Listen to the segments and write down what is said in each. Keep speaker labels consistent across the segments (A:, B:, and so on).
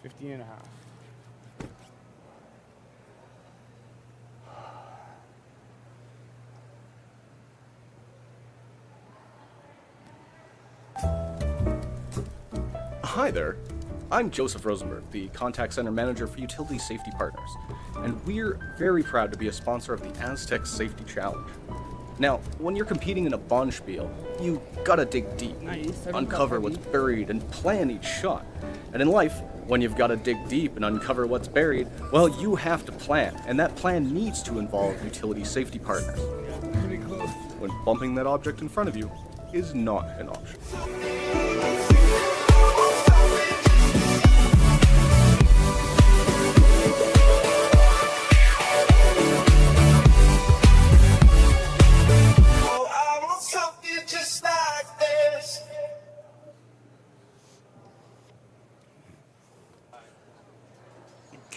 A: 15 and a half.
B: Hi there. I'm Joseph Rosenberg, the Contact Center Manager for Utility Safety Partners, and we're very proud to be a sponsor of the Astec Safety Challenge. Now, when you're competing in a bonspiel, you gotta dig deep, uncover what's buried, and plan each shot. And in life, when you've gotta dig deep and uncover what's buried, well, you have to plan, and that plan needs to involve utility safety partners.
A: Pretty close.
B: When bumping that object in front of you is not an option.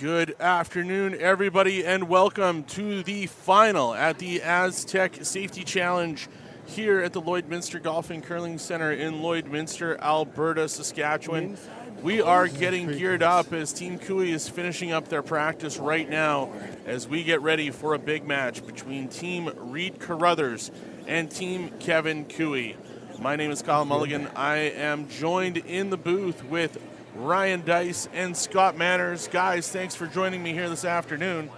C: Good afternoon, everybody, and welcome to the final at the Astec Safety Challenge here at the Lloydminster Golf and Curling Center in Lloydminster, Alberta, Saskatchewan. We are getting geared up as Team Cooey is finishing up their practice right now as we get ready for a big match between Team Reid Carruthers and Team Kevin Cooey. My name is Kyle Mulligan. I am joined in the booth with Ryan Dice and Scott Manners. Guys, thanks for joining me here this afternoon.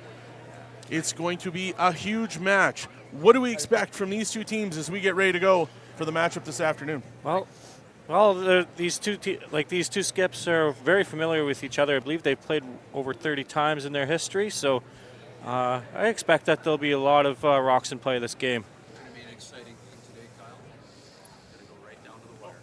C: It's going to be a huge match. What do we expect from these two teams as we get ready to go for the matchup this afternoon?
D: Well, these two skips are very familiar with each other. I believe they've played over 30 times in their history, so I expect that there'll be a lot of rocks in play this game.
E: It's going to be an exciting game today, Kyle. It's going to go right down to the wire.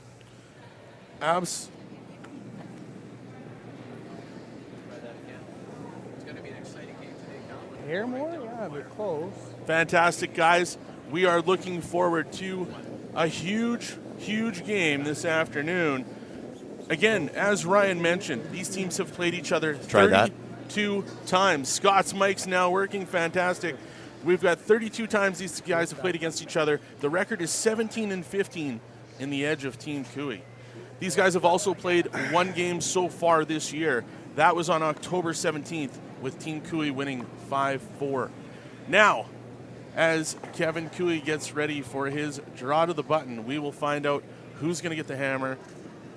A: Hair more? Yeah, they're close.
C: Fantastic, guys. We are looking forward to a huge, huge game this afternoon. Again, as Ryan mentioned, these teams have played each other 32 times. Scott's mic's now working. Fantastic. We've got 32 times these guys have played against each other. The record is 17-15 in the edge of Team Cooey. These guys have also played one game so far this year. That was on October 17th with Team Cooey winning 5-4. Now, as Kevin Cooey gets ready for his draw to the button, we will find out who's going to get the hammer.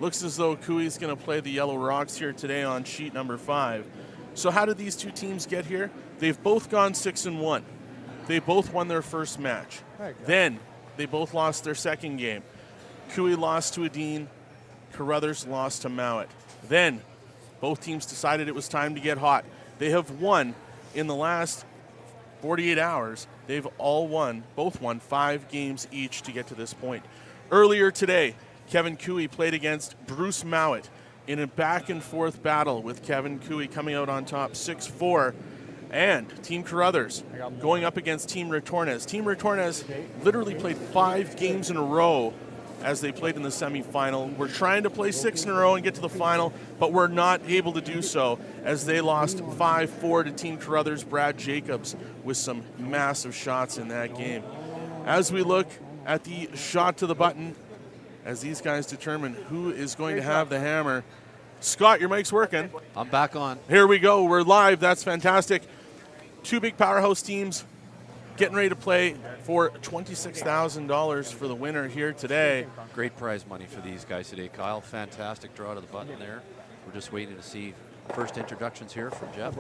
C: Looks as though Cooey's going to play the yellow rocks here today on sheet number 5. So how did these two teams get here? They've both gone 6-1. They both won their first match. Then they both lost their second game. Cooey lost to Adine. Carruthers lost to Mowat. Then both teams decided it was time to get hot. They have won in the last 48 hours. They've both won 5 games each to get to this point. Earlier today, Kevin Cooey played against Bruce Mowat in a back-and-forth battle with Kevin Cooey coming out on top 6-4. And Team Carruthers going up against Team Retornes. Team Retornes literally played 5 games in a row as they played in the semifinal. We're trying to play 6 in a row and get to the final, but we're not able to do so as they lost 5-4 to Team Carruthers. Brad Jacobs with some massive shots in that game. As we look at the shot to the button, as these guys determine who is going to have the hammer. Scott, your mic's working.
E: I'm back on.
C: Here we go. We're live. That's fantastic. 2 big powerhouse teams getting ready to play for $26,000 for the winner here today.
E: Great prize money for these guys today, Kyle. Fantastic draw to the button there. We're just waiting to see first introductions here from Jeff.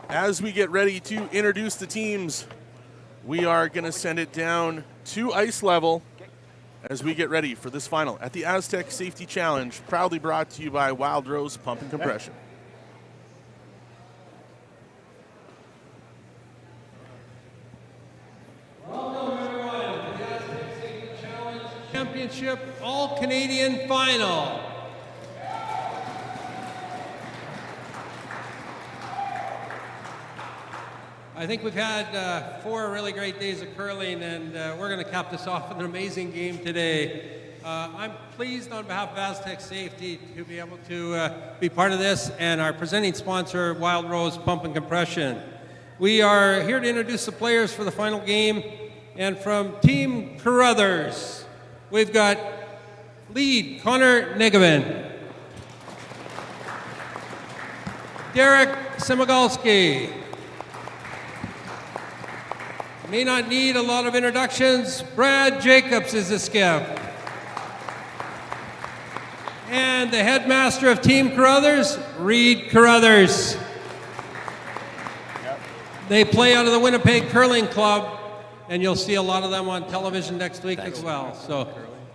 C: As we get ready to introduce the teams, we are going to send it down to ice level as we get ready for this final at the Astec Safety Challenge, proudly brought to you by Wild Rose Pump and Compression.
F: Championship All-Canadian Final. I think we've had 4 really great days of curling, and we're going to cap this off with an amazing game today. I'm pleased on behalf of Astec Safety to be able to be part of this, and our presenting sponsor, Wild Rose Pump and Compression. We are here to introduce the players for the final game, and from Team Carruthers, we've got lead Connor Negevin. Derek Simigalski. May not need a lot of introductions. Brad Jacobs is the skip. And the headmaster of Team Carruthers, Reid Carruthers. They play out of the Winnipeg Curling Club, and you'll see a lot of them on television next week as well. So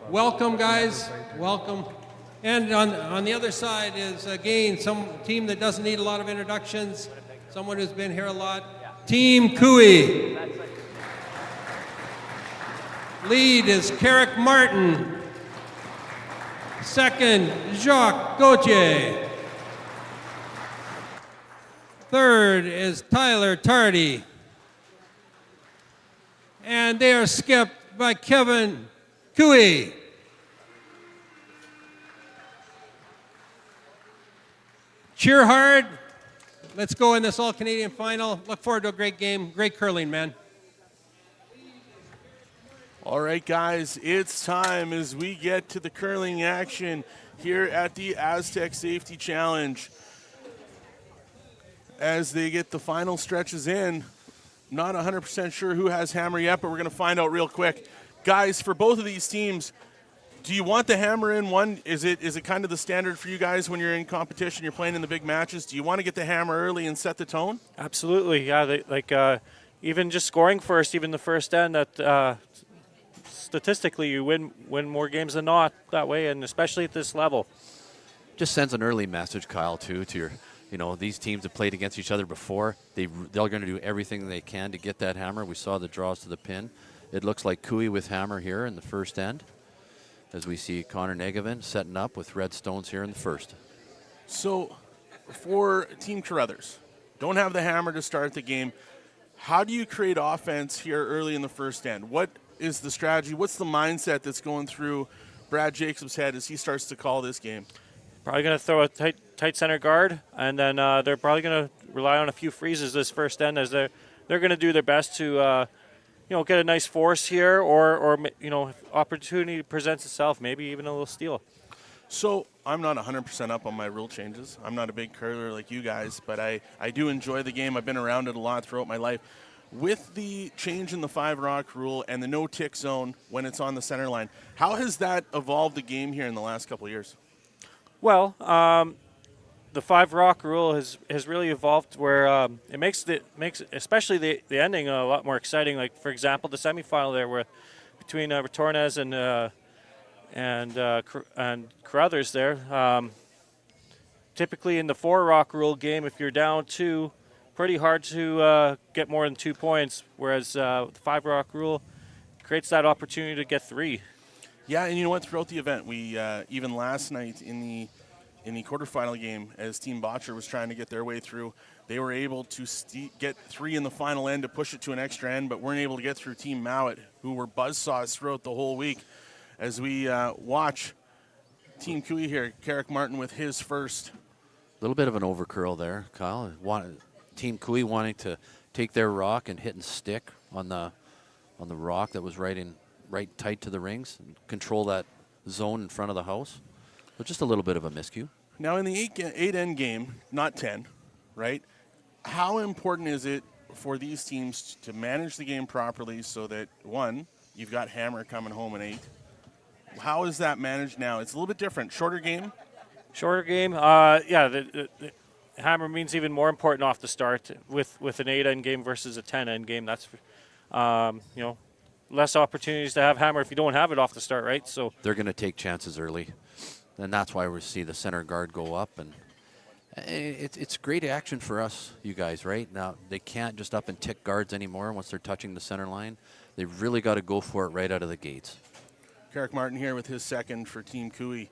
F: welcome, guys. Welcome. And on the other side is, again, some team that doesn't need a lot of introductions, someone who's been here a lot. Team Cooey. Lead is Carrick Martin. Second, Jacques Gauthier. Third is Tyler Tardy. And they are skipped by Kevin Cooey. Cheer hard. Let's go in this all-Canadian final. Look forward to a great game. Great curling, man.
C: All right, guys, it's time as we get to the curling action here at the Astec Safety Challenge. As they get the final stretches in, not 100% sure who has hammer yet, but we're going to find out real quick. Guys, for both of these teams, do you want the hammer in one? Is it kind of the standard for you guys when you're in competition, you're playing in the big matches? Do you want to get the hammer early and set the tone?
D: Absolutely, yeah. Even just scoring first, even the first end, that statistically you win more games than not that way, and especially at this level.
E: Just sends an early message, Kyle, too, to your, these teams have played against each other before. They're going to do everything they can to get that hammer. We saw the draws to the pin. It looks like Cooey with hammer here in the first end, as we see Connor Negevin setting up with red stones here in the first.
C: So for Team Carruthers, don't have the hammer to start the game. How do you create offense here early in the first end? What is the strategy? What's the mindset that's going through Brad Jacobs' head as he starts to call this game?
D: Probably going to throw a tight center guard, and then they're probably going to rely on a few freezes this first end, as they're going to do their best to get a nice force here, or if opportunity presents itself, maybe even a little steal.
C: So I'm not 100% up on my rule changes. I'm not a big curler like you guys, but I do enjoy the game. I've been around it a lot throughout my life. With the change in the 5-rock rule and the no-tick zone when it's on the center line, how has that evolved the game here in the last couple of years?
D: Well, the 5-rock rule has really evolved where it makes especially the ending a lot more exciting. Like, for example, the semifinal there, where between Retornez and Carruthers there. Typically in the 4-rock rule game, if you're down 2, pretty hard to get more than 2 points, whereas the 5-rock rule creates that opportunity to get 3.
C: Yeah, and you know what? Throughout the event, we even last night in the quarterfinal game, as Team Botcher was trying to get their way through, they were able to get 3 in the final end to push it to an extra end, but weren't able to get through Team Mowat, who were buzzsaws throughout the whole week. As we watch Team Cooey here, Carrick Martin with his first.
E: A little bit of an overcurl there, Kyle. Team Cooey wanting to take their rock and hit and stick on the rock that was right tight to the rings and control that zone in front of the house. So just a little bit of a miscue.
C: Now in the 8-end game, not 10, right? How important is it for these teams to manage the game properly so that, one, you've got hammer coming home in 8. How is that managed now? It's a little bit different. Shorter game?
D: Shorter game. The hammer means even more important off the start with an 8-end game versus a 10-end game. That's less opportunities to have hammer if you don't have it off the start, right? So
E: they're going to take chances early, and that's why we see the center guard go up, and it's great action for us, you guys, right? Now they can't just up and tick guards anymore once they're touching the center line. They've really got to go for it right out of the gates.
C: Carrick Martin here with his second for Team Cooey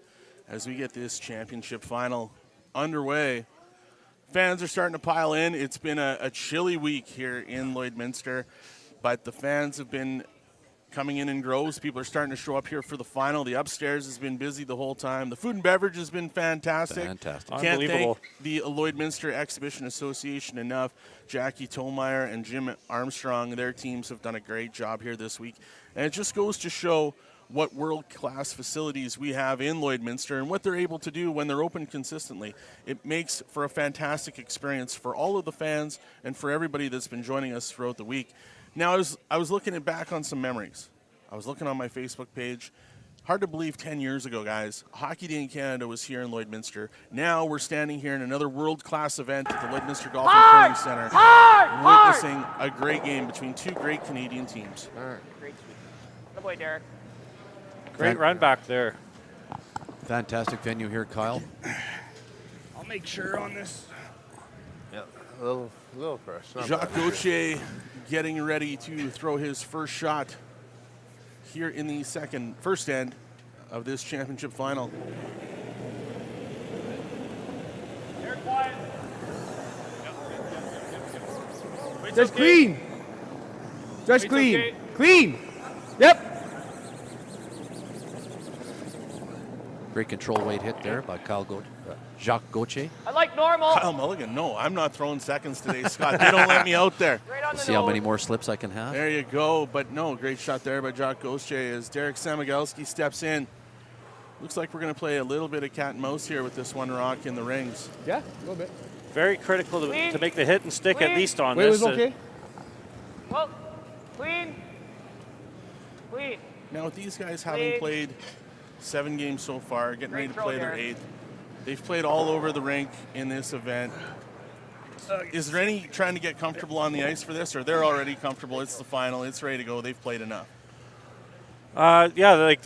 C: as we get this championship final underway. Fans are starting to pile in. It's been a chilly week here in Lloydminster, but the fans have been coming in droves. People are starting to show up here for the final. The upstairs has been busy the whole time. The food and beverage has been fantastic.
E: Fantastic.
C: Can't
D: Unbelievable.
C: thank the Lloydminster Exhibition Association enough. Jackie Tolmeyer and Jim Armstrong, their teams have done a great job here this week. And it just goes to show what world-class facilities we have in Lloydminster and what they're able to do when they're open consistently. It makes for a fantastic experience for all of the fans and for everybody that's been joining us throughout the week. Now, I was looking back on some memories. I was looking on my Facebook page. Hard to believe 10 years ago, guys, Hockey Day in Canada was here in Lloydminster. Now we're standing here in another world-class event at the Lloydminster Golf and Curling Center, witnessing a great game between two great Canadian teams.
G: Great. Good boy, Derek.
D: Great run back there.
E: Fantastic venue here, Kyle.
A: I'll make sure on this.
H: Yeah, a little fresh. Not
C: Jacques
H: bad.
C: Gauthier getting ready to throw his first shot here in the first end of this championship final.
A: Just clean. Just clean.
D: okay.
A: Clean. Yep.
E: Great control weight hit there by Jacques Gauthier.
G: I like normal.
C: Kyle Mulligan, no, I'm not throwing seconds today, Scott. They don't let me out there.
G: Right on the
E: See how
G: nose.
E: many more slips I can have.
C: There you go. But no, great shot there by Jacques Gauthier as Derek Samigelski steps in. Looks like we're going to play a little bit of cat and mouse here with this one rock in the rings.
A: Yeah, a little bit.
D: Very critical to make the hit and stick at
G: Clean.
D: least on
A: Wait, it
D: this.
A: was okay?
G: Well, clean. Clean.
C: Now, with these guys having
G: Clean.
C: played 7 games so far, getting ready to
G: Great
C: play
G: throw,
C: their
G: Derek.
C: 8th, they've played all over the rink in this event. Is there any trying to get comfortable on the ice for this, or they're already comfortable? It's the final. It's ready to go. They've played enough.
D: Yeah, like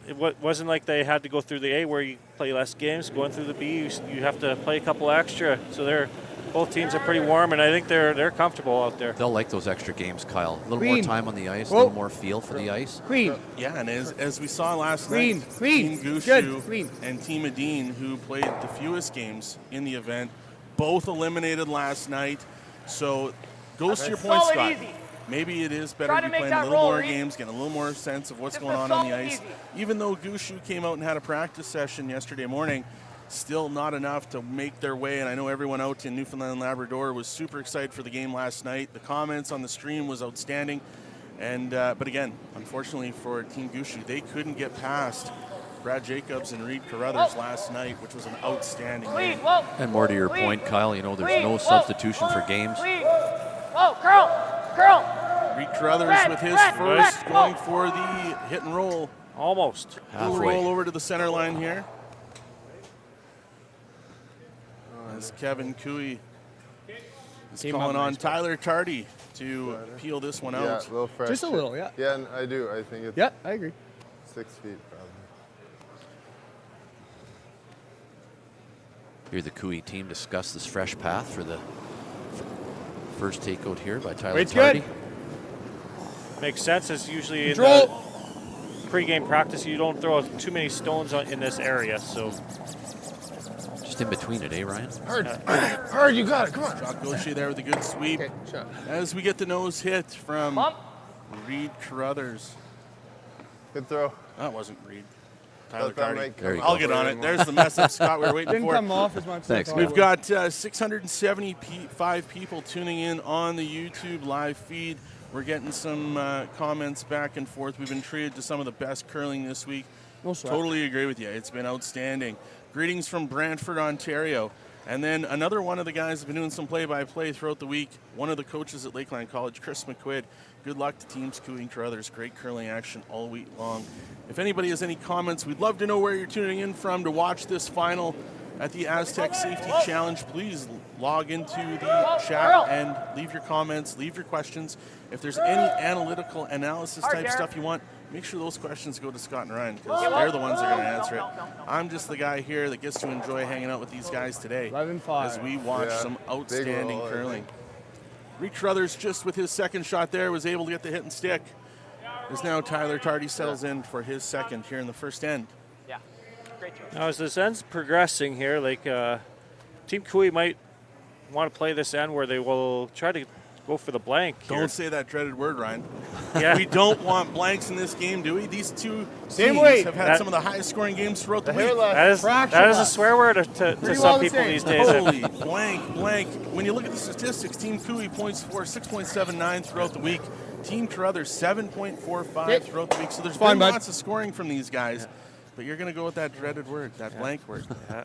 D: it wasn't like they had to go through the A where you play less games. Going through the B, you have to play a couple extra. So both teams are pretty warm, and I think they're comfortable out there.
E: They'll like those extra games, Kyle. A little more
A: Clean.
E: time on the ice, a
A: Whoa.
E: little more feel for the ice.
A: Clean.
C: Yeah, and as we saw last
A: Clean,
C: night,
A: clean,
C: Team
A: good,
C: Gushu
A: clean.
C: and Team Adine, who played the fewest games in the event, both eliminated last night. So goes to your point,
G: Solid,
C: Scott.
G: easy.
C: Maybe it is better
G: Try
C: to
G: to
C: be
G: make
C: playing a
G: that
C: little
G: roll,
C: more
G: Reid.
C: games, getting a little more sense of what's
G: Just
C: going
G: a
C: on the
G: solid,
C: ice.
G: easy.
C: Even though Gushu came out and had a practice session yesterday morning, still not enough to make their way. And I know everyone out in Newfoundland and Labrador was super excited for the game last night. The comments on the stream was outstanding. And but again, unfortunately for Team Gushu, they couldn't get past Brad Jacobs and Reid Carruthers last night, which was an outstanding
G: Clean.
C: game.
G: Whoa.
E: And more to your
G: Clean.
E: point, Kyle, there's
G: Clean.
E: no
G: Whoa.
E: substitution for
G: Whoa.
E: games.
G: Clean. Whoa, curl.
C: Reid Carruthers
G: Red,
C: with his
G: red,
C: first
G: red.
C: going for the hit and roll.
D: Almost.
C: We'll
E: Halfway.
C: roll over to the center line here. As Kevin Cooey is
A: Came
C: calling
A: up
C: on
A: nice.
C: Tyler Tardy to peel this one
H: Yeah,
C: out.
H: a little fresh.
A: Just a little, yeah.
H: Yeah, I do. I think it's
A: Yeah, I agree.
H: 6 feet probably.
E: Hear the Cooey team discuss this fresh path for the first takeout here by Tyler
A: Wait's
E: Tardy.
A: good.
D: Makes sense. It's usually in
A: Control.
D: the pre-game practice you don't throw too many stones in this area. So
E: Just in between it, Ryan?
H: Hard, you got it. Come on.
C: Jacques Gauthier there with a good sweep.
A: Okay, shot.
C: As we get the nose hit from
G: Bump.
C: Reid Carruthers.
H: Good throw.
C: That wasn't Reid. Tyler
H: Let that
C: Tardy.
H: make
E: There you
C: I'll
E: go.
C: get on it. There's the message, Scott, we were waiting
A: Didn't
C: for.
A: come off as much.
E: Thanks,
A: as I
C: We've
A: thought it
C: got 675 people tuning in on the YouTube live feed. We're getting some comments back and forth. We've been treated to some of the best curling this week.
A: No sweat.
C: Totally agree with you. It's been outstanding. Greetings from Brantford, Ontario. And then another one of the guys has been doing some play-by-play throughout the week. One of the coaches at Lakeland College, Chris McQuid. Good luck to teams Cooey and Carruthers. Great curling action all week long. If anybody has any comments, we'd love to know where you're tuning in from to watch this final at the Astec Safety Challenge. Please log into the chat and leave your comments, leave your questions. If there's any analytical analysis type stuff you want, make sure those questions go to Scott and Ryan because they're the ones that are going to answer it. I'm just the guy here that gets to enjoy hanging out with these guys today
A: 11-5.
C: as we watch
H: Yeah,
C: some
H: big
C: outstanding
H: roll, I
C: curling.
H: think.
C: Reid Carruthers just with his second shot there was able to get the hit and stick. As now Tyler Tardy settles in for his second here in the first end.
G: Yeah. Great choice.
D: now as this end's progressing here, like Team Cooey might want to play this end where they will try to go for the blank. Here.
C: Don't say that dreaded word, Ryan.
D: Yeah.
C: We don't want blanks in this game, do we? These two
A: Same
C: teams
A: weight.
C: have had some of the highest scoring games throughout the week.
D: That is a swear word to some people these days.
C: Holy blank. When you look at the statistics, Team Cooey points for 6.79 throughout the week. Team Carruthers 7.45 throughout the week. So there's been lots of scoring from these guys. But you're going to go with that dreaded word, that blank word.
G: Yeah,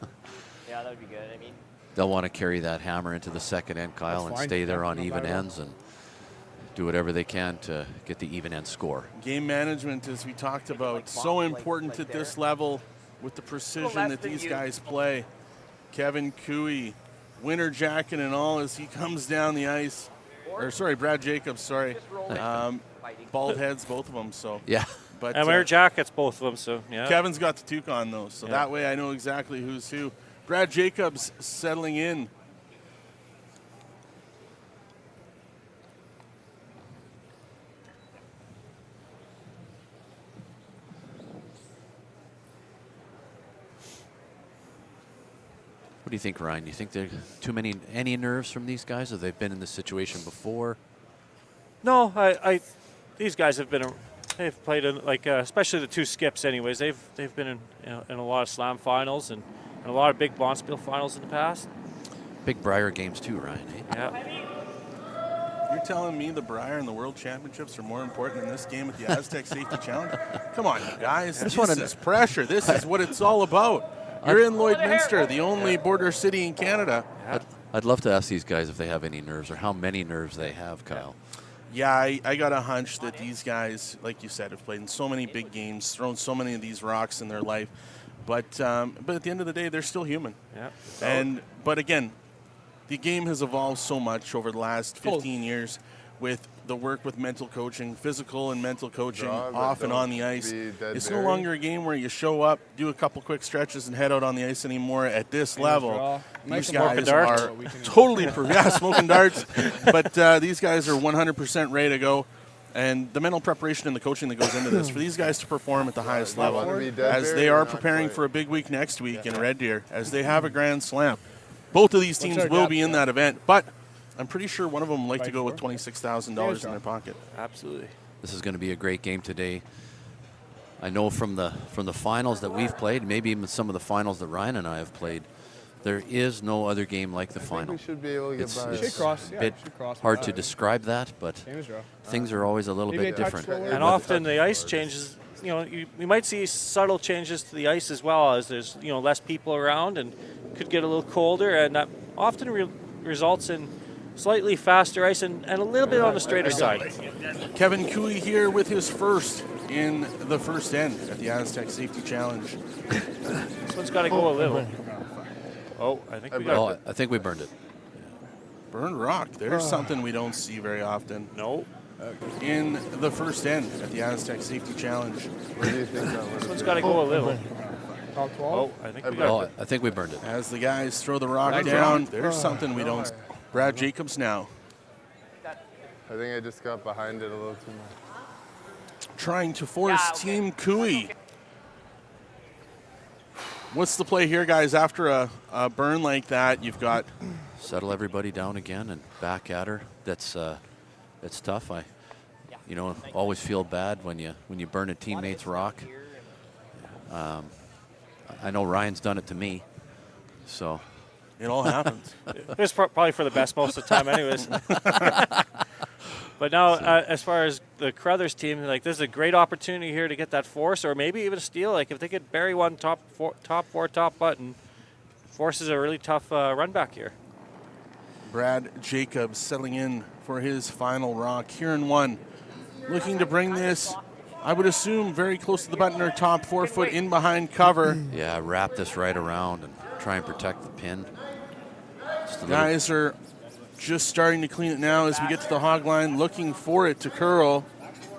G: that would be good. I mean,
E: They'll want to carry that hammer into the second end, Kyle, and stay there on even ends and do whatever they can to get the even end score.
C: Game management, as we talked about, so important at this level with the precision that these guys play. Kevin Cooey, winter jacket and all as he comes down the ice. Or sorry, Brad Jacobs, sorry. Bald heads, both of them. So
E: yeah.
C: But
D: and wear jackets, both of them. So yeah.
C: Kevin's got the toque on though, so that way I know exactly who's who. Brad Jacobs settling in.
E: What do you think, Ryan? Do you think there are any nerves from these guys? Have they been in this situation before?
D: No, these guys have been. They've played in especially the two skips. Anyways, they've been in a lot of slam finals and a lot of big Bonspiel finals in the past.
E: Big Briar games too, Ryan. Eh?
D: Yeah.
C: You're telling me the Briar and the World Championships are more important than this game at the Astec Safety Challenge? Come on, you guys. This is pressure. This is what it's all about. You're in Lloydminster, the only border city in Canada.
E: I'd love to ask these guys if they have any nerves or how many nerves they have, Kyle.
C: Yeah, I got a hunch that these guys, like you said, have played in so many big games, thrown so many of these rocks in their life. But at the end of the day, they're still human.
D: Yeah.
C: But again, the game has evolved so much over the last 15 years with the work with mental coaching, physical and mental coaching, off and on the ice. It's no longer a game where you show up, do a couple quick stretches, and head out on the ice anymore at this level. These guys are totally smoking darts. But these guys are 100% ready to go. And the mental preparation and the coaching that goes into this, for these guys to perform at the highest level, as they are preparing for a big week next week in Red Deer, as they have a Grand Slam. Both of these teams will be in that event, but I'm pretty sure one of them would like to go with $26,000 in their pocket.
D: Absolutely.
E: This is going to be a great game today. I know from the finals that we've played, maybe even some of the finals that Ryan and I have played, there is no other game like the final.
H: We should be able to get by.
E: It's a bit hard to describe that, but things are always a little bit different.
D: And often the ice changes. We might see subtle changes to the ice as well, as there's less people around and could get a little colder, and that often results in slightly faster ice and a little bit on the straighter side.
C: Kevin Cooey here with his first in the first end at the Astec Safety Challenge.
D: This one's got to go a little. Oh, I
E: think we burned it.
C: Burned rock. There's something we don't see very often.
D: No.
C: In the first end at the Astec Safety Challenge.
H: What do you think that was?
D: This one's got to go a little. Oh,
E: I think we burned it.
C: As the guys throw the rock down, there's something we don't. Brad Jacobs now.
H: I think I just got behind it a little too much.
C: Trying to force Team Cooey. What's the play here, guys? After a burn like that, you've got...
E: Settle everybody down again and back at her. That's tough. I always feel bad when you burn a teammate's rock. I know Ryan's done it to me, so...
C: It all happens.
D: It's probably for the best most of the time anyways. But now, as far as the Carruthers team, this is a great opportunity here to get that force or maybe even a steal. If they could bury one top button, forces a really tough run back here.
C: Brad Jacobs settling in for his final rock. Here in one, looking to bring this, I would assume, very close to the button or top 4 foot in behind cover.
E: Yeah, wrap this right around and try and protect the pin.
C: Guys are just starting to clean it now as we get to the hog line, looking for it to curl.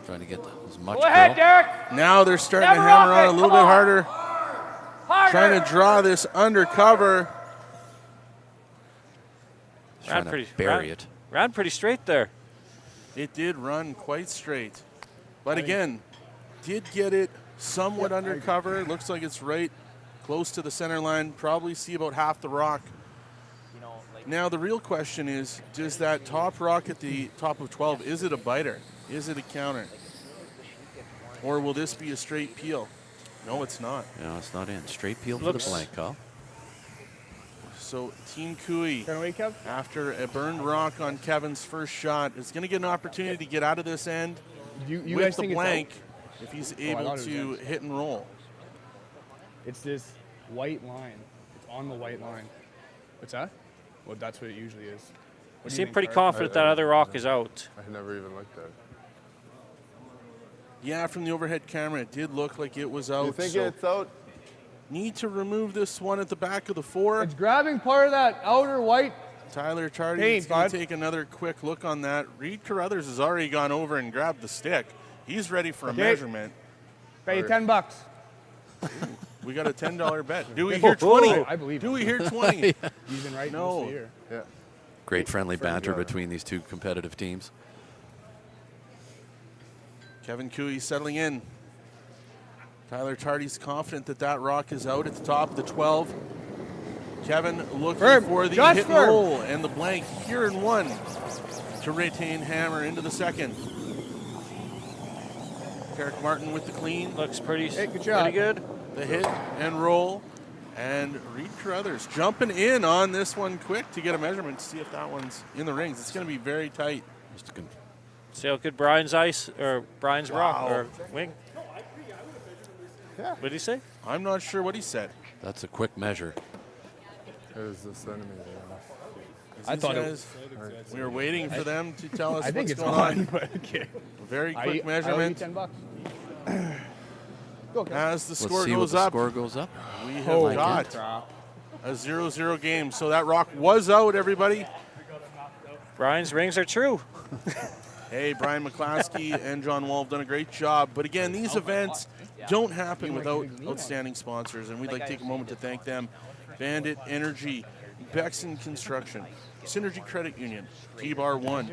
E: Trying to get as much
G: Go ahead, Derek.
C: Now they're starting to hammer on a little bit harder. Trying to draw this undercover.
E: Trying to bury it.
D: Ran pretty straight there.
C: It did run quite straight. But again, did get it somewhat undercover. Looks like it's right close to the center line. Probably see about half the rock. Now the real question is, does that top rock at the top of 12, is it a biter? Is it a counter? Or will this be a straight peel? No, it's not.
E: No, it's not in. Straight peel for
D: Looks-
E: the blank, Kyle.
C: So Team Cooey,
A: Can we, Kev?
C: after a burned rock on Kevin's first shot, is going to get an opportunity to get out of this end
A: You
C: with
A: guys
C: the
A: think
C: blank if he's
A: thought
C: able
A: it was
C: to
A: in.
C: hit and roll.
A: it's this white line. It's on the white line. What's that? Well, that's what it usually is.
D: You
A: What do you
D: seem
A: think,
D: pretty
A: Carl?
D: confident that other rock is out.
H: I never even looked at it.
C: Yeah, from the overhead camera, it did look like it was out.
H: You think
C: so
H: it's out?
C: need to remove this one at the back of the 4.
A: It's grabbing part of that outer white.
C: Tyler Tardy
A: Hey,
C: is going
A: bud.
C: to take another quick look on that. Reid Carruthers has already gone over and grabbed the stick. He's ready for a
A: Okay.
C: measurement.
A: Pay you $10.
C: We got a $10 bet. Do we hear 20?
A: I believe
C: Do
A: it.
C: we hear 20?
A: He's been right
C: No.
A: most of the year.
H: Yeah.
E: Great friendly banter
H: brother.
E: between these two competitive teams.
C: Kevin Cooey settling in. Tyler Tardy's confident that that rock is out at the top of the 12. Kevin looking
A: Firm.
C: for the
A: Just
C: hit and
A: firm.
C: roll and the blank here in 1 to retain hammer into the second. Derek Martin with the clean,
D: Looks pretty,
A: Hey, good
D: pretty
A: job.
D: good.
C: the hit and roll, and Reid Carruthers jumping in on this one quick to get a measurement to see if that one's in the rings. It's going to be very tight.
E: Just a con-
D: See how good Brian's ice or Brian's rock or wing.
H: Yeah.
D: What did he say?
C: I'm not sure what he said.
E: That's a quick measure.
H: It was a centimeter off.
A: I thought it
C: Guys, we were waiting for them to tell us
A: I think
C: what's
A: it's
C: going
A: on,
C: on.
A: but okay.
C: Very quick
A: I owe you
C: measurement.
A: $10. Go, Kev.
C: As the
E: Let's
C: score
E: see
C: goes
E: what the
C: up,
E: score goes up.
C: we have
A: Holy
C: got
A: crap.
C: a 0-0 game. So that rock was out, everybody.
D: Brian's rings are true.
C: Hey, Brian McClaskey and John Wall have done a great job. But again, these events don't happen without outstanding sponsors, and we'd like to take a moment to thank them. Bandit Energy, Bexon Construction, Synergy Credit Union, T-Bar 1,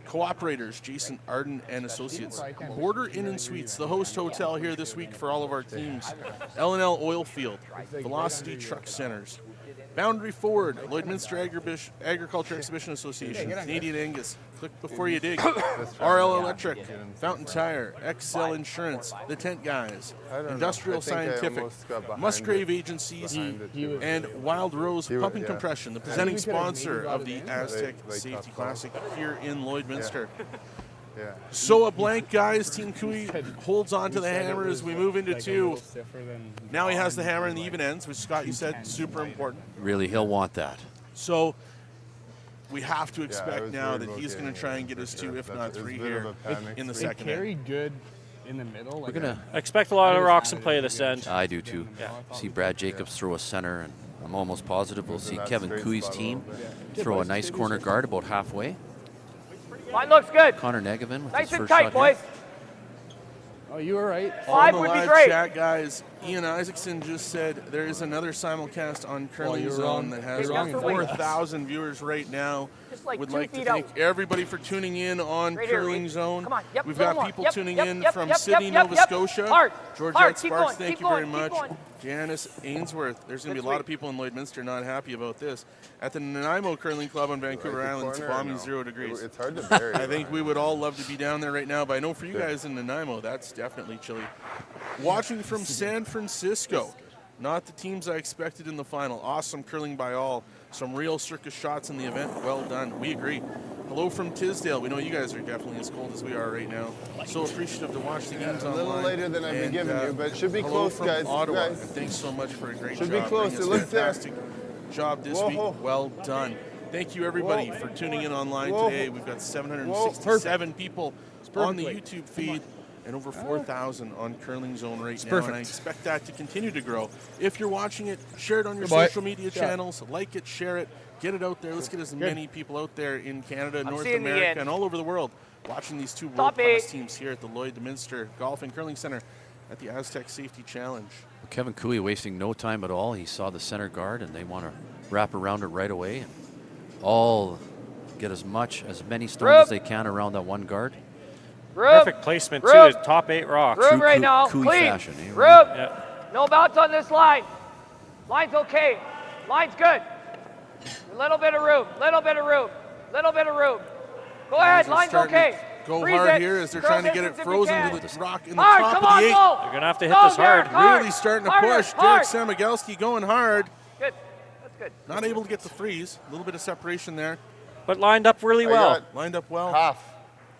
C: Cooperators, Jason Arden and Associates, Border Inn and Suites, the host hotel here this week for all of our teams, L&L Oilfield, Velocity Truck Centers, Boundary Ford, Lloydminster Agriculture Exhibition Association, Canadian Angus, Click Before You Dig, RL Electric, Fountain Tire, XL Insurance, The Tent Guys,
H: don't know.
C: Industrial
H: I think I
C: Scientific,
H: almost got behind
C: Musgrave
H: it.
C: Agencies,
H: Behind it, too.
C: and Wild Rose Pumping
H: yeah.
C: Compression, the presenting
A: we could have
C: sponsor
A: maybe got
C: of
A: it
C: the
A: in.
C: Astec
H: Like
C: Safety
H: tough
C: Classic here in Lloydminster.
H: Yeah.
C: So a blank, guys. Team Cooey holds on to the hammer as we move into 2. Now he has the hammer in the even ends, which Scott, you said, super important.
E: Really, he'll want that.
C: So we have to
H: I
C: expect
H: was
C: now
H: worried
C: that
H: about
C: he's going
H: getting
C: to try and
H: it.
C: get us 2,
H: Yeah,
C: if
H: that's-
C: not
H: it's a
C: 3
H: bit
C: here
H: of a panic
C: in the
H: thing.
C: second
A: It
C: end.
A: carried good in the middle.
E: We're gonna.
D: I expect a lot of rocks and play this end.
E: I do too. See Brad Jacobs throw a center, and I'm almost positive we'll see
H: that
E: Kevin
H: straight
E: Cooey's
H: spot a
E: team
H: little bit.
E: throw a nice corner guard about halfway.
G: Line looks good.
E: Connor Negevin with
G: Nice
E: his
G: and
E: first
G: tight,
E: shot
G: boys.
E: here.
A: Oh, you were right.
C: On
G: Five
C: the
G: would be
C: live
G: great.
C: chat, guys, Ian Isaacson just said there is another simulcast on Curling
A: you're
C: Zone
A: wrong.
C: that has
A: You're wrong.
C: 4,000 viewers right now.
G: Just like
C: Would
G: 2
C: like to
G: feet
C: thank
G: out.
C: everybody for tuning in on
G: Right here,
C: Curling
G: Reid.
C: Zone.
G: Come on. Yep,
C: We've
G: little
C: got
G: more.
C: people
G: Yep,
C: tuning
G: yep,
C: in
G: yep,
C: from
G: yep,
C: Sydney,
G: yep,
C: Nova
G: yep.
C: Scotia.
G: Hard,
C: Georgette
G: hard. Keep
C: Sparks,
G: going,
C: thank
G: keep
C: you very
G: going,
C: much.
G: keep going.
C: Janice Ainsworth. There's going to be
G: Good
C: a lot of
G: sweep.
C: people in Lloydminster not happy about this. At the Nanaimo Curling Club on Vancouver
H: Right the
C: Island, it's
H: corner,
C: balmy
H: no?
C: 0 degrees.
H: It's hard to bury.
C: I think we would all love to be down there right now, but I know for you guys in Nanaimo, that's definitely chilly. Watching from San Francisco, not the teams I expected in the final. Awesome curling by all. Some real circus shots in the event. Well done. We agree. Hello from Tisdale. We know you guys are definitely as cold as we are right now. So appreciative to watch the games
H: a
C: online.
H: little later than I've been
C: And,
H: giving you, but it should be
C: hello
H: close,
C: from
H: guys.
C: Ottawa.
H: Guys.
C: And thanks so much for a great
H: Should
C: job.
H: be close.
C: Bringing
H: It
C: us
H: looks there.
C: fantastic job this
H: Whoa,
C: week.
H: whoa.
C: Well done. Thank you, everybody,
H: Whoa.
C: for tuning in online
H: Whoa.
C: today. We've got 767 people on the
A: perfect.
C: YouTube feed and over 4,000 on Curling Zone right now. And I expect that to continue to grow. If you're watching it, share it on your
A: Goodbye.
C: social media channels. Like it, share it, get it out there. Let's get as many people out there in Canada, North
G: seeing the
C: America,
G: end.
C: and all over the world watching these 2
G: Top
C: world-class
G: 8.
C: teams here at the Lloydminster Golf and Curling Center at the Astec Safety Challenge.
E: Kevin Cooey wasting no time at all. He saw the center guard, and they want to wrap around it right away. And all get as many stones
G: Group.
E: as they can around that one guard.
G: Group.
D: Perfect placement,
G: Group.
D: too. Top 8 rocks.
G: Group
E: True
G: right now.
E: Cooey
G: Clean.
E: fashion, eh,
G: Group.
D: Yeah.
G: No bounce on this line. Line's okay. Line's good. A little bit of room. Little bit of room. Little bit of room. Go ahead.
C: They're
G: Line's
C: starting to
G: okay.
C: Go
G: Freeze
C: hard
G: it.
C: here as they're
G: Curl
C: trying to get it
G: distance if you
C: frozen
G: can.
C: to the rock in the
G: Hard,
C: top
G: come
C: of
G: on,
C: the 8.
G: go.
D: They're going to have to hit
G: Go,
D: this hard.
G: Derek, hard.
C: Really starting to
G: Harder,
C: push.
G: hard.
C: Derek Samagelski going hard.
G: Good. That's good.
C: Not able to get the freeze. A little bit of separation there.
D: But lined up really
H: I
D: well.
H: got
C: Lined up well.
H: half.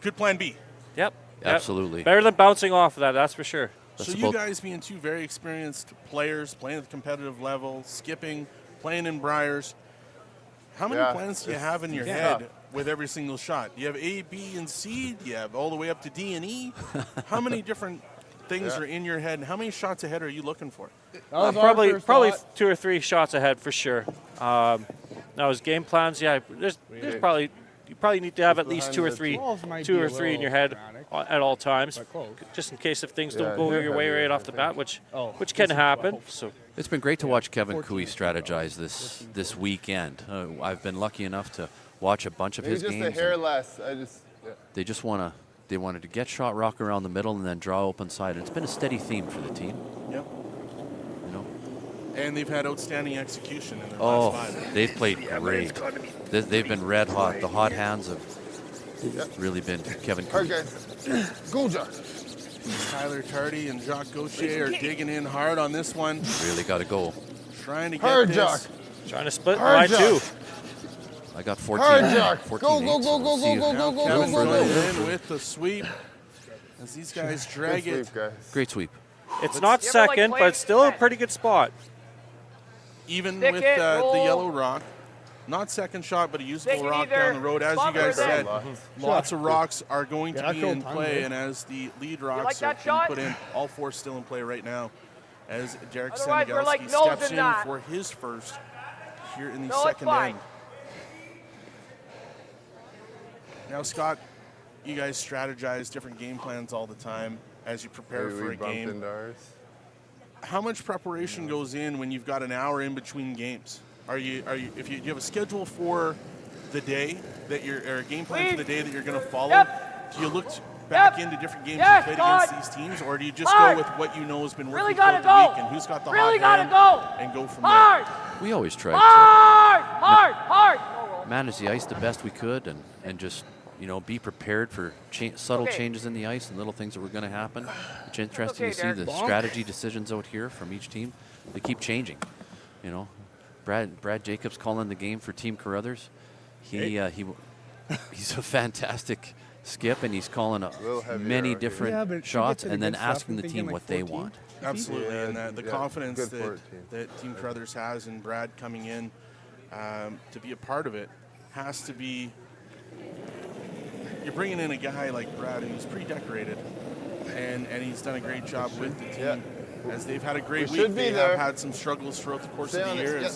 C: Good plan B.
D: Yep.
E: Absolutely.
D: Better than bouncing off of that, that's for sure.
C: So
E: That's
C: you
E: about-
C: guys being two very experienced players, playing at the competitive level, skipping, playing in Briars, how many
H: Yeah,
C: plans do you
H: it's-
C: have in your
H: yeah.
C: head with every single shot? Do you have A, B, and C? Do you have all the way up to D and E? How many different things
H: Yeah.
C: are in your head, and how many shots ahead are you looking for?
A: That was our
D: Probably
A: first
D: 2 or 3 shots ahead for sure. Now his game plans, yeah, there's probably you probably need to have at least 2 or 3,
A: 12s might
D: two
A: be
D: or
A: a
D: 3 in your
A: little
D: head
A: dramatic,
D: at all times,
A: but close.
D: just in case if things
H: Yeah,
D: don't go
H: they're
D: your way
H: heavier,
D: right
H: I
D: off the
H: think.
D: bat, which
A: Oh,
D: can
A: this is
D: happen.
A: 12.
D: So
E: It's been great to watch Kevin
A: 14
E: Cooey
A: is
E: strategize this weekend. I've been lucky enough to watch a bunch of
H: Maybe
E: his
H: just a
E: games.
H: hair
E: and
H: less.
E: They wanted to get shot, rock around the middle, and then draw open side. It's been a steady theme for the team.
C: Yep.
E: You know.
C: And they've had outstanding execution in their
E: Oh,
C: last 5.
E: they've played great. They've been red hot. The hot hands have really been Kevin
H: Hard,
E: Cooey.
H: guys. Go, Jock.
C: Tyler Tardy and Jacques Gauthier are digging in hard on this one,
E: Really got to go.
C: trying to get
H: Hard,
C: this.
H: Jock.
D: trying to split
H: Hard
D: line
H: job.
D: 2.
E: I got 14.
H: Hard, Jock.
E: 14
H: Go, go, go, go, go, go,
C: Now
H: go,
C: Kevin
H: go,
C: going
H: go.
C: in with the sweep as these guys drag
H: Good
C: it.
H: sweep, guys.
E: Great sweep.
D: It's not
G: You ever, like,
D: second,
G: play
D: but it's still a
G: that?
D: pretty good spot.
C: Even
G: Stick
C: with
G: it,
C: the
G: roll.
C: yellow rock. Not second shot, but a usable
G: Stick it
C: rock
G: either
C: down the road. As you
G: bump or
C: guys
G: then.
C: said, lots of rocks are going
A: Yeah,
C: to
A: I
C: be
A: feel
C: in
A: time
C: play,
A: good.
C: and as the lead
G: like
C: rocks are
G: that
C: being
G: shot?
C: put in, all 4 still in play right now. As Derek
G: Otherwise, we're,
C: Samagelski
G: like,
C: steps
G: nosing
C: in
G: that.
C: for his first here in the
G: No, it's
C: second
G: fine.
C: end. Now, Scott, you guys strategize different game plans all the time as you prepare
H: Maybe
C: for
H: we
C: a
H: bumped
C: game.
H: into ours.
C: How much preparation goes in when you've got an hour in between games? Do you have a schedule for the day that or a game plan for the day that you're going to follow?
G: Yep.
C: Do you look back
G: Yep.
C: into different games
G: Yes,
C: you played
G: God.
C: against these teams, or do you just
G: Hard.
C: go with what you know has been working
G: Really
C: throughout
G: gotta
C: the
G: go.
C: week and who's got the
G: Really
C: hot
G: gotta
C: hand
G: go.
C: and go from
G: Hard.
E: We always tried to
G: Hard. Hard. Hard. No roll.
E: manage the ice the best we could and just be prepared for subtle
G: Okay.
E: changes in the ice and little things that were going to happen. It's interesting
G: Okay,
E: to see
G: Derek.
E: the
A: Bonk.
E: strategy decisions out here from each team. They keep changing. Brad Jacobs calling the game for Team Carruthers. He's a fantastic skip, and he's calling
H: little heavier
E: many
H: out here.
E: different
A: Yeah, but if you
E: shots
A: get to the
E: and then
A: good stuff,
E: asking
A: I'm
E: the
A: thinking
E: team
A: like
E: what they
A: 14.
E: want.
C: Absolutely,
H: Yeah,
C: and the
H: yeah,
C: confidence
H: good
C: that,
H: 14.
C: that Team Carruthers has and Brad coming in to be a part of it has to be. You're bringing in a guy like Brad who's pre-decorated, and he's done a great job with the team.
H: Yeah.
C: As they've had a great
H: We
C: week,
H: should be
C: they
H: there.
C: have had some struggles throughout the course
H: Stay
C: of the
H: on it,
C: year
H: yeah.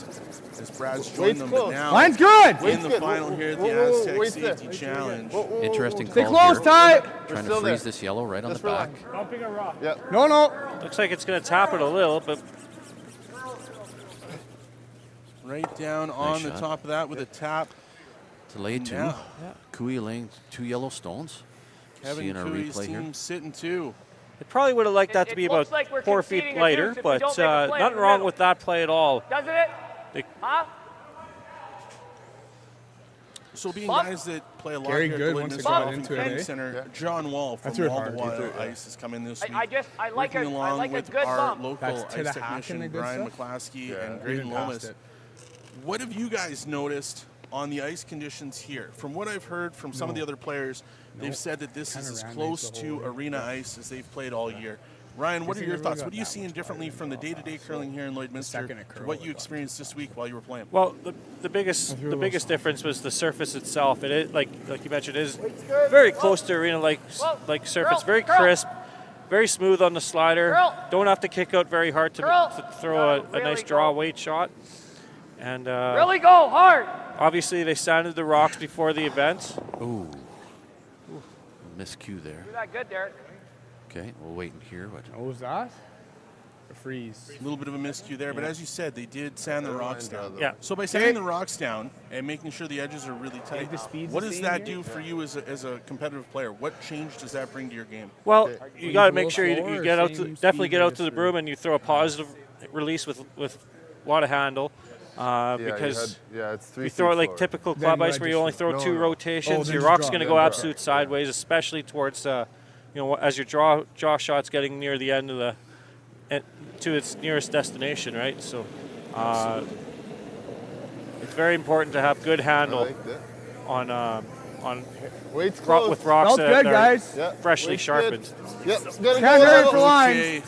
C: as Brad's joined
H: Wait's
C: them.
H: close.
C: But now
A: Line's good.
C: in
H: Wait's
C: the
H: good.
C: final here at the
H: Whoa, whoa,
C: Astec
H: wait's good.
C: Safety Challenge.
E: Interesting
A: Stay
E: call
A: close,
E: here.
A: Ty.
E: Trying to
H: still
E: freeze
H: there.
E: this yellow right on
H: Just
E: the back.
H: relax. Yeah.
A: No.
D: Looks like it's going to tap it a little, but
C: Right down on the
E: shot.
C: top of that with a tap.
E: To lay 2.
C: Yeah.
E: Cooey laying 2 yellow stones.
C: Kevin
E: Seeing our
C: Cooey's
E: replay here.
C: team sitting 2.
D: it probably would have liked that
G: It-
D: to be
G: it
D: about
G: looks like we're
D: 4
G: conceding
D: feet
G: a
D: lighter,
G: deuce if we
D: but
G: don't make a play in
D: nothing
G: the
D: wrong
G: middle.
D: with that play at all.
G: Doesn't it?
D: They-
G: Huh?
C: So being
G: Bump.
C: guys that play a lot
A: Very
C: here
A: good
C: at
A: once
C: Lloydminster
A: it got
C: Golf and
A: into it,
C: Training
A: eh?
C: Center, John Wall from
A: threw it
C: All
A: hard.
C: the While Ice has come in this week.
G: I like
C: working along
G: a
C: with
G: good
C: our
G: bump.
C: local
A: That's to
C: ice
A: the hack and
C: technician
A: the good
C: Brian
A: stuff?
C: McClaskey
H: Yeah.
C: and Graydon
A: Even past
C: Lomas.
A: it.
C: What have you guys noticed on the ice conditions here? From what I've heard from some of the other players, they've said that this is
A: Kinda
C: as
A: ran
C: close
A: ice the
C: to
A: whole way.
C: arena ice as they've played all year. Ryan, what are
A: think
C: your
A: it really
C: thoughts?
A: got
C: What are you
A: that
C: seeing
A: much
C: differently from the day-to-day curling here in Lloydminster
A: second it
C: to
A: curled,
C: what
A: I
C: you
A: thought.
C: experienced this week while you were playing?
D: Well, the biggest
A: threw a
D: the
A: little
D: biggest
A: something.
D: difference was the surface itself. It is like you mentioned, it is very close to arena like surface, very
G: Curl.
D: crisp, very smooth on the slider.
G: Curl.
D: Don't have to kick out very hard to
G: Curl.
D: throw a
G: Really
D: nice draw
G: go.
D: weight shot. And
G: Really go hard.
D: obviously they sanded the rocks before the event.
E: Ooh. Miscue there.
G: Do that good, Derek.
E: Okay, we'll wait and hear what.
A: What was that? A freeze.
C: A little bit of a miscue there, but as you said, they did sand the rocks down.
D: Yeah.
C: So by sanding the rocks down and making sure the edges are really tight,
A: the speed's
C: what
A: the
C: does
A: same
C: that
A: here?
C: do for you as a competitive player? What change does that bring to your game?
D: Well,
H: Okay.
D: you
A: Will
D: got to
A: you
D: make
A: go
D: sure
A: slower
D: you
A: or
D: get out to
A: same
D: definitely
A: speed
D: get out
A: as
D: to the
A: for-
D: broom and you throw a positive release with a lot of handle. because
H: it's 3
D: you throw it
H: feet
D: like
H: forward.
D: typical
A: Then
D: club
A: what
D: ice
A: I
D: where you
A: just
D: only
A: threw-
D: throw
H: No,
D: two
H: no.
D: rotations,
A: then
D: your
A: just
D: rock's
A: drop,
D: going to
A: then
D: go
A: drop.
D: absolute sideways, especially towards as your jaw shot's getting near the end of to its nearest destination, right? So it's very important to have good
H: I
D: handle
H: liked it.
D: on
H: Weight's close.
D: with rocks
A: Felt
D: that
A: good,
D: are
A: guys.
H: Yeah,
D: freshly
H: weight's
D: sharpened.
H: good. Yep, gotta
A: Can't
H: go
A: hurt
H: level.
A: for line.
C: Okay.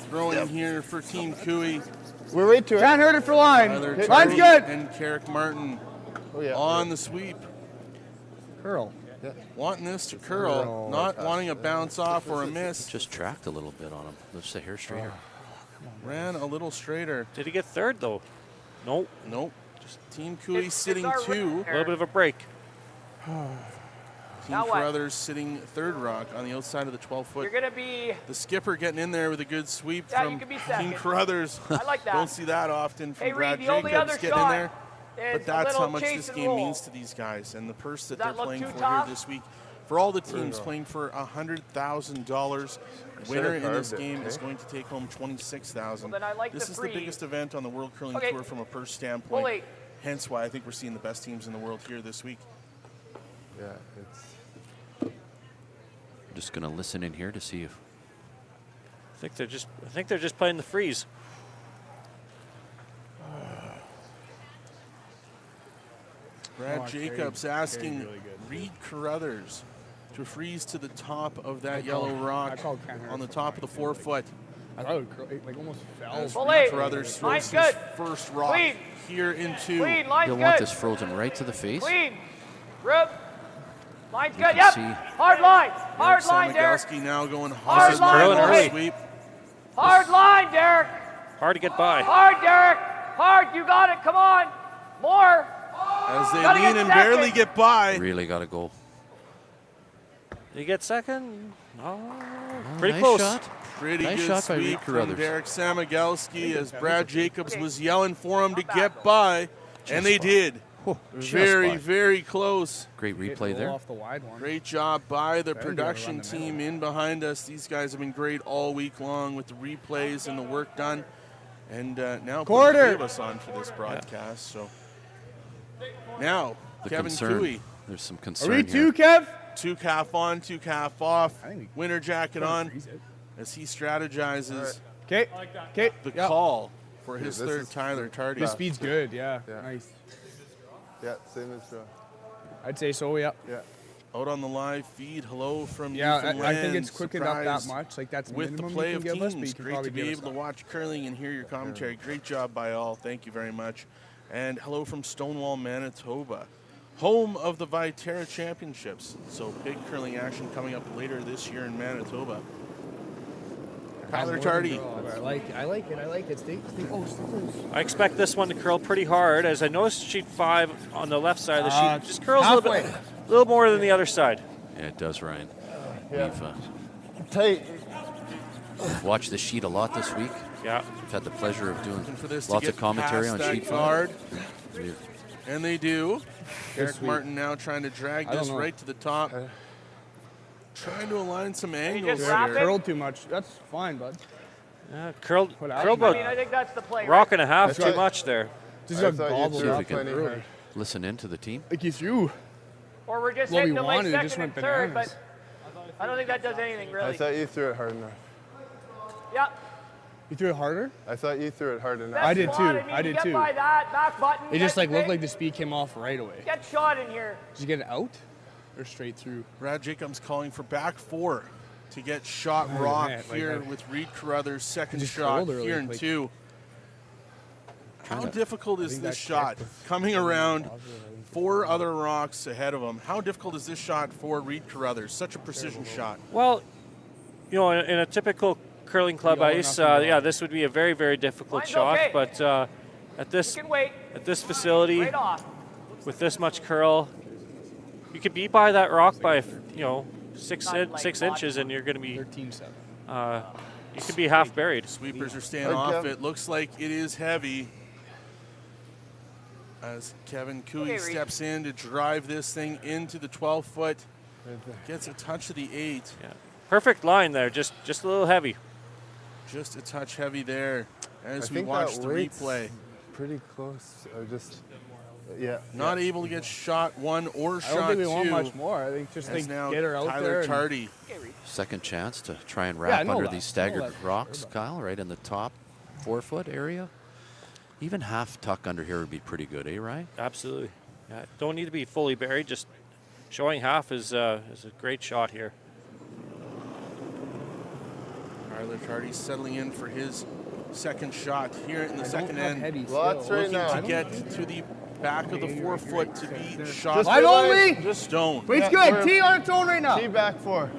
C: Throwing here for Team Cooey.
H: We're right to it.
A: Can't hurt it for line.
C: Tyler
A: Line's
C: Tardy
A: good.
C: and Carrick Martin
H: Oh, yeah.
C: on the sweep.
A: Curl.
C: Wanting this to curl, not wanting a bounce off or a miss.
E: Just tracked a little bit on him. Just a hair straighter.
C: Ran a little straighter.
D: Did he get third though? Nope.
C: Nope. Just Team Cooey
G: It's
C: sitting
G: our
C: 2.
D: A little bit of a break.
C: Team
G: Now what?
C: Carruthers sitting 3rd rock on the outside of the 12-foot.
G: You're gonna be.
C: The skipper getting in there with a good sweep
G: Yeah, you
C: from
G: can be
C: Team
G: second.
C: Carruthers.
G: I like that.
C: Don't see that often from
G: Hey,
C: Brad
G: Reid, the only
C: Jacobs
G: other
C: getting in
G: shot
C: there.
G: is
C: But
G: a
C: that's
G: little
C: how much
G: chase
C: this
G: and
C: game
G: roll.
C: means to these guys and the purse that
G: Does that
C: they're
G: look
C: playing
G: too
C: for
G: tough?
C: here this week. For all the teams playing for $100,000, winner in this
H: carved it,
C: game
H: okay?
C: is going to take home $26,000.
G: Well, then I like
C: This
G: the
C: is the
G: free.
C: biggest event on the World Curling
G: Okay.
C: Tour from a purse standpoint.
G: Wait.
C: Hence why I think we're seeing the best teams in the world here this week.
H: Yeah, it's.
E: Just going to listen in here to see if
D: I think they're just playing the freeze.
C: Brad
A: Oh,
C: Jacobs
A: Carey's
C: asking
A: really good.
C: Reid Carruthers to freeze to the top of that
A: I
C: yellow
A: called-
C: rock
A: I called Ken Harris
C: on the
A: for
C: top of the
A: mine,
C: 4-foot.
A: I thought it would curl. It like almost fell.
C: As
G: Well,
C: Reid
G: hey,
C: Carruthers
G: line's
C: throws his
G: good.
C: first rock
G: Clean.
C: here into
G: Clean, line's
E: he'll
G: good.
E: want this frozen right to the face.
G: Clean. Rip. Line's
E: You
G: good.
E: can
G: Yep.
E: see-
G: Hard line. Hard line, Derek.
C: Samigowski now going
G: Hard
C: hard
G: line,
C: on the
G: Derek.
C: sweep.
G: Hard line, Derek.
D: Hard to get by.
G: Hard, Derek. Hard. You got it. Come on. More.
C: As they
G: Gotta
C: lean
G: get
C: and barely
G: second.
C: get by.
E: Really got to go.
D: Did he get second? Oh, pretty
E: Nice
D: close.
E: shot.
C: Pretty
E: Nice
C: good
E: shot by Reid
C: sweep from
E: Carruthers.
C: Derek Samigowski as Brad Jacobs
G: Okay.
C: was yelling for him to
G: Not bad,
C: get
G: though.
C: by, and they did.
E: Whew, just
C: Very,
E: by.
C: very close.
E: Great
A: Hit
E: replay
A: roll
E: there.
A: off the wide one.
C: Great job by the
A: Then you gotta
C: production
A: run the
C: team
A: middle.
C: in behind us. These guys have been great all week long with the replays and the work done. And now put
A: Quarter.
C: 3 of us on for this broadcast. So now
E: The
C: Kevin
E: concern.
C: Cooey,
E: There's some
A: Are
E: concern
A: we
E: here.
A: two, Kev?
C: 2 calf on, 2 calf off,
A: I think we
C: winter jacket
A: Couldn't
C: on
A: freeze it.
C: as he strategizes
A: Okay. Okay.
C: the
A: Yep.
C: call for his
H: this
C: third
H: is
C: Tyler Tardy.
A: The speed's good. Yeah.
H: Yeah.
A: Nice.
H: Yeah, same as draw.
A: I'd say so. Yeah.
H: Yeah.
C: Out on the live feed, hello from
A: Yeah.
C: Newfoundland.
A: I think it's quickened up that
C: Surprised
A: much. Like that's the
C: with the
A: minimum
C: play
A: you
C: of
A: can give us, but
C: teams.
A: you can
C: Great
A: probably
C: to be
A: give
C: able
A: us
C: to watch curling and hear your commentary. Great job by all. Thank you very much. And hello from Stonewall, Manitoba, home of the Viterra Championships. So big curling action coming up later this year in Manitoba. Tyler Tardy.
A: I like it. I like it. Stay close. Stay close.
D: I expect this one to curl pretty hard, as I noticed sheet 5 on the left side of the sheet just curls
A: halfway.
D: a little more than the other side.
E: Yeah, it does, Ryan.
H: Yeah.
E: We've
H: Tight.
E: watched the sheet a lot this week.
D: Yeah.
E: We've had the pleasure of doing
C: Looking for this to
E: lots
C: get
E: of commentary
C: past
E: on
C: that
E: sheet 5.
C: guard. And they do. Eric
A: sweet.
C: Martin now trying to drag
A: I don't
C: this
A: know.
C: right to the top. Trying to align some angles
G: just wrap
C: here.
G: it?
A: Curled too much. That's fine, bud.
D: Curled
A: Put out.
D: curled
G: I mean, I
D: about
G: think that's the play.
D: rock
G: right?
D: and a half
H: That's
D: too
H: right.
D: much there.
A: Just
H: I
A: got
H: thought you
A: gobbled
H: threw
A: up.
H: it plenty
A: early.
H: hard.
E: Listen in to the team.
A: Like you threw.
G: Or we're just
A: What we
G: hitting them like
A: wanted, it
G: second
A: just
G: and
A: went
G: third,
A: bananas.
G: but I don't think that does anything
H: I
G: really.
H: thought you threw it hard enough.
G: Yeah.
A: You threw it harder.
H: I thought you threw it hard enough.
A: I did
G: That's
A: too.
G: fine.
A: I
G: you
A: did
G: get
A: too.
G: by that back button.
A: It just
G: get
A: like looked
G: big,
A: like the speed came off right away.
G: Get shot in here.
A: Did you get it out or straight through?
C: Brad Jacobs calling for back 4 to get shot
A: Oh,
C: rock
A: man, like
C: here
A: I-
C: with Reid Carruthers' second
A: just
C: shot
A: curled early,
C: here in
A: like-
C: 2. How difficult is
A: think
C: this
A: that
C: shot
A: check was
C: coming around 4 other rocks ahead of him? How difficult is this shot for Reid Carruthers? Such a precision shot.
D: Well, you know, in a typical curling club
A: You all or
D: ice,
A: nothing,
D: yeah, this would be a very, very difficult
G: Mine's
D: shot.
G: okay.
D: But at
G: You
D: this
G: can wait.
D: facility,
G: Right off.
D: with this much curl, you could be by that rock by 6
G: Not like
D: inches, and you're going to be
A: 13-7.
D: you could be half buried.
C: Sweepers are staying
H: Hey,
C: off.
H: Kevin.
C: It looks like it is heavy. As Kevin Cooey
G: Okay, Reid.
C: steps in to drive this thing into the 12-foot. Gets a touch of the 8.
D: Yeah. Perfect line there, just a little heavy.
C: Just a touch heavy there
H: I
C: as we
H: think
C: watch
H: that
C: the
H: weight's
C: replay.
H: pretty close. Yeah.
C: Not able to get shot 1 or
A: I
C: shot
A: don't think we
C: 2.
A: want much more. I think just
C: As now
A: get her out
C: Tyler
A: there.
C: Tardy.
E: Second chance to try and
A: Yeah,
E: wrap
A: I know
E: under
A: that.
E: these
A: I know
E: staggered
A: that.
E: rocks, Kyle, right in the top 4-foot area. Even half tuck under here would be pretty good, eh, Ryan?
D: Absolutely. Yeah, don't need to be fully buried. Just showing half is a great shot here.
C: Tyler Tardy settling in for his second shot here in the second
A: have
C: end.
A: heady
H: Lots
A: skills.
H: right now.
C: To get to the back of the 4-foot to be shot.
H: Just
A: Line only.
C: Just stone.
A: Wait's
H: Yeah,
A: good. T on its own right now.
H: T back 4.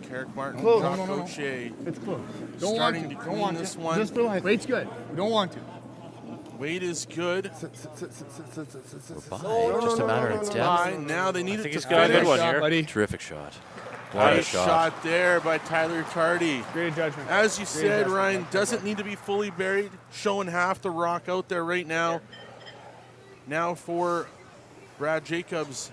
C: Carrick Martin,
H: Close.
C: Jock
A: No, no, no.
C: O'Shea
A: It's close.
C: starting to clean this one.
A: Just relax. Wait's good. We don't want to.
C: Wade is good.
E: Bye. Just a matter of depth.
C: High. Now they need
D: I
C: it
D: think
C: to
D: he's got a good
C: finish.
D: one
A: Shot,
D: here.
A: buddy.
E: Terrific shot. What a
C: Nice
E: shot.
C: shot there by Tyler Tardy.
A: Great judgment.
C: As you
A: Great
C: said,
A: judgment.
C: Ryan doesn't need to be fully buried, showing half the rock out there right now. Now for Brad Jacobs,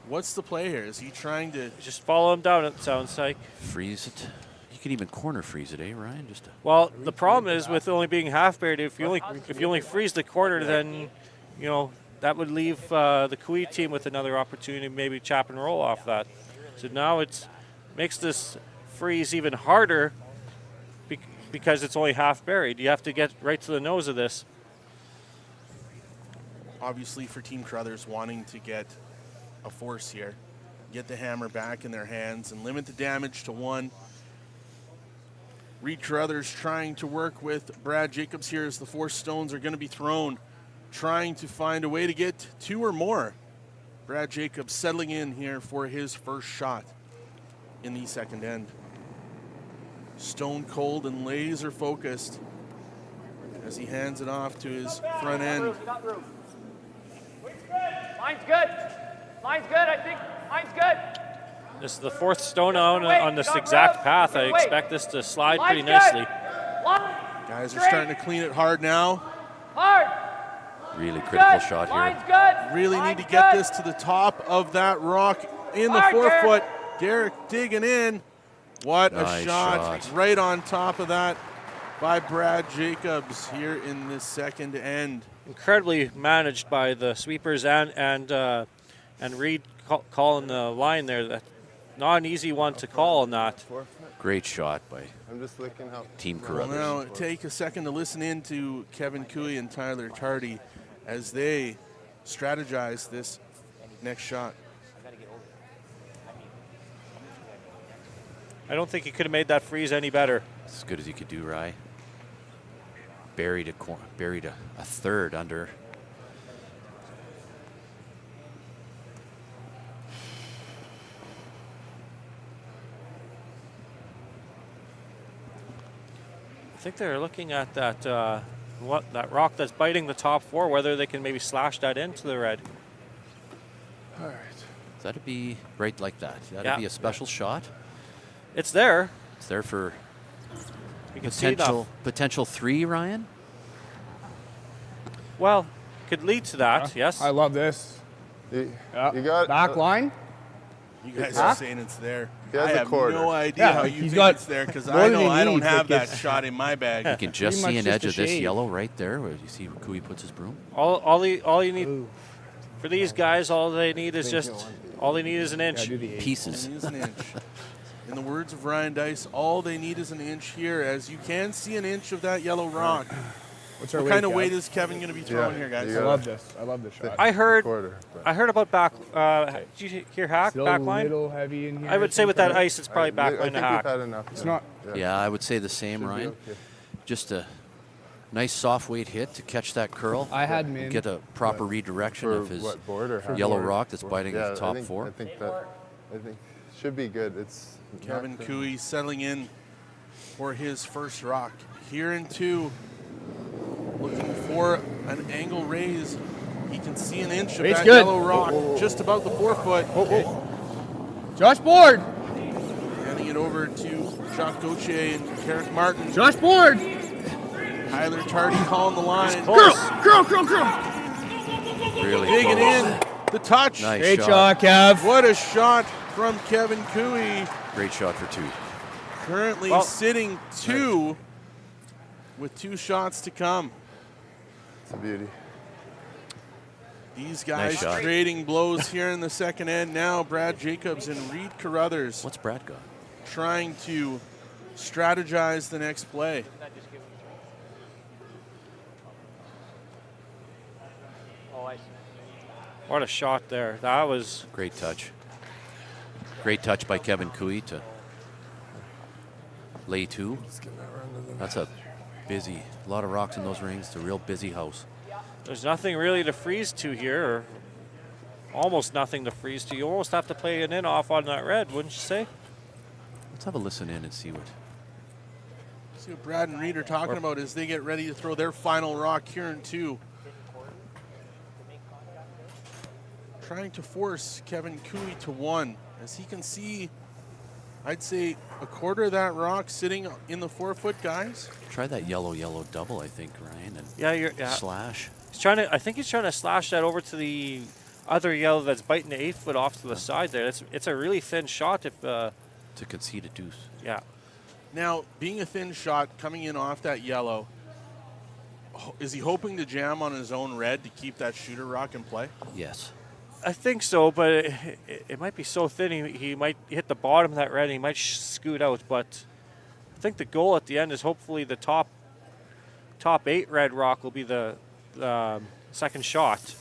C: what's the play here? Is he trying to
D: Just follow him down, it sounds like.
E: Freeze it. You could even corner freeze it, eh, Ryan? Just
D: Well, the problem is with only being half buried, if you only freeze the corner, then that would leave the Kui team with another opportunity, to maybe chop and roll off that. So now it makes this freeze even harder because it's only half buried. You have to get right to the nose of this.
C: obviously for Team Carruthers wanting to get a force here, get the hammer back in their hands and limit the damage to 1. Reid Carruthers trying to work with Brad Jacobs here as the 4 stones are going to be thrown, trying to find a way to get 2 or more. Brad Jacobs settling in here for his first shot in the second end. Stone cold and laser focused as he hands it off to his front end.
G: Mine's good. Mine's good, I think. Mine's good.
D: This is the 4th stone on this exact path. I expect this to slide pretty
G: Mine's good.
D: nicely.
C: Guys are starting to clean it hard now.
G: Hard.
E: really critical
G: Good.
E: shot here.
G: Mine's good.
C: Really need
G: Mine's
C: to get
G: good.
C: this to the top of that rock in the
G: Hard,
C: 4-foot. Derek digging in. What a
E: Nice
C: shot.
E: shot.
C: Right on top of that by Brad Jacobs here in this second end.
D: Incredibly managed by the sweepers and Reid calling the line there. That not an easy one to call on that.
E: Great shot by
H: I'm just looking how.
E: Team
C: Well,
E: Carruthers.
C: now take a second to listen in to Kevin Cooey and Tyler Tardy as they strategize this next shot.
D: I don't think he could have made that freeze any better.
E: As good as you could do, Rye. Buried a third under.
D: I think they're looking at that that rock that's biting the top 4, whether they can maybe slash that into the red.
H: All right.
E: That'd be right like that. That'd
D: Yeah.
E: be a special shot.
D: It's there.
E: It's there for
D: You can see enough.
E: potential 3, Ryan.
D: Well, could lead to that. Yes.
A: I love this.
H: You
A: Yeah.
H: got
A: Back line.
C: You guys
A: Huh?
C: are saying it's there.
H: He has
C: I
H: a
C: have
H: quarter.
C: no idea
A: Yeah,
C: how you
A: he's
C: think
A: got
C: it's there because
A: more
C: I
A: than
C: know
A: he
C: I don't
A: needs,
C: have
A: like
C: that
A: it's-
C: shot in my bag.
E: You can just
A: Pretty
E: see an
A: much
E: edge
A: just
E: of
A: a
E: this
A: shade.
E: yellow right there where you see Kui puts his broom.
D: all you need for these guys, all they need is an
A: Yeah,
D: inch.
A: do the 8.
E: Pieces.
C: It is an inch. In the words of Ryan Dice, all they need is an inch here, as you can see an inch of that yellow rock.
A: What's our
C: What kind of
A: Kev?
C: weight is Kevin going to be throwing here, guys?
H: you
A: I
H: got
A: love this. I love this shot.
D: I heard
H: quarter. but-
D: about back. Did you hear hack
A: Still
D: back
A: a
D: line?
A: little heavy in here.
D: I would say with that
A: sometimes.
D: ice, it's probably back
H: I
D: line
H: think
D: to
H: we've
D: hack.
H: had enough.
A: It's
H: now.
A: not.
E: Yeah, I would say the same,
H: Should be
E: Ryan.
H: okay.
E: Just a nice soft weight hit to catch that curl.
A: I had min.
E: Get a proper redirection
H: For
E: of his
H: what, board or half
E: yellow
H: board?
E: rock that's biting
H: Yeah,
E: the top
H: I think,
E: 4.
H: I think should be good. It's
C: Kevin
H: not the-
C: Cooey settling in for his first rock. Here in 2, looking for an angle raise. He can see an inch of
A: Raise
C: that
A: good.
C: yellow rock just about the 4-foot.
A: Josh Board.
C: Handing it over to Jacques Gauthier and Carrick Martin.
A: Josh Board.
C: Tyler Tardy calling the line.
A: Curl.
E: Really
C: Digging
E: close.
C: in. The touch.
E: Nice
A: Great
E: shot.
A: shot, Kev.
C: What a shot from Kevin Cooey.
E: Great shot for 2.
C: Currently
D: Well-
C: sitting 2 with 2 shots to come.
H: a beauty.
C: These guys
E: shot.
C: trading blows here in the second end. Now Brad Jacobs and Reid Carruthers
E: What's Brad got?
C: trying to strategize the next play.
G: Oh, I see.
D: What a shot there. That was
E: Great touch. Great touch by Kevin Cooey to lay two. That's a lot of rocks in those rings. It's a real busy house.
D: There's nothing really to freeze to here, or almost nothing to freeze to. You almost have to play an in off on that red, wouldn't you say?
E: Let's have a listen in and see what.
C: See what Brad and Reid are talking about as they get ready to throw their final rock here in two. Trying to force Kevin Cooey to one. As he can see, I'd say a quarter of that rock sitting in the 4-foot, guys.
E: Try that yellow double, I think, Ryan, and
D: Yeah,
E: slash.
D: He's trying to. I think he's trying to slash that over to the other yellow that's biting the 8-foot off to the side there. It's a really thin shot. If
E: to concede a deuce.
D: yeah,
C: Now, being a thin shot coming in off that yellow, is he hoping to jam on his own red to keep that shooter rock in play?
E: Yes.
D: I think so, but it might be so thin he might hit the bottom of that red and he might scoot out. But I think the goal at the end is hopefully the top 8 red rock will be the second shot.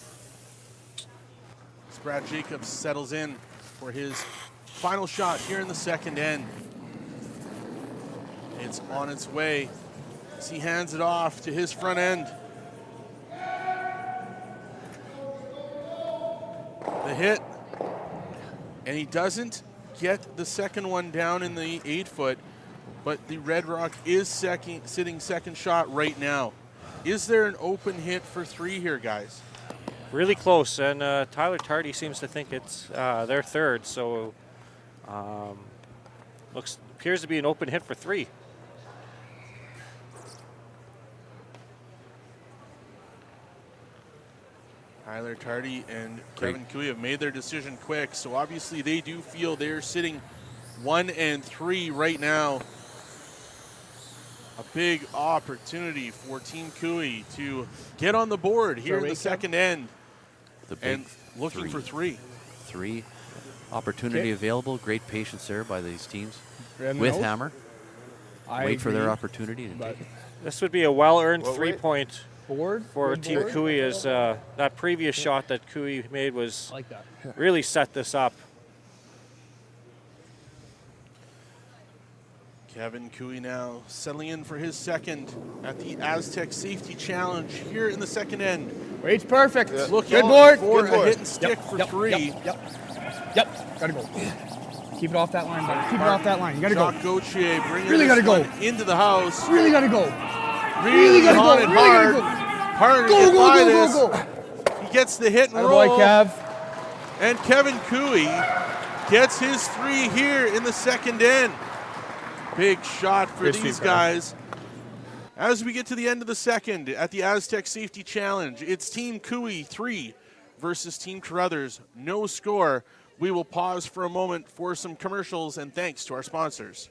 C: As Brad Jacobs settles in for his final shot here in the second end. It's on its way as he hands it off to his front end. The hit, and he doesn't get the second one down in the 8-foot, but the red rock is sitting second shot right now. Is there an open hit for 3 here, guys?
D: Really close, and Tyler Tardy seems to think it's their third, so appears to be an open hit for 3.
C: Tyler Tardy and Kevin Cooey have made their decision quick, so obviously they do feel they're sitting 1 and 3 right now. A big opportunity for Team Cooey to get on the board here in the second end.
E: The big
C: And looking for 3.
E: 3 opportunity available. Great patience there by these teams
A: Red
E: with
A: nose.
E: Hammer.
A: I
E: Wait for their
A: agree,
E: opportunity to
A: but
E: take it.
D: This would be a well-earned
H: Well,
D: 3-point
A: board
D: for
A: good
D: Team
A: board.
D: Cooey, as that previous shot that Cooey made was
A: I like that.
D: really set this up.
C: Kevin Cooey now settling in for his second at the Astec Safety Challenge here in the second end.
A: Wait's perfect.
C: Looking
A: Good board.
C: for
A: Good
C: a
A: board.
C: hit and stick for 3.
A: Yep. Gotta go. Keep it off that line, buddy. Keep it off that line. You gotta
C: Jacques
A: go.
C: Gauthier bringing
A: Really
C: this
A: gotta go.
C: one into the house.
A: Really gotta go.
C: Really
A: gotta go.
C: on it
A: Really
C: hard.
A: gotta
C: Hard to
A: Go,
C: get
A: go,
C: by
A: go,
C: this.
A: go, go.
C: He gets the hit and
A: Attaboy,
C: roll.
A: Kev.
C: And Kevin Cooey gets his 3 here in the second end. Big shot for
A: Great
C: these
A: sweep,
C: guys. As we get to the end of the second at the Astec Safety Challenge, it's Team Cooey 3 versus Team Carruthers. No score. We will pause for a moment for some commercials and thanks to our sponsors.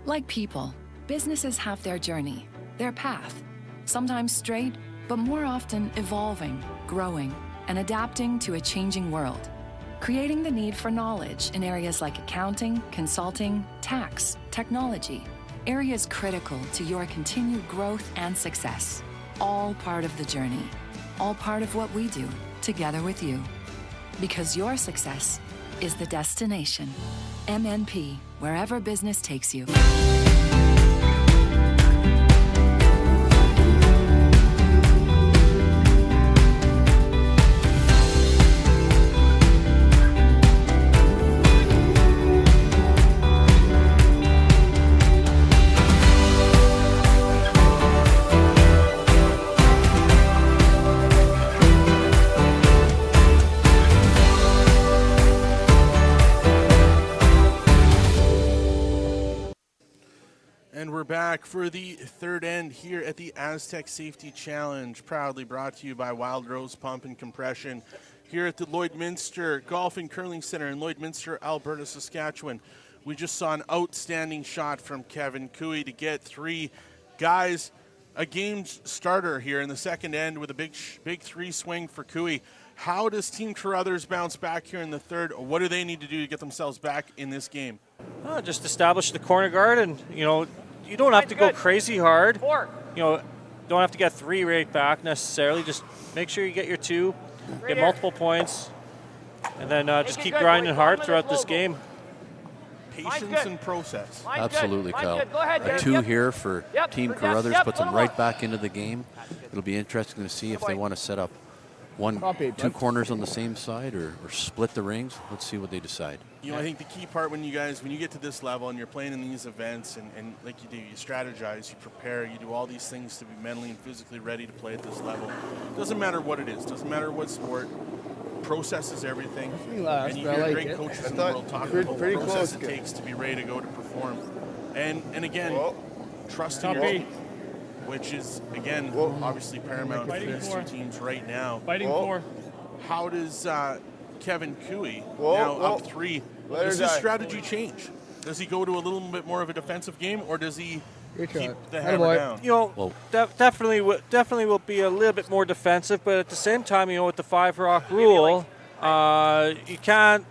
I: Like people, businesses have their journey, their path, sometimes straight, but more often evolving, growing, and adapting to a changing world. Creating the need for knowledge in areas like accounting, consulting, tax, technology, areas critical to your continued growth and success. All part of the journey, all part of what we do together with you. Because your success is the destination. MNP, wherever business takes you.
C: And we're back for the third end here at the Astec Safety Challenge, proudly brought to you by Wild Rose Pump and Compression. here at the Lloydminster Golf and Curling Center in Lloydminster, Alberta, Saskatchewan. We just saw an outstanding shot from Kevin Cooey to get 3 guys. A game starter here in the second end with a big 3 swing for Cooey. How does Team Carruthers bounce back here in the third? What do they need to do to get themselves back in this game?
D: Just establish the corner guard, and you don't have to go crazy hard.
G: 4.
D: Don't have to get 3 right back necessarily. Just make sure you get your 2, get multiple points, and then just keep grinding hard throughout this game.
C: Patience and process.
E: Absolutely, Kyle.
G: Go ahead,
E: A
G: Derek.
E: 2 here for Team Carruthers puts them
G: put 'em
E: right
G: up.
E: back into the game. It'll be interesting to see if they want to set up 2 corners on the same side or split the rings. Let's see what they decide.
C: I think the key part when you get to this level and you're playing in these events and like you do, you strategize, you prepare, you do all these things to be mentally and physically ready to play at this level. Doesn't matter what it is, doesn't matter what sport. Process is everything. And you hear great coaches in the world talk about the process it takes to be ready to go to perform. And again, trust in your team, which is, again, obviously paramount for these 2 teams right now.
A: Fighting for.
C: How does Kevin Cooey, now up 3, does his strategy change? Does he go to a little bit more of a defensive game, or does he keep the hammer down?
D: Definitely will be a little bit more defensive, but at the same time, with the 5 rock rule, you can't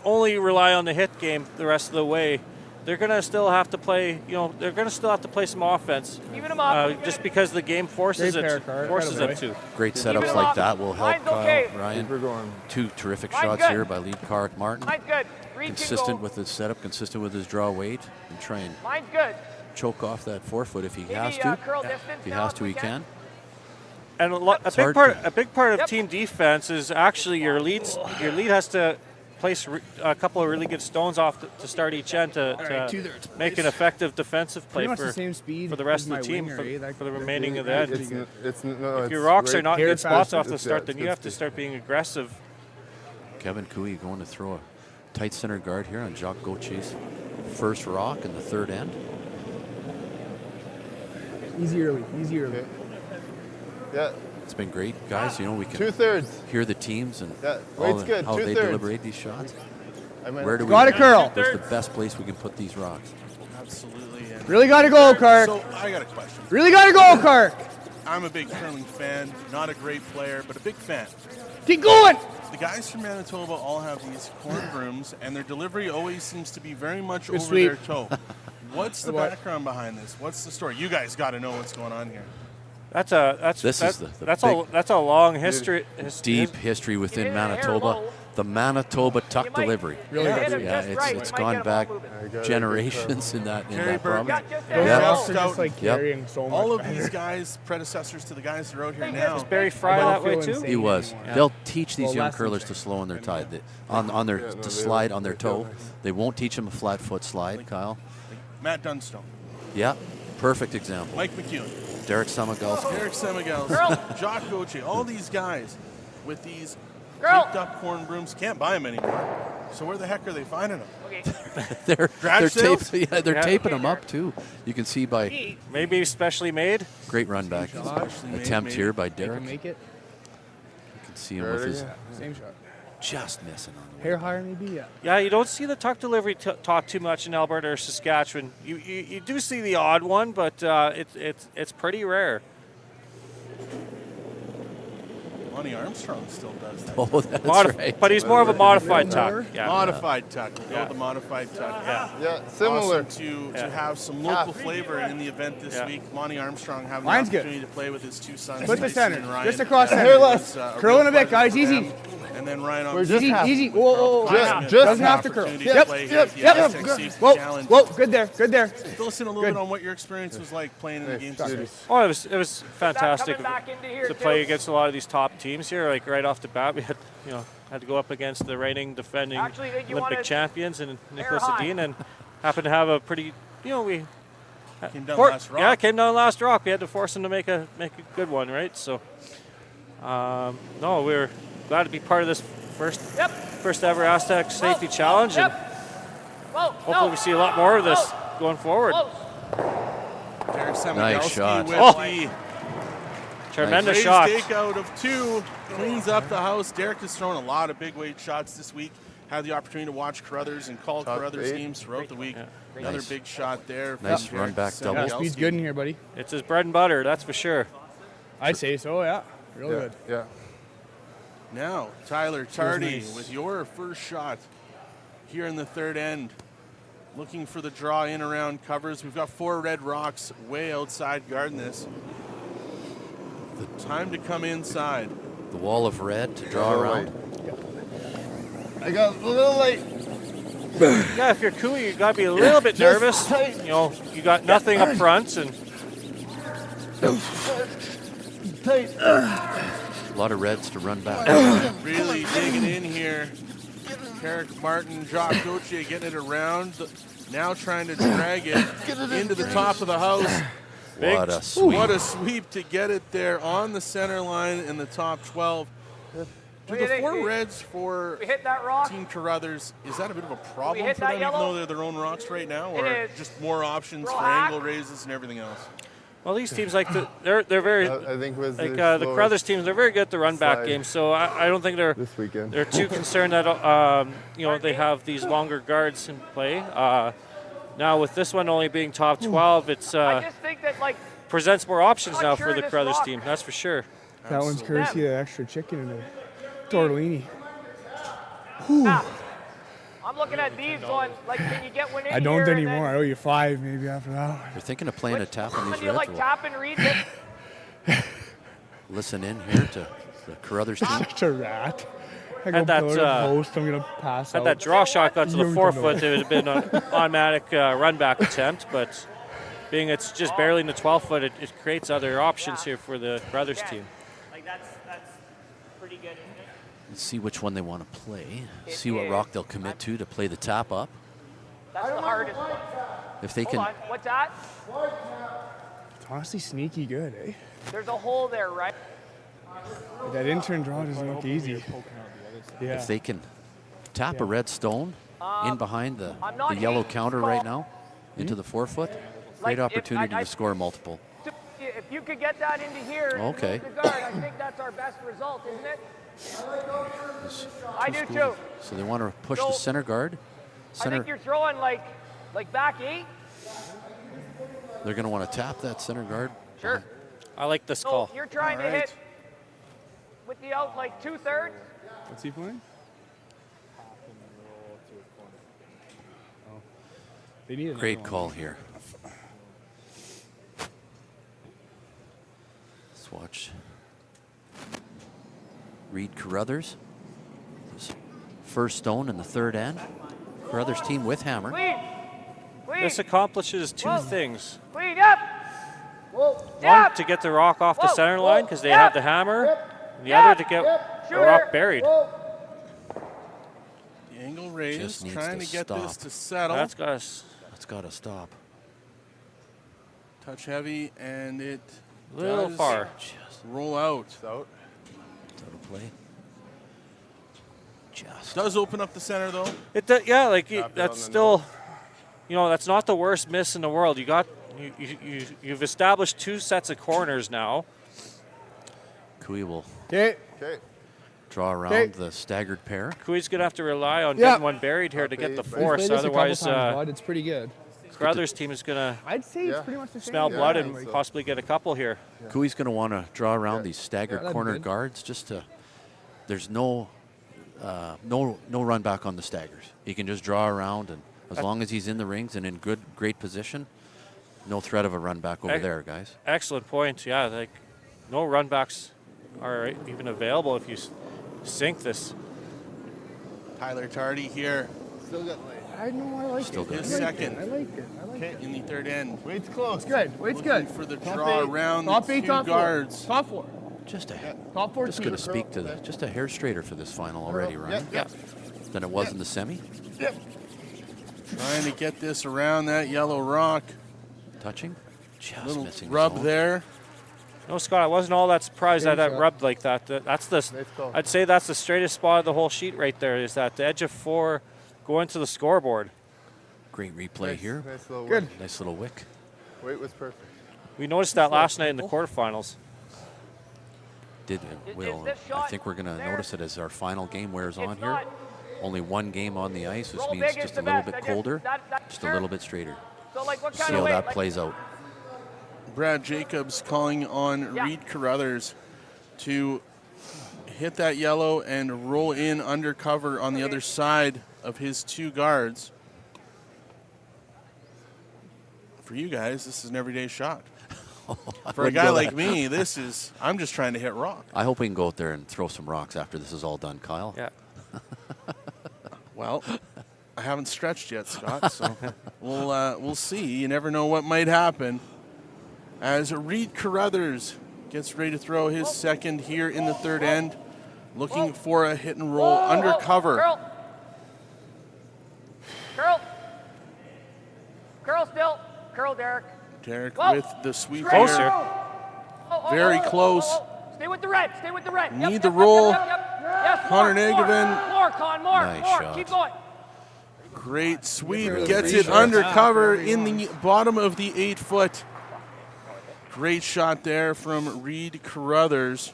D: only rely on the hit game the rest of the way. They're gonna still have to play. They're gonna still have to play some offense, just because the game forces them to.
E: Great setups like that will help Kyle, Ryan. 2 terrific shots here by lead Carrick Martin. Consistent with his setup, consistent with his draw weight, and try and choke off that forefoot if he has to. If he has to, he can.
D: And a big part of team defense is actually your lead has to place a couple of really good stones off to start each end to make an effective defensive play for the rest of the team for the remaining of the end. If your rocks are not good spots off the start, then you have to start being aggressive.
E: Kevin Cooey going to throw a tight center guard here on Jacques Gauthier's first rock in the third end.
A: Easy early.
H: Okay. Yeah.
E: It's been great, guys. We can
H: 2/3
E: hear the teams and
H: good.
E: how they
H: 2/3
E: deliberate these shots. Where do we
A: Got it, curl.
E: Where's the best place we can put these rocks?
C: Absolutely.
A: Really got to go, Carrick.
C: So I got a question.
A: Really got to go, Carrick.
C: I'm a big curling fan, not a great player, but a big fan.
A: Keep going.
C: The guys from Manitoba all have these corn brooms, and their delivery always seems to be very much
A: Good
C: over
A: sweep.
C: their toe. What's the background behind this? What's the story? You guys got to know what's going on here.
D: That's a long history.
E: Deep history within Manitoba. The Manitoba tuck delivery. It's gone back generations in that province.
A: Carrying so much
C: all of
A: better.
C: these guys, predecessors to the guys that are out here now.
D: Was Barry Fry that way too?
E: He was. They'll teach these young curlers to slow on their tide, to slide on their toe. They won't teach them a flat foot slide, Kyle.
C: Matt Dunstone.
E: Yeah, perfect example.
C: Mike McEwen.
E: Derek Samagalski.
C: Jacques Gauthier. All these guys with these taped up corn brooms can't buy them anymore. So where the heck are they finding them?
E: they're
C: sales?
E: taping them up too. You can see by
D: maybe specially made.
E: Great run back attempt here by Derek.
A: Make it.
E: You can see him with his
A: Same shot.
E: just missing on the
A: Hair higher, maybe.
D: Yeah, you don't see the tuck delivery taught too much in Alberta or Saskatchewan. You do see the odd one, but it's pretty rare.
C: Lonnie Armstrong still does that.
E: Oh, that's right.
D: But he's more of a modified tuck. Yeah.
C: Modified tuck. We'll go with the modified tuck.
H: Yeah, similar.
C: Awesome to have some local flavor in the event this week. Lonnie Armstrong having the
A: Mine's
C: opportunity to play with his 2 sons.
A: Put the
C: Tyson
A: center.
C: and Ryan.
A: Just across center.
H: Hair less.
A: Curl in a bit, guys. Easy.
C: And then Ryan on
A: Easy. Whoa.
H: Just
A: Doesn't have to curl. Yep. Whoa. Good there.
C: Fill us in a little bit on what your experience was like playing in the game today.
D: Oh, it was fantastic to play against a lot of these top teams here. Like right off the bat, we had to go up against the reigning, defending Olympic champions and Nicholas Edin, and happened to have a pretty we
C: came down last rock.
D: Yeah, came down last rock. We had to force him to make a good one, right? So, no, we were glad to be part of this first ever Astec Safety Challenge, and hopefully we see a lot more of this going forward.
C: Derek
E: Nice
C: Samagalski
E: shot.
C: with the
D: Tremendous
C: Raised
D: shot.
C: takeout of 2, cleans up the house. Derek has thrown a lot of big weight shots this week. Had the opportunity to watch Carruthers and call
H: Top
C: Carruthers
H: 8.
C: games throughout the week.
D: Yeah.
C: Another
E: Nice.
C: big shot there. from
E: Nice
C: Derek
E: run back double.
A: Yeah,
C: Sengelski.
A: speed's good in here, buddy.
D: It's his bread and butter, that's for sure.
A: I'd say so, yeah. Real
H: Yeah.
A: good.
H: Yeah.
C: Now, Tyler Tardy
A: nice.
C: with your first shot here in the third end. Looking for the draw in around covers. We've got 4 red rocks way outside guarding this. Time to come inside.
E: The wall of red to draw around.
H: I got a little late.
D: Yeah, if you're Cooey, you got to be a little bit nervous. You know, you got nothing up front, and
E: A lot of reds to run back.
C: Really digging in here. Eric Martin, Jock Gauthier getting it around. Now trying to drag it into the top of the house.
E: What a sweep.
C: What a sweep to get it there on the center line in the top 12. Do the 4 reds for
G: We hit that rock.
C: Team Carruthers, is that a bit of a problem
G: hit
C: for
G: that
C: them, even
G: yellow?
C: though they're their own rocks right now,
G: It
C: or
G: is.
C: just more options
G: Roll
C: for
G: hack.
C: angle raises and everything else?
D: well, these teams they're very
H: I think was
D: like
H: their
D: the
H: slowest
D: Carruthers teams. They're very good at the run back
H: slide
D: game, so I don't think they're
H: this weekend.
D: they're too concerned that you know they have these longer guards in play. Now with this one only being top 12, it's
G: I just think that, like,
D: presents more options
G: Not
D: now
G: sure
D: for the
G: this
D: Carruthers
G: rock-
D: team. That's for sure.
A: That one's courtesy of the extra chicken and the tortellini.
G: I'm looking at these going, like, can you get one in
A: I don't
G: here and
A: anymore. I owe you 5 maybe after that one.
E: You're thinking of playing a tap on
G: When
E: these
G: you
E: reds?
G: like
E: We'll
G: tap and read it,
E: listen in here to the Carruthers team.
A: Such a rat. I go
D: Had that,
A: pillar to post, I'm going to pass
D: Had
A: out.
D: that draw shot got to the
A: You
D: 4
A: don't know.
D: foot, it would have been an automatic run back attempt, but being it's just barely in the 12 foot, it creates other options here for the Carruthers team.
G: like, that's pretty good, isn't it?
E: Let's see which one they want to play. See what rock they'll commit to play the tap up.
G: That's the hardest one.
E: If they
G: Hold
E: can,
G: on, what's that?
A: It's honestly sneaky good, eh?
G: There's a hole there, right?
A: That intern draw doesn't look easy. Yeah.
E: if they can tap a red stone in behind the yellow counter right now into the 4 foot,
G: Like,
E: great
G: if
E: opportunity
G: I-
E: to score multiple.
G: If you could get that into here, and
E: Okay.
G: move the guard, I think that's our best result, isn't it? I do too.
E: So they want to push the
G: So,
E: center guard.
G: I think you're throwing like back 8.
E: They're going to want to tap that center guard.
G: Sure.
D: I like this
G: So
D: call.
G: you're trying to hit with the out like 2/3.
A: What's he playing? Oh. They need another
E: Great
A: one.
E: call here. Let's watch Reid Carruthers. His first stone in the third end. Carruthers team with hammer.
G: Clean. Clean.
D: This accomplishes 2 things.
G: Clean. Yep.
D: One,
G: Yep.
D: to get the rock off the
G: Whoa,
D: center
G: whoa,
D: line because they
G: yep.
D: have the hammer. And the
G: Yep.
D: other to get the
G: Shooter.
D: rock buried.
C: The angle raise,
E: Just needs
C: trying
E: to
C: to get this
E: stop.
C: to settle.
D: That's got us
E: That's got to stop.
C: Touch heavy, and it
D: a little
C: does
D: far.
C: roll out.
H: Out.
E: That'll play. Just.
C: Does open up the center, though.
D: Yeah, like
H: Tap it on
D: that's
H: the
D: still, you know, that's not the worst miss in the world. You've established 2 sets of corners now.
E: Kui will
A: Okay.
H: Okay.
E: draw around
A: Okay.
E: the staggered pair.
D: Kui's gonna have to rely on
A: Yeah.
D: getting one buried here to get the
H: We've
A: We've
D: force.
A: played this a couple
D: Otherwise,
A: times, bud. It's pretty good.
D: Carruthers team is gonna
A: I'd say it's
H: Yeah.
A: pretty much the same.
D: smell
H: Yeah,
D: blood
H: I
D: and
H: think so.
D: possibly get a couple here.
E: Kui's going to want to draw around
H: Yeah.
E: these staggered
A: Yeah, that'd be
E: corner
A: good.
E: guards just to. There's no run back on the staggers. He can just draw around, and as long as he's in the rings and in great position, no threat of a run back over there, guys.
D: Excellent point. Yeah, like no run backs are even available if you sink this.
C: Tyler Tardy here
H: Still got late.
A: I know, I like
E: Still
A: it.
E: good.
A: I
C: His
A: like
C: second.
A: it. I like it. I like it.
C: in the third end.
H: Weight's close.
A: It's good. Weight's
C: Looking
A: good.
C: for the
H: Top
C: draw
H: 8.
C: around
A: Top
C: the
A: 8,
C: 2
A: top
C: guards.
A: 4. Top 4.
E: Just a
A: Top 4.
E: just going to speak to just a hair straighter for this final already, Ryan.
H: Yep.
E: Than it was in the semi.
C: Trying to get this around that yellow rock.
E: Touching. Just
C: Little
E: missing the
C: rub
E: zone.
C: there.
D: No, Scott, I wasn't all that surprised that
A: Good
D: that
A: shot.
D: rubbed like that. That's the.
H: Nice call.
D: I'd say that's the straightest spot of the whole sheet right there. Is that the edge of 4 going to the scoreboard?
E: Great replay here.
H: Nice little
A: Good.
E: Nice little wick.
H: Weight was perfect.
D: We noticed that last night in the quarterfinals.
E: did, Will.
G: this
E: I
G: shot
E: think we're going to
G: there?
E: notice it as our final game wears on
G: It's
E: here.
G: not.
E: Only one game on the ice, which
G: Roll
E: means
G: big is
E: just a
G: the
E: little
G: best.
E: bit
G: I
E: colder,
G: that-
E: just
G: sure.
E: a little bit straighter.
G: So like what
E: See
G: kind
E: how
G: of weight?
E: that
G: Like,
E: plays out.
C: Brad Jacobs calling on
G: Yeah.
C: Reid Carruthers to hit that yellow and roll in undercover on the other side of his 2 guards. For you guys, this is an everyday shot. For a
E: wouldn't
C: guy
E: go
C: like
E: that-
C: me, this is, I'm just trying to hit rock.
E: I hope we can go out there and throw some rocks after this is all done, Kyle.
D: Yeah.
C: Well, I haven't stretched yet, Scott, so we'll see. You never know what might happen. As Reid Carruthers gets ready to throw his second here in the third end, looking for a hit and roll undercover.
G: Curl still. Curl, Derek.
C: Derek
G: Whoa.
C: with the sweep
D: Closer.
C: here. Very close.
G: Stay with the red. Stay with the red.
C: Need the roll.
G: Yes,
C: Connor
G: more,
C: Nagevin.
G: More, Con, more.
E: Nice
G: More.
E: shot.
G: Keep going.
C: Great sweep.
A: Give her the
C: Gets
A: free
C: it
A: shot.
C: undercover in the bottom of the 8-foot. Great shot there from Reid Carruthers.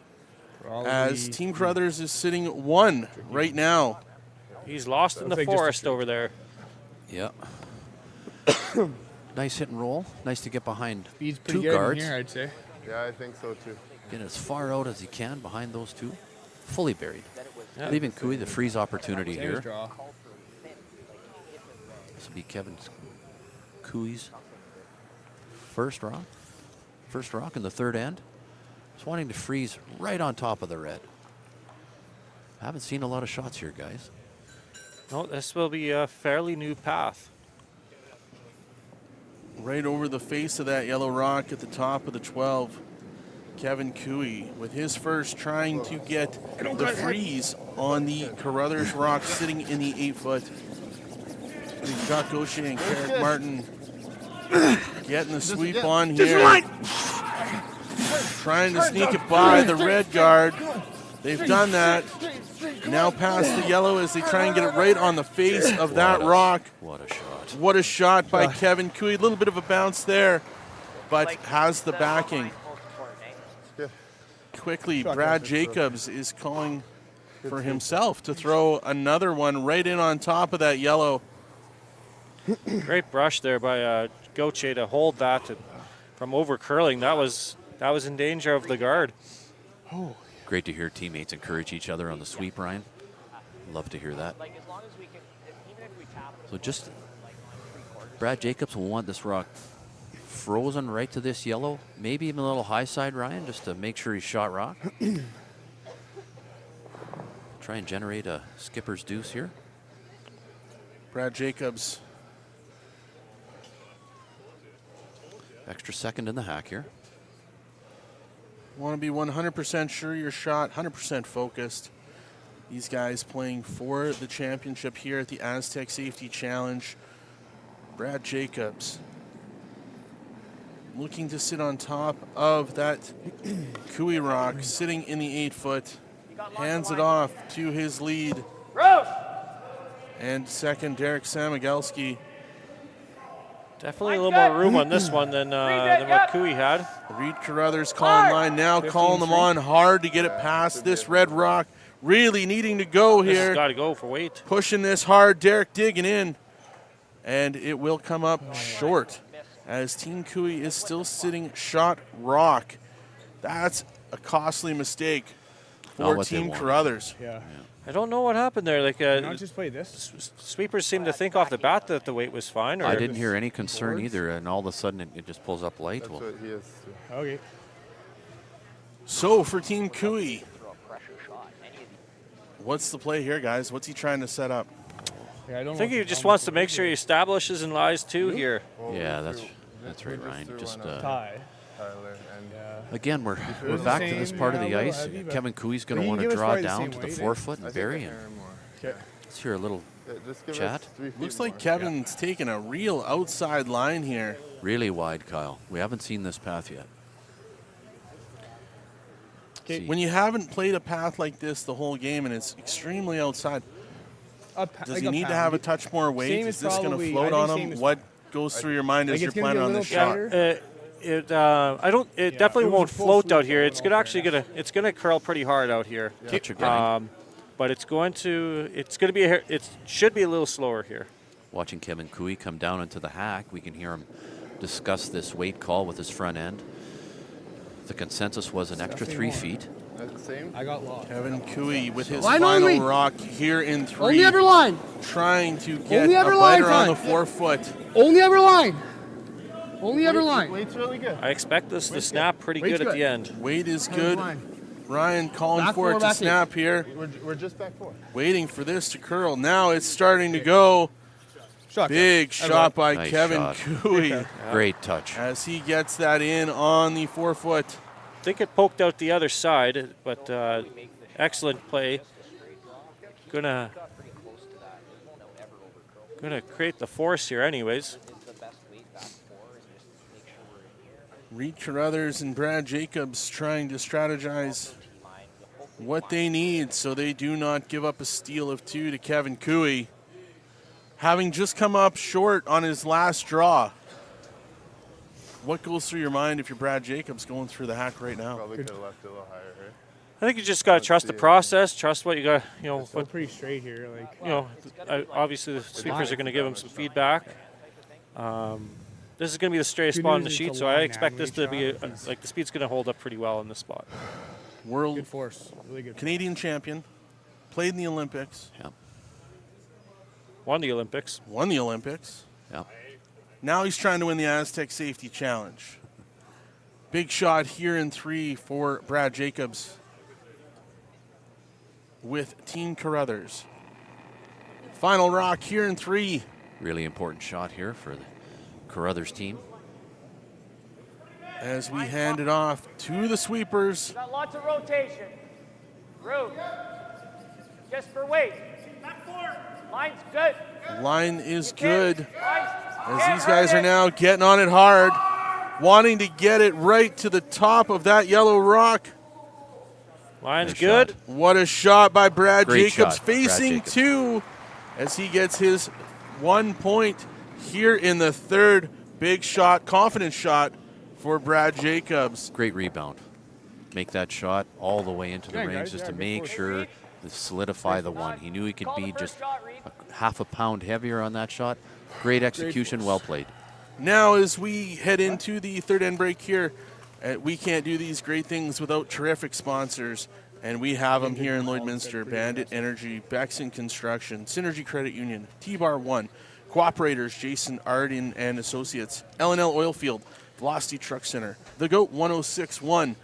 C: As Team Carruthers is sitting 1 right now.
D: He's lost in the
A: Looks like just a
D: forest
A: trick.
D: over there.
E: Yeah. Nice hit and roll. Nice to get behind
A: Speed's pretty
E: 2
A: good in
E: guards.
A: here, I'd say.
H: Yeah, I think so too.
E: Get as far out as he can behind those 2. Fully buried.
D: Yeah.
E: Leaving Cooey the freeze opportunity
A: Same
E: here.
A: as draw.
E: This will be Kevin Cooey's first rock. First rock in the third end. Just wanting to freeze right on top of the red. Haven't seen a lot of shots here, guys.
D: No, this will be a fairly new path.
C: Right over the face of that yellow rock at the top of the 12. Kevin Cooey with his first trying to get the freeze on the Carruthers rock sitting in the 8-foot. We've got Gaucher and Carrick Martin getting the sweep on here. Trying to sneak it by the red guard. They've done that. Now past the yellow as they try and get it right on the face of that rock.
E: What a shot.
C: What a shot by Kevin Cooey. A little bit of a bounce there, but has the backing. Quickly, Brad Jacobs is calling for himself to throw another one right in on top of that yellow.
D: Great brush there by Gaucher to hold that from over curling. That was in danger of the guard.
E: Great to hear teammates encourage each other on the sweep, Ryan. Love to hear that. So just Brad Jacobs will want this rock frozen right to this yellow, maybe even a little high side, Ryan, just to make sure he's shot rock. Try and generate a skipper's deuce here.
C: Brad Jacobs.
E: Extra second in the hack here.
C: Want to be 100% sure your shot, 100% focused. These guys playing for the championship here at the Astec Safety Challenge. Brad Jacobs looking to sit on top of that Cooey rock, sitting in the 8-foot. Hands it off to his lead.
G: Rose.
C: And second, Derek Samigelski.
D: Definitely a little more room on this one than what Cooey had.
C: Reid Carruthers calling line now, calling them on hard to get it past this red rock. Really needing to go
D: This
C: here.
D: has got to go for weight.
C: Pushing this hard, Derek digging in. And it will come up short as Team Cooey is still sitting shot rock. That's a costly mistake
E: Not
C: for
E: what they
C: Team
E: wanted.
C: Carruthers.
A: Yeah.
D: I don't know what happened there. Like
A: Not just play this.
D: sweepers seem to think off the bat that the weight was fine. Or
E: I didn't hear any concern either, and all of a sudden it just pulls up light.
H: That's
E: Well,
H: what he is.
A: Okay.
C: So for Team Cooey, what's the play here, guys? What's he trying to set up?
A: Yeah, I don't
D: I think
A: know
D: he
A: if
D: just
A: it's
D: wants to make sure he establishes and lies two here.
E: yeah, that's right, Ryan.
H: threw
E: Just
H: one out.
A: tie.
H: Tyler, and
E: again, we're
A: was the
E: back to this
A: same,
E: part of
A: yeah,
E: the
A: a little
E: ice.
A: heavy, but-
E: Kevin Cooey's
A: But
E: going to
A: he
E: want
A: can
E: to
A: give us
E: draw
A: probably the
E: down
A: same
E: to the
A: weight.
E: 4-foot
H: I
E: and
H: think
E: bury
H: an
E: him.
H: error more.
A: Okay.
E: Let's hear a little
H: Yeah, just give
E: Chat?
H: us 3 feet
C: Looks like
H: more.
C: Kevin's taking a real outside line here.
E: really wide, Kyle. We haven't seen this path yet.
A: Okay.
E: See.
C: When you haven't played a path like this the whole game and it's extremely outside, does he need to have a touch more weight?
A: Same
C: Is
A: as
C: this going to
A: probably-
C: float
A: I
C: on
A: think
C: him?
A: same as-
C: What goes through your mind as
A: Like
C: you're
A: it's gonna
C: planning
A: be a
C: on
A: little
C: this shot?
A: tighter.
D: It definitely won't float out here. It's gonna curl pretty hard out here.
E: Touch of grind.
D: But it should be a little slower here.
E: Watching Kevin Cooey come down into the hack, we can hear him discuss this weight call with his front end. The consensus was an extra 3 feet.
H: That's the same?
A: I got lost.
C: Kevin Cooey with his
J: Line
C: final
J: only.
C: rock here in 3.
J: Only ever line.
C: Trying to get
J: Only
C: a
J: ever line
C: biter on the
J: time.
C: 4-foot.
J: Only ever line. Only ever line.
H: Weight's really good.
D: I expect this to snap pretty
J: Weight's
D: good at
J: good.
D: the end.
C: Weight is good.
J: Line.
C: Ryan calling
J: Back
C: for
J: four,
C: it to
J: back
C: snap here.
H: We're just back 4.
C: Waiting for this to curl. Now it's starting to go.
A: Shot.
C: Big shot by
E: Nice
C: Kevin
E: shot.
C: Cooey
E: Great touch.
C: as he gets that in on the 4-foot.
D: I think it poked out the other side, but excellent play. Gonna create the force here anyways.
C: Reid Carruthers and Brad Jacobs trying to strategize what they need so they do not give up a steal of 2 to Kevin Cooey, having just come up short on his last draw. What goes through your mind if you're Brad Jacobs going through the hack right now?
H: Probably could have left it a little higher, right?
D: I think you just gotta trust the process, trust what you got. You know,
A: We're pretty straight here.
D: obviously the sweepers are gonna give him some feedback. This is going to be the straightest spot on the sheet, so I expect this to be the speed's going to hold up pretty well in this spot.
C: World
A: Good force. Really good.
C: Canadian champion, played in the Olympics,
E: Yeah.
D: Won the Olympics.
C: won the Olympics.
E: Yeah.
C: Now he's trying to win the Astec Safety Challenge. Big shot here in 3 for Brad Jacobs with Team Carruthers. Final rock here in 3.
E: Really important shot here for the Carruthers team.
C: As we hand it off to the sweepers.
G: Got lots of rotation. Root. Just for weight. Line's good.
C: Line is good.
G: Line's,
C: As these guys are now getting on it hard, wanting to get it right to the top of that yellow rock.
D: Line's
E: Nice
D: good.
E: shot.
C: What a shot by Brad
E: Great
C: Jacobs,
E: shot, Brad
C: facing
E: Jacobs.
C: 2 as he gets his 1 point here in the 3rd. Big shot, confident shot for Brad Jacobs.
E: Great rebound. Make that shot all the way into the
A: Yeah,
E: range
A: guys,
E: just
A: yeah,
E: to
A: good
E: make
A: force.
E: sure to solidify the one. He knew he could
G: Call
E: be
G: the
E: just
G: first shot, Reid.
E: half a pound heavier on that shot. Great execution, well played.
C: Now as we head into the 3rd end break here, we can't do these great things without terrific sponsors. And we have them here in Lloydminster: Bandit Energy, Bexon Construction, Synergy Credit Union, T-Bar 1, Cooperators, Jason Arden and Associates, L&L Oilfield, Velocity Truck Center, The Goat 1061,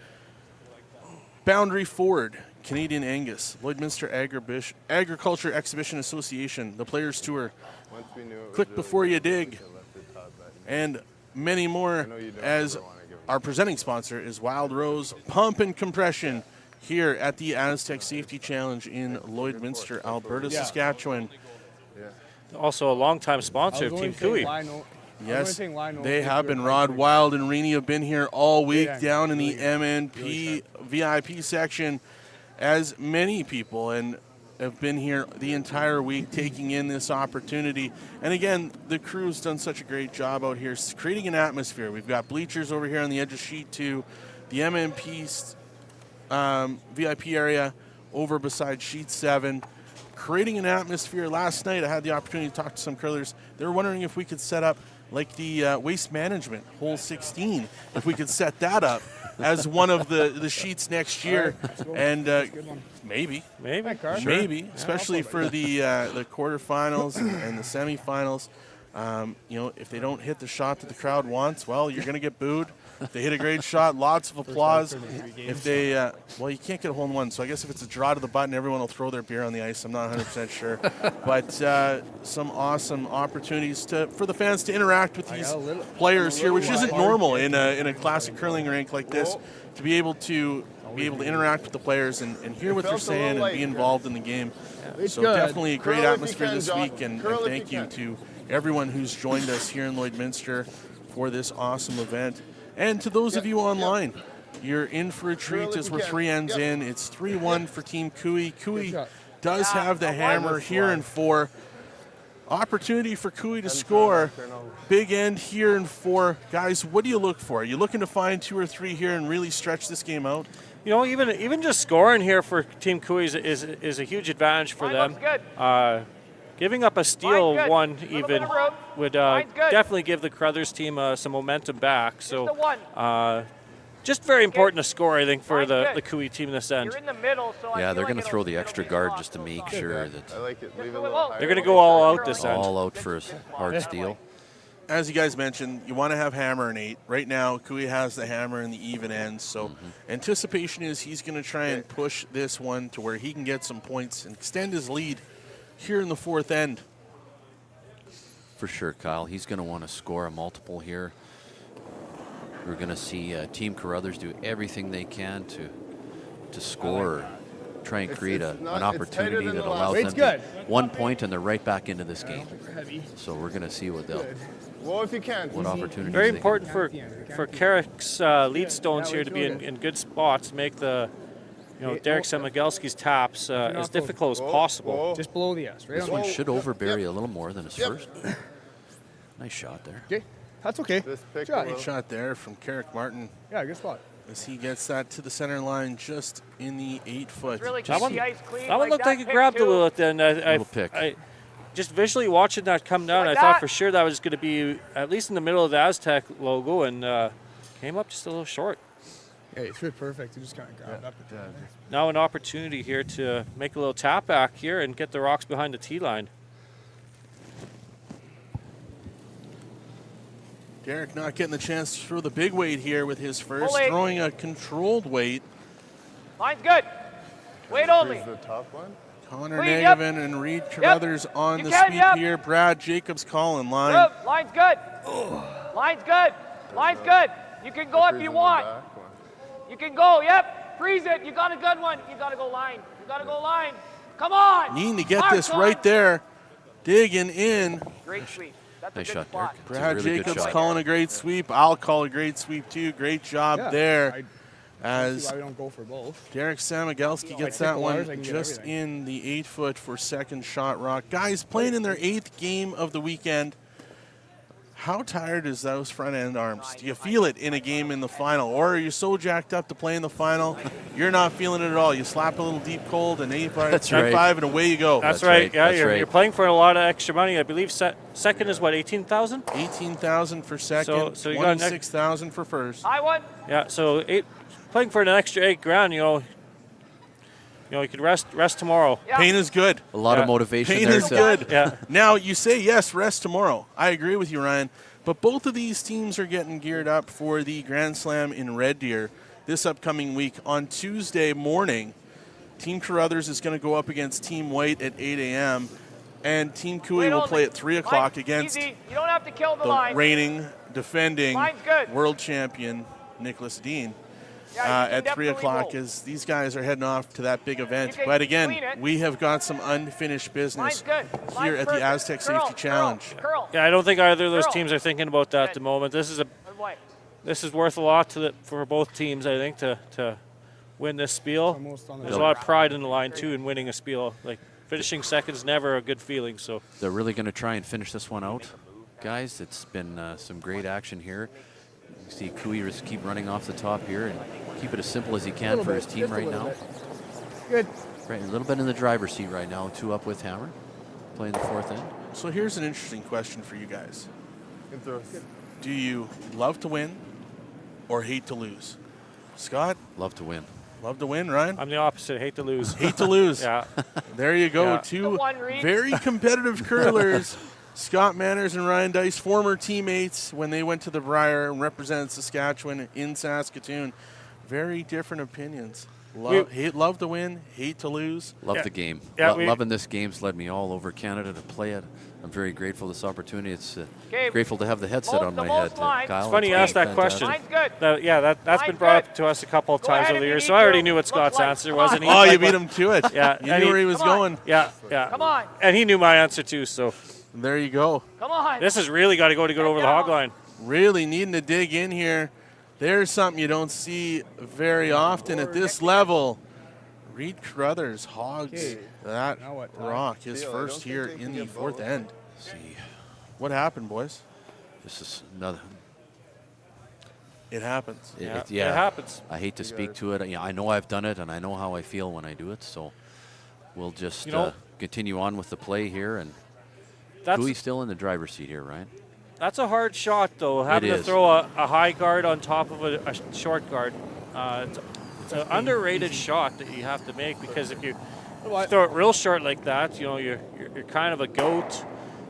C: Boundary Ford, Canadian Angus, Lloydminster Agriculture Exhibition Association, the Players Tour,
H: Once we knew it was
C: Click
H: really
C: Before You
H: good, we
C: Dig,
H: could've left it top back.
C: and many more,
H: know you don't
C: as
H: ever wanna give it
C: our presenting sponsor is Wild Rose Pump and Compression here at the Astec Safety Challenge in Lloydminster, Alberta, Saskatchewan.
D: Also a longtime sponsor of Team Cooey.
C: Yes, they have been. Rod Wild and Rini have been here all week
A: Yeah,
C: down in
A: really
C: the
A: good.
C: MNP VIP section, as many people, and have been here the entire week taking in this opportunity. And again, the crew's done such a great job out here creating an atmosphere. We've got bleachers over here on the edge of sheet 2, the MNP VIP area over beside sheet 7, creating an atmosphere. Last night I had the opportunity to talk to some curlers. They were wondering if we could set up like the waste management hole 16, if we could set that up as one of the sheets next year. And maybe, especially for the quarterfinals and the semifinals. If they don't hit the shot that the crowd wants, well, you're going to get booed. If they hit a great shot, lots of applause. If they, you can't get a hole in one, so I guess if it's a draw to the button, everyone will throw their beer on the ice. I'm not 100% sure. But some awesome opportunities for the fans to interact with these players here, which isn't normal in a classic curling rink like this, to be able to interact with the players and hear what they're saying and be involved in the game. So definitely a great atmosphere this week, and thank you to everyone who's joined us here in Lloydminster for this awesome event. And to those of you online, you're in for a treat as we're 3 ends in. It's 3-1 for Team Cooey. Cooey does have the hammer here in 4. Opportunity for Cooey to score. Big end here in 4. Guys, what do you look for? Are you looking to find 2 or 3 here and really stretch this game out?
D: You know, even just scoring here for Team Cooey is a huge advantage for them. Giving up a steal one even would definitely give the Carruthers team some momentum back. So just very important to score, I think, for the Cooey team this end.
G: You're in the middle, so
E: Yeah, they're going to throw the extra guard just to make sure that
C: They're
D: going to go all out this end.
E: all out for a hard steal.
C: As you guys mentioned, you want to have hammer and 8. Right now, Cooey has the hammer and the even end, so anticipation is he's going to try and push this one to where he can get some points and extend his lead here in the 4th end.
E: For sure, Kyle. He's going to want to score a multiple here. We're going to see Team Carruthers do everything they can to score, try and create an opportunity that allows them to 1 point, and they're right back into this game. So we're going to see what they'll.
H: Well, if you can.
E: What opportunities?
D: Very
E: they
D: important for Carrick's lead stones here to be in good spots, make the Derek Semigelski's taps as difficult as possible.
A: Just below the S, right?
E: This one should overbury a little more than his first. Nice shot there.
A: Okay, that's okay.
C: Great shot there from Carrick Martin.
A: Yeah, good spot.
C: As he gets that to the center line just in the 8-foot.
G: Really
D: That one,
G: keep the ice clean
D: that one looked like it
G: pick
D: grabbed a
G: too.
D: little at the end.
E: Little pick.
D: Just visually watching that come down,
G: Like
D: I thought
G: that?
D: for sure that was going to be at least in the middle of the Astec logo, and came up just a little short.
A: Yeah, you threw it perfect. You just kind of grabbed up.
D: Now an opportunity here to make a little tap back here and get the Rocks behind the tee line.
C: Derek not getting the chance to throw the big weight here with his first,
G: Full eight.
C: throwing a controlled weight.
G: Line's good. Wait only.
H: Here's the top one.
C: Connor
G: Clean, yep.
C: Negavan and Reid Carruthers on
G: You
C: the
G: can,
C: sweep
G: yep.
C: here. Brad Jacobs calling line.
G: Good. Line's good. Line's good. Line's good. You can go if
H: Here's
G: you
H: the
G: want.
H: back one.
G: You can go. Yep. Freeze it. You got a good one. You got to go line. You got to go line. Come on.
C: Needing to get
G: Mark
C: this
G: on.
C: right there. Digging in.
G: Great sweep. That's
E: Nice
G: a good
E: shot,
G: spot.
E: Derek. It's a
C: Brad
E: really good
C: Jacobs
E: shot.
C: calling a great sweep. I'll call a great sweep too. Great job there.
A: I see
C: As
A: why we don't go for both.
C: Derek Samigelski gets
A: pick
C: that
A: the
C: one
A: wires, I can get
C: just
A: everything.
C: in the 8-foot for second shot rock. Guys playing in their 8th game of the weekend. How tired is those front end arms? Do you feel it in a game in the final? Or are you so jacked up to play in the final, you're not feeling it at all? You slap a little deep cold and 8-5
E: That's right.
C: and away you go.
D: That's
E: That's
D: right.
E: right.
D: Yeah,
E: That's
D: you're,
E: right.
D: you're playing for a lot of extra money. I believe second is what, 18,000?
C: 18,000 for second,
D: So you got an
C: 26,000 for first.
G: High one.
D: Yeah. So playing for an extra $8,000. You could rest tomorrow.
G: Yeah.
C: Pain is good.
E: A lot
D: Yeah.
E: of motivation
C: Pain
E: there.
C: is
E: to-
C: good.
D: Yeah.
C: Now, you say, yes, rest tomorrow. I agree with you, Ryan. But both of these teams are getting geared up for the Grand Slam in Red Deer this upcoming week. On Tuesday morning, Team Carruthers is going to go up against Team White at 8 a.m., and Team Cooey
G: Wait
C: will
G: only.
C: play at 3 o'clock
G: Line,
C: against
G: easy. You don't have to kill the
C: the
G: line.
C: reigning, defending
G: Line's good.
C: world champion, Nicholas Dean.
G: Yeah, you can
C: At 3
G: definitely
C: o'clock
G: roll.
C: as these guys are heading off to that big event.
G: You can
C: But again,
G: clean it.
C: we have got some unfinished
G: Line's
C: business
G: good.
C: here
G: Line's
C: at the
G: perfect.
C: Aztec Safety
G: Curl,
C: Challenge.
G: Curl.
D: Yeah, I don't think either of those
G: Girl.
D: teams are thinking about that at the moment. This is worth a lot for both teams, I think, to win this spiel.
A: Almost on the
D: There's a lot of pride in the line too in winning a spiel. Like finishing second is never a good feeling. So
E: They're really going to try and finish this one out, guys. It's been some great action here. You see Cooey just keep running off the top here and keep it as simple as he can for his team right now.
A: Good.
E: Right, a little bit in the driver's seat right now. 2 up with Hammer, playing the 4th end.
C: So here's an interesting question for you guys.
H: Good throw.
C: Do you love to win or hate to lose? Scott,
E: Love to win.
C: love to win, Ryan?
D: I'm the opposite. Hate to lose.
C: Hate to lose.
D: Yeah.
C: There you go.
D: Yeah.
C: Two
G: The one, Reid.
C: very competitive curlers. Scott Manners and Ryan Dice, former teammates when they went to the Briar and represented Saskatchewan in Saskatoon. Very different opinions. Love to win, hate to lose.
E: Love
D: Yeah.
E: the game.
D: Yeah,
E: Loving this game's led me all over Canada to play it. I'm very grateful for this opportunity. It's
G: Okay.
E: grateful to have the headset on
G: The
E: my
G: most
E: head,
G: lines.
E: Kyle.
D: It's funny you
E: been
D: asked that
E: fantastic.
D: question.
G: Line's good.
D: That's
G: Line's
D: been brought
G: good.
D: up to us a couple of
G: Go
D: times
G: ahead
D: over the
G: if you
D: years,
G: need
D: so I already
G: to.
D: knew what Scott's
G: Look like-
D: answer
G: come
D: was.
G: on.
D: And he
C: Oh,
D: like
C: you beat
D: what-
C: him to it.
D: Yeah,
C: You
D: and
C: knew
D: he-
C: where he was
G: Come on.
C: going.
D: Yeah.
G: Come on.
D: And he knew my answer too. So
C: There you go.
G: Come on.
D: this has really got to go over the hog line.
C: Really needing to dig in here. There's something you don't see very often at this level. Reid Carruthers hogs
A: Okay.
C: that
A: Now what?
C: rock, his
H: Theo, I
C: first
H: don't
C: here
H: think they
C: in
H: can
C: the
H: get
C: 4th
H: both.
C: end.
E: See,
C: What happened, boys?
E: this is another.
C: It happens.
D: It happens.
E: I hate to speak to it. I know I've done it, and I know how I feel when I do it. So we'll just continue on with the play here. And Cooey's still in the driver's seat here, right?
D: That's a hard shot, though, having to throw a high guard on top of a short guard. It's an underrated shot that you have to make, because if you throw it real short like that, you're kind of a goat.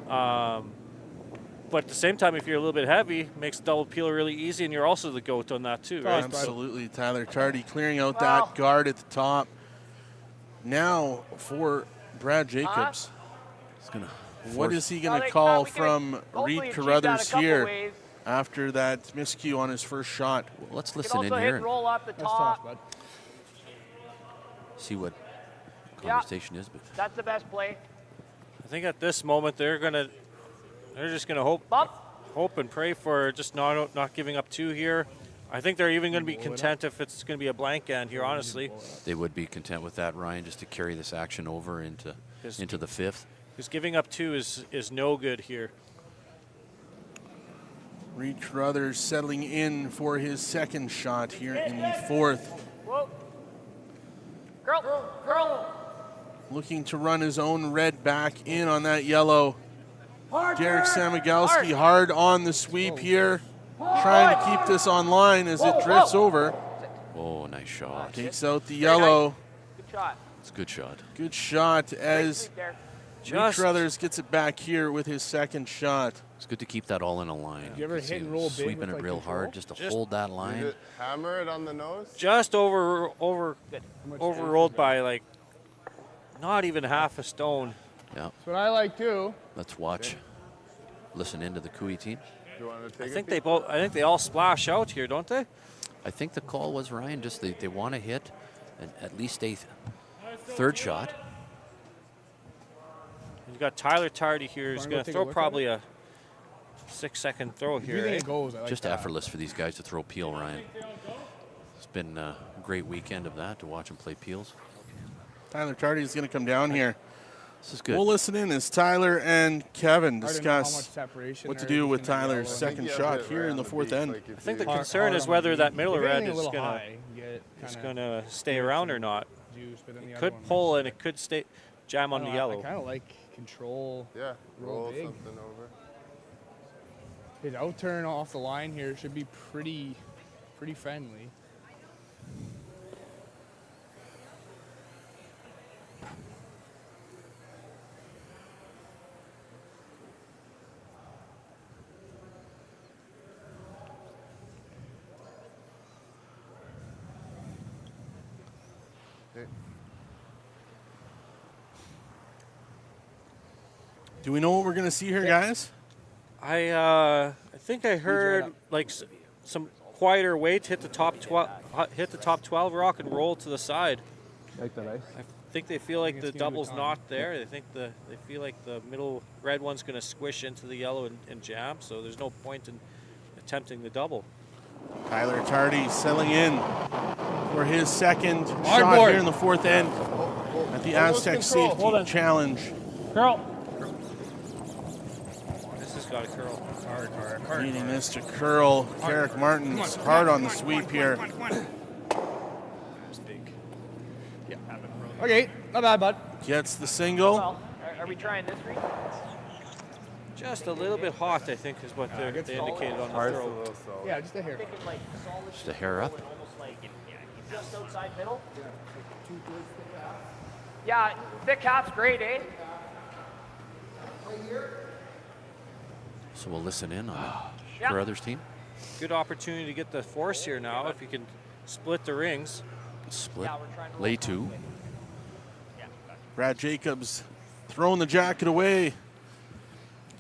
D: But at the same time, if you're a little bit heavy, it makes double peel really easy, and you're also the goat on that too, right?
C: Absolutely. Tyler Tardy clearing out that guard at the top. Now for Brad Jacobs. What is he going to call from Reid Carruthers here after that miscue on his first shot?
E: Well, let's listen in here.
G: Roll up the top.
E: See what conversation is. But
G: That's the best play.
D: I think at this moment they're just gonna hope and pray for just not giving up 2 here. I think they're even going to be content if it's going to be a blank end here, honestly.
E: They would be content with that, Ryan, just to carry this action over into the 5th.
D: Because giving up 2 is no good here.
C: Reid Carruthers settling in for his second shot here in the 4th.
G: Whoa. Girl.
C: Looking to run his own red back in on that yellow. Derek Samigalski hard on the sweep here. Trying to keep this on line as it drifts over.
E: Oh, nice shot.
C: Takes out the yellow.
G: Good shot.
E: It's a good shot.
C: Good shot as Reid Carruthers gets it back here with his second shot.
E: It's good to keep that all in a line.
A: You ever hit and roll big
E: sweeping
A: with,
E: it
A: like,
E: real
A: control?
E: hard just to hold that line.
H: Hammer it on the nose?
D: Just overrolled by like not even half a stone.
E: Yeah.
A: That's what I like too.
E: Let's watch. Listen into the Cooey team.
H: Do you want to take
D: I think they all splash out here, don't they?
E: I think the call was, Ryan, just they want to hit at least a third shot.
D: You've got Tyler Tardy here, who's going to throw probably a 6-second throw
A: If you
D: here.
A: think
D: Eh?
A: it goes, I like
E: Just
A: that.
E: effortless for these guys to throw peel, Ryan. It's been a great weekend of that, to watch them play peels.
C: Tyler Tardy is going to come down here.
E: This is good.
C: We'll listen in as Tyler and Kevin
A: Hard to know how much
C: discuss
A: separation
C: what to
A: there
C: do
A: is
C: with
A: between the
C: Tyler's
A: yellow
C: second
H: Yeah,
C: shot
H: hit
C: here
H: right
C: in the
H: on
C: 4th
H: beach,
C: end.
H: like if
D: I think
H: you-
D: the concern is
A: on
D: whether
A: the
D: that
A: beat.
D: middle
A: If
D: red
A: anything, a
D: is
A: little
D: going
A: high, you get
D: to
A: kinda
D: stay around or not.
A: juice, but then the
D: It
A: other
D: could
A: one
D: pull
A: was-
D: and it could stay jam on
A: I
D: the
A: don't know, I
D: yellow.
A: kind of like control.
H: Yeah, roll
A: big.
H: something over.
A: His out turn off the line here should be pretty friendly.
C: Do we know what we're going to see here, guys?
D: I think I heard like some quieter weight hit the top 12 rock and roll to the side.
A: Like that ice?
D: I think they feel like the
A: it's gonna be
D: double's
A: time.
D: not there. They feel like the middle red one's going to squish into the yellow and jam. So there's no point in attempting the double.
C: Tyler Tardy settling in for his second shot
A: Hardboard.
C: here in the 4th end at the
H: Almost
C: Astec
H: control.
C: Safety
H: Hold on.
C: Challenge.
G: Girl.
D: This has got a curl.
A: Hard.
C: Leading this to curl. Carrick Martin's hard on the sweep here.
A: That's big. Yeah, have it. Okay, not bad, bud.
C: Gets the single.
G: Well, are we trying this, Reid?
D: Just a little bit hot, I think, is what they indicated on the
H: Heart's a
D: throw.
H: little slow.
A: Yeah, just a hair.
G: Thinking like solid.
E: Just a hair up.
G: and almost like just outside middle. Yeah, thick half's great, eh?
E: So we'll listen in on
G: Yeah.
E: Carruthers' team.
D: Good opportunity to get the force here now if you can split the rings.
E: Split.
G: Yeah, we're trying to roll
E: Lay
G: down
E: 2.
G: quick. Yeah, gotcha.
C: Brad Jacobs throwing the jacket away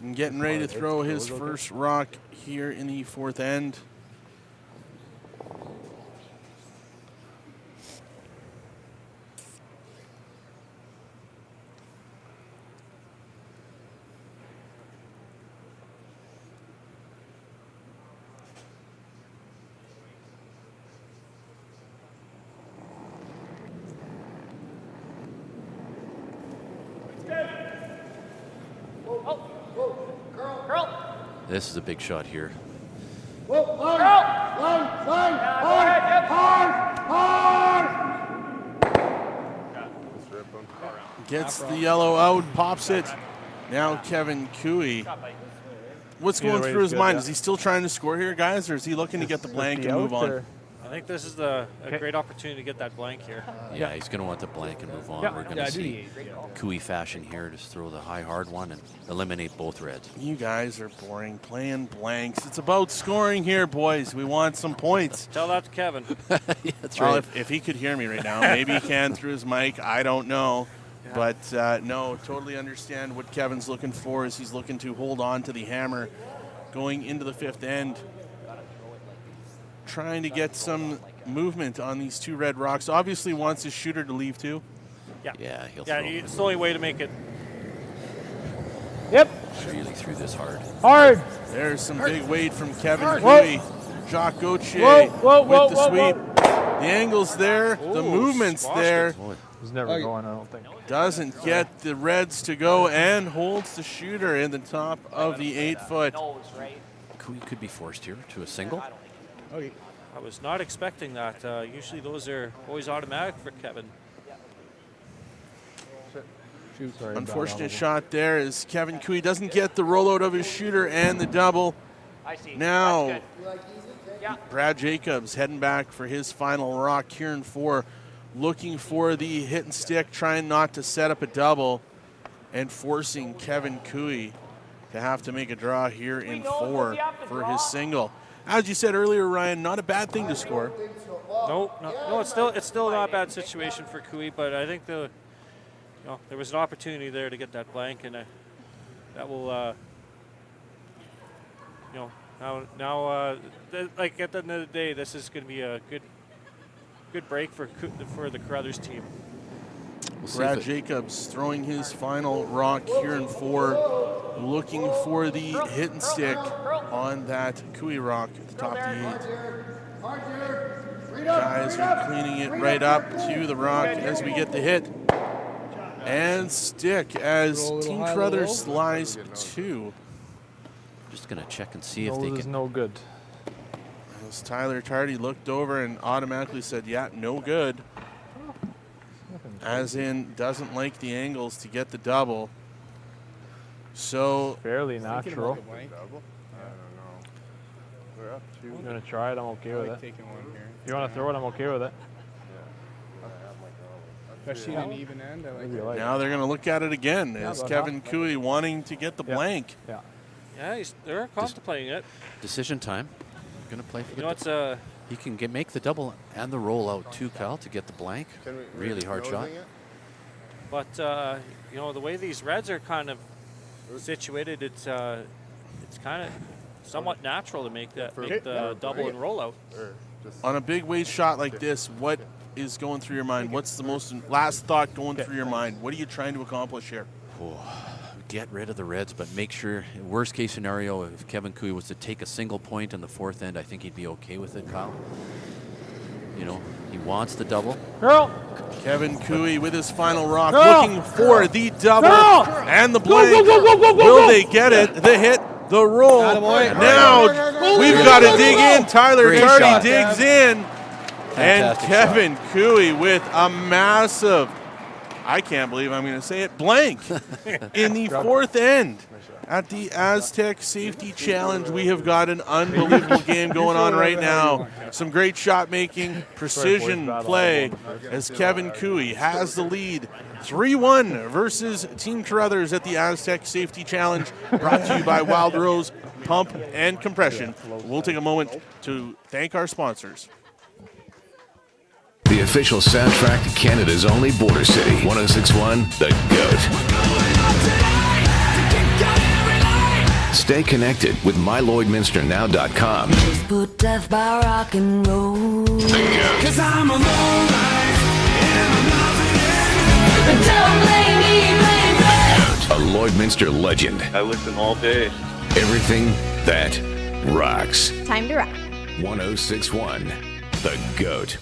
C: and getting ready to throw his first rock here in the 4th end.
E: This is a big shot here.
C: Gets the yellow out, pops it. Now Kevin Cooey. What's going through his mind? Is he still trying to score here, guys, or is he looking to get the blank and move on?
D: I think this is a great opportunity to get that blank here.
E: Yeah, he's going to want the blank and move on. We're going to see Cooey fashion here, just throw the high hard one and eliminate both reds.
C: You guys are boring, playing blanks. It's about scoring here, boys. We want some points.
D: Tell that to Kevin.
E: Yeah, that's
C: well,
E: right.
C: if he could hear me right now, maybe he can through his mic. I don't know. But no, totally understand what Kevin's looking for is he's looking to hold on to the hammer going into the fifth end. Trying to get some movement on these two red rocks. Obviously wants his shooter to leave too.
E: Yeah, he'll
D: Yeah,
E: throw.
D: it's the only way to make it.
J: Yep.
E: Really threw this hard.
J: Hard.
C: There's some big weight from Kevin Cooey. Jacques Gauthier with the sweep. The angle's there. The movement's there.
K: He's never going, I don't think.
C: Doesn't get the Reds to go and holds the shooter in the top of the 8-foot.
E: Cooey could be forced here to a single.
D: I was not expecting that. Usually those are always automatic for Kevin.
C: Unfortunate shot there as Kevin Cooey doesn't get the rollout of his shooter and the double. Now, Brad Jacobs heading back for his final rock. Kieran 4 looking for the hit and stick, trying not to set up a double and forcing Kevin Cooey to have to make a draw here in 4 for his single. As you said earlier, Ryan, not a bad thing to score.
D: No, it's still not a bad situation for Cooey, but I think there was an opportunity there to get that blank, and that will, like at the end of the day, this is going to be a good break for the Carruthers team.
C: Brad Jacobs throwing his final rock here in 4, looking for the hit and stick on that Cooey rock at the top of the 8. Guys are cleaning it right up to the rock as we get the hit and stick as Team Carruthers slides 2.
E: Just going to check and see if they can.
K: No good.
C: As Tyler Tardy looked over and automatically said, yeah, no good. As in, doesn't like the angles to get the double. So
K: fairly natural.
H: I don't know. We're up 2.
K: You're going to try it, I'm okay with it.
A: Taking one here.
K: If you want to throw it, I'm okay with it.
A: Especially in an even end. I like it.
C: now they're going to look at it again as Kevin Cooey wanting to get the blank.
D: Yeah, they're contemplating it.
E: Decision time. Going to play for the
D: it's
E: He can make the double and the rollout too, Kyle, to get the blank. Really hard shot.
D: But the way these Reds are kind of situated, it's kind of somewhat natural to make the double and rollout.
C: On a big weight shot like this, what is going through your mind? What's the last thought going through your mind? What are you trying to accomplish here?
E: Get rid of the Reds, but make sure, worst case scenario, if Kevin Cooey was to take a single point in the 4th end, I think he'd be okay with it, Kyle. He wants the double.
C: Kevin Cooey with his final rock, looking for the double and the blank. Will they get it? The hit, the roll. Now we've got to dig in. Tyler Tardy digs in. And Kevin Cooey with a massive, I can't believe I'm going to say it, blank in the 4th end. At the Astec Safety Challenge, we have got an unbelievable game going on right now. Some great shot making, precision play as Kevin Cooey has the lead 3-1 versus Team Carruthers at the Astec Safety Challenge, brought to you by Wild Rose Pump and Compression. We'll take a moment to thank our sponsors.
L: The official soundtrack to Canada's only border city, 106.1 The GOAT. Stay connected with MyLloydminsterNow.com.
M: Just put death by rock and roll.
L: The GOAT.
M: 'Cause I'm a lone life and I'm nothing. Don't blame me,
L: A Lloydminster legend.
N: I listen all day.
L: Everything that rocks.
O: Time to rock.
L: 106.1 The GOAT.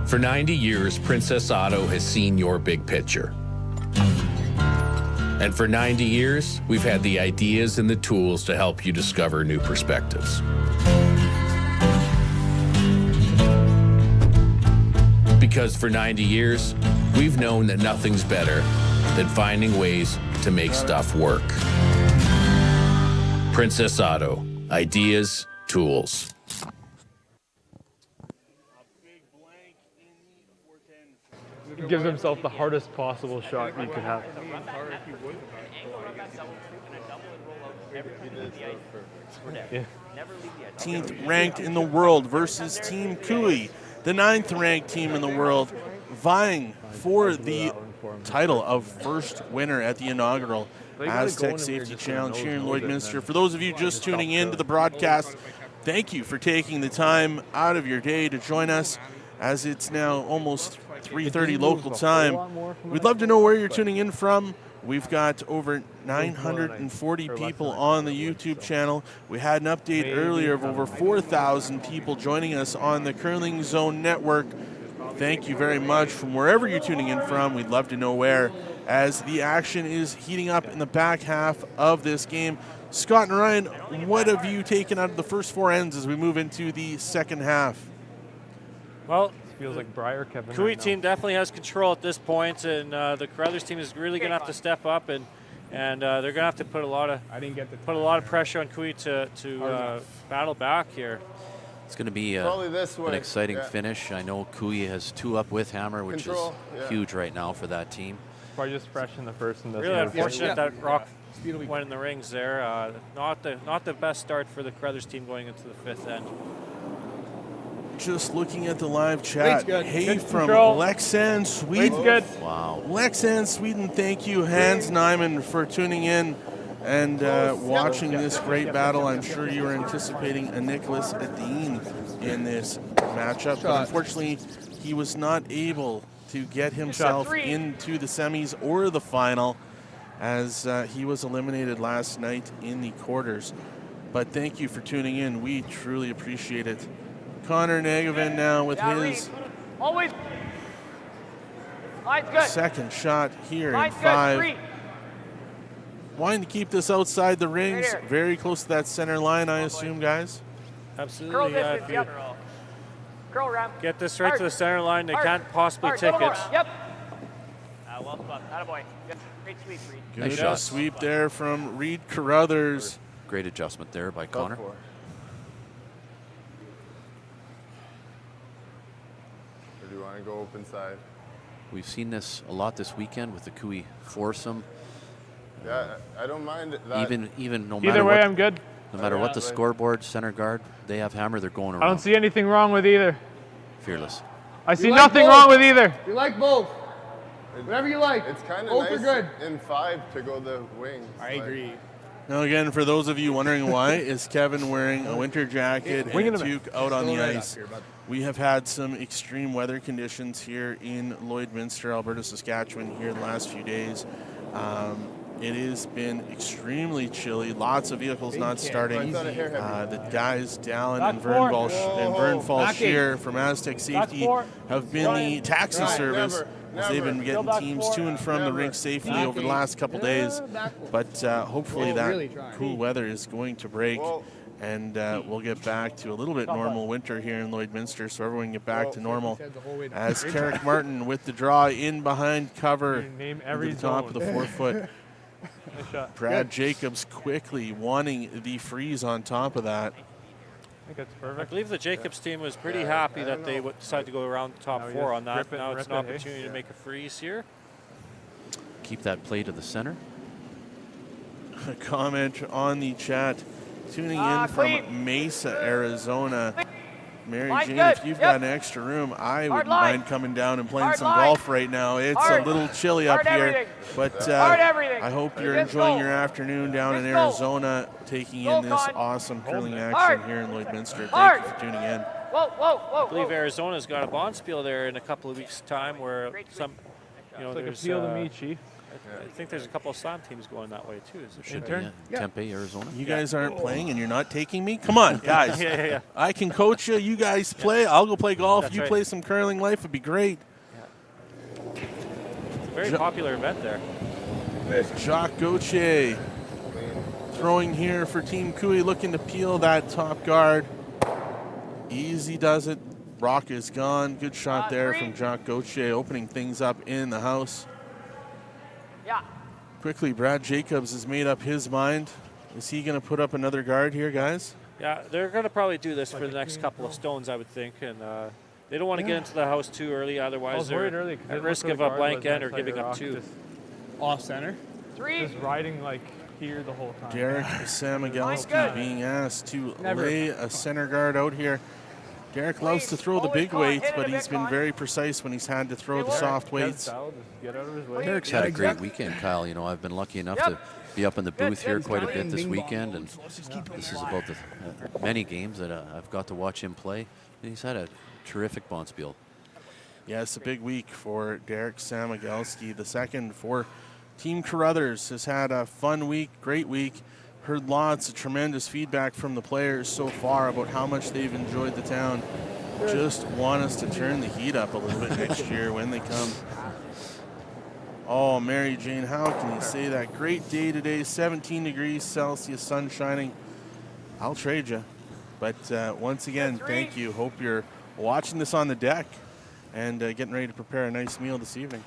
P: For 90 years, Princess Auto has seen your big picture.
L: And for 90 years, we've had the ideas and the tools to help you discover new perspectives. Because for 90 years, we've known that nothing's better than finding ways to make stuff work. Princess Auto. Ideas, tools.
K: He gives himself the hardest possible shot you could have. Yeah.
C: 18th ranked in the world versus Team Cooey, the 9th ranked team in the world, vying for the title of first winner at the inaugural Astec Safety Challenge here in Lloydminster. For those of you just tuning in to the broadcast, thank you for taking the time out of your day to join us, as it's now almost 3:30 local time. We'd love to know where you're tuning in from. We've got over 940 people on the YouTube channel. We had an update earlier of over 4,000 people joining us on the Curling Zone Network. Thank you very much from wherever you're tuning in from. We'd love to know where, as the action is heating up in the back half of this game. Scott and Ryan, what have you taken out of the first four ends as we move into the second half?
D: Well,
K: feels like Briar Kevin.
D: Cooey
K: right
D: team definitely has control at this point, and the Carruthers team is really going to have to step up, and they're going to have to put a lot of pressure on Cooey to battle back here.
E: It's going to be an exciting finish. I know Cooey has 2 up with Hammer, which is huge right now for that team.
K: Probably just fresh in the first and
D: really unfortunate that Rock went in the rings there. Not the best start for the Carruthers team going into the 5th end.
C: Just looking at the live chat, hey,
K: good
C: from
K: control.
C: Lexan, Sweden.
K: Good.
E: Wow.
C: Lexan, Sweden, thank you, Hans Nyman, for tuning in and watching this great battle. I'm sure you were anticipating a Nicholas Edin in this matchup, but unfortunately, he was not able to get himself into the semis or the final, as he was eliminated last night in the quarters. But thank you for tuning in. We truly appreciate it. Connor Negavan now with his second shot here in 5. Wanting to keep this outside the rings, very close to that center line, I assume, guys?
D: Absolutely, yeah. If you get this right to the center line, they can't possibly tick it.
G: Yep. Well spot. Attaboy. Great sweep, Reid.
C: Good sweep there from Reid Carruthers.
E: Great adjustment there by Connor.
H: Or do you want to go open side?
E: We've seen this a lot this weekend with the Cooey foursome.
H: Yeah, I don't mind that.
E: Even no
K: Either
E: matter
K: way,
E: what,
K: I'm good.
E: No matter what the scoreboard, center guard, they have Hammer, they're going around.
K: I don't see anything wrong with either.
E: Fearless.
K: I see nothing wrong with either.
J: You like both. Whatever you like.
H: It's kind of
J: both
H: nice
J: are good.
H: in 5 to go the wings.
A: I agree.
C: Now again, for those of you wondering why, is Kevin wearing a winter jacket and a toque out on the ice. We have had some extreme weather conditions here in Lloydminster, Alberta, Saskatchewan here the last few days. It has been extremely chilly. Lots of vehicles not starting. The guys, Dallin and Vern Falshear from Astec Safety have been the taxi service as they've been getting teams to and from the rink safely over the last couple days. But hopefully that cool weather is going to break, and we'll get back to a little bit normal winter here in Lloydminster, so everyone can get back to normal. As Carrick Martin with the draw in behind cover to the top of the 4-foot. Brad Jacobs quickly wanting the freeze on top of that.
K: I think that's perfect.
D: I believe the Jacobs team was pretty happy that they decided to go around the top 4 on that. Now it's an opportunity to make a freeze here.
E: Keep that play to the center.
C: A comment on the chat. Tuning in from Mesa, Arizona. Mary Jane, if you've got an extra room, I wouldn't mind coming down and playing some golf right now. It's a little chilly up here, but I hope you're enjoying your afternoon down in Arizona, taking in this awesome curling action here in Lloydminster. Thank you for tuning in.
D: I believe Arizona's got a bonspiel there in a couple of weeks' time, where some,
K: it's like a field to me, Chief.
D: I think there's a couple of slam teams going that way too.
E: Should be, Tempe, Arizona.
C: You guys aren't playing and you're not taking me? Come on, guys.
D: Yeah.
C: I can coach you. You guys play. I'll go play golf. You play some curling life. It'd be great.
D: It's a very popular event there.
C: Jacques Gauthier throwing here for Team Cooey, looking to peel that top guard. Easy does it. Rock is gone. Good shot there from Jacques Gauthier, opening things up in the house.
G: Yeah.
C: Quickly, Brad Jacobs has made up his mind. Is he going to put up another guard here, guys?
D: Yeah, they're going to probably do this for the next couple of stones, I would think. And they don't want to get into the house too early, otherwise they're at risk of a blank end or giving up two.
A: Off center.
K: Just riding like here the whole time.
C: Derek Samigalski being asked to lay a center guard out here. Derek loves to throw the big weights, but he's been very precise when he's had to throw the soft weights.
E: Derek's had a great weekend, Kyle. You know, I've been lucky enough to be up in the booth here quite a bit this weekend, and this is about the many games that I've got to watch him play. And he's had a terrific bonspiel.
C: Yeah, it's a big week for Derek Samigalski. The second for Team Carruthers has had a fun week, great week. Heard lots of tremendous feedback from the players so far about how much they've enjoyed the town. Just want us to turn the heat up a little bit next year when they come. Oh, Mary Jane, how can you say that? Great day today, 17 degrees Celsius, sun shining. I'll trade you. But once again, thank you. Hope you're watching this on the deck and getting ready to prepare a nice meal this evening.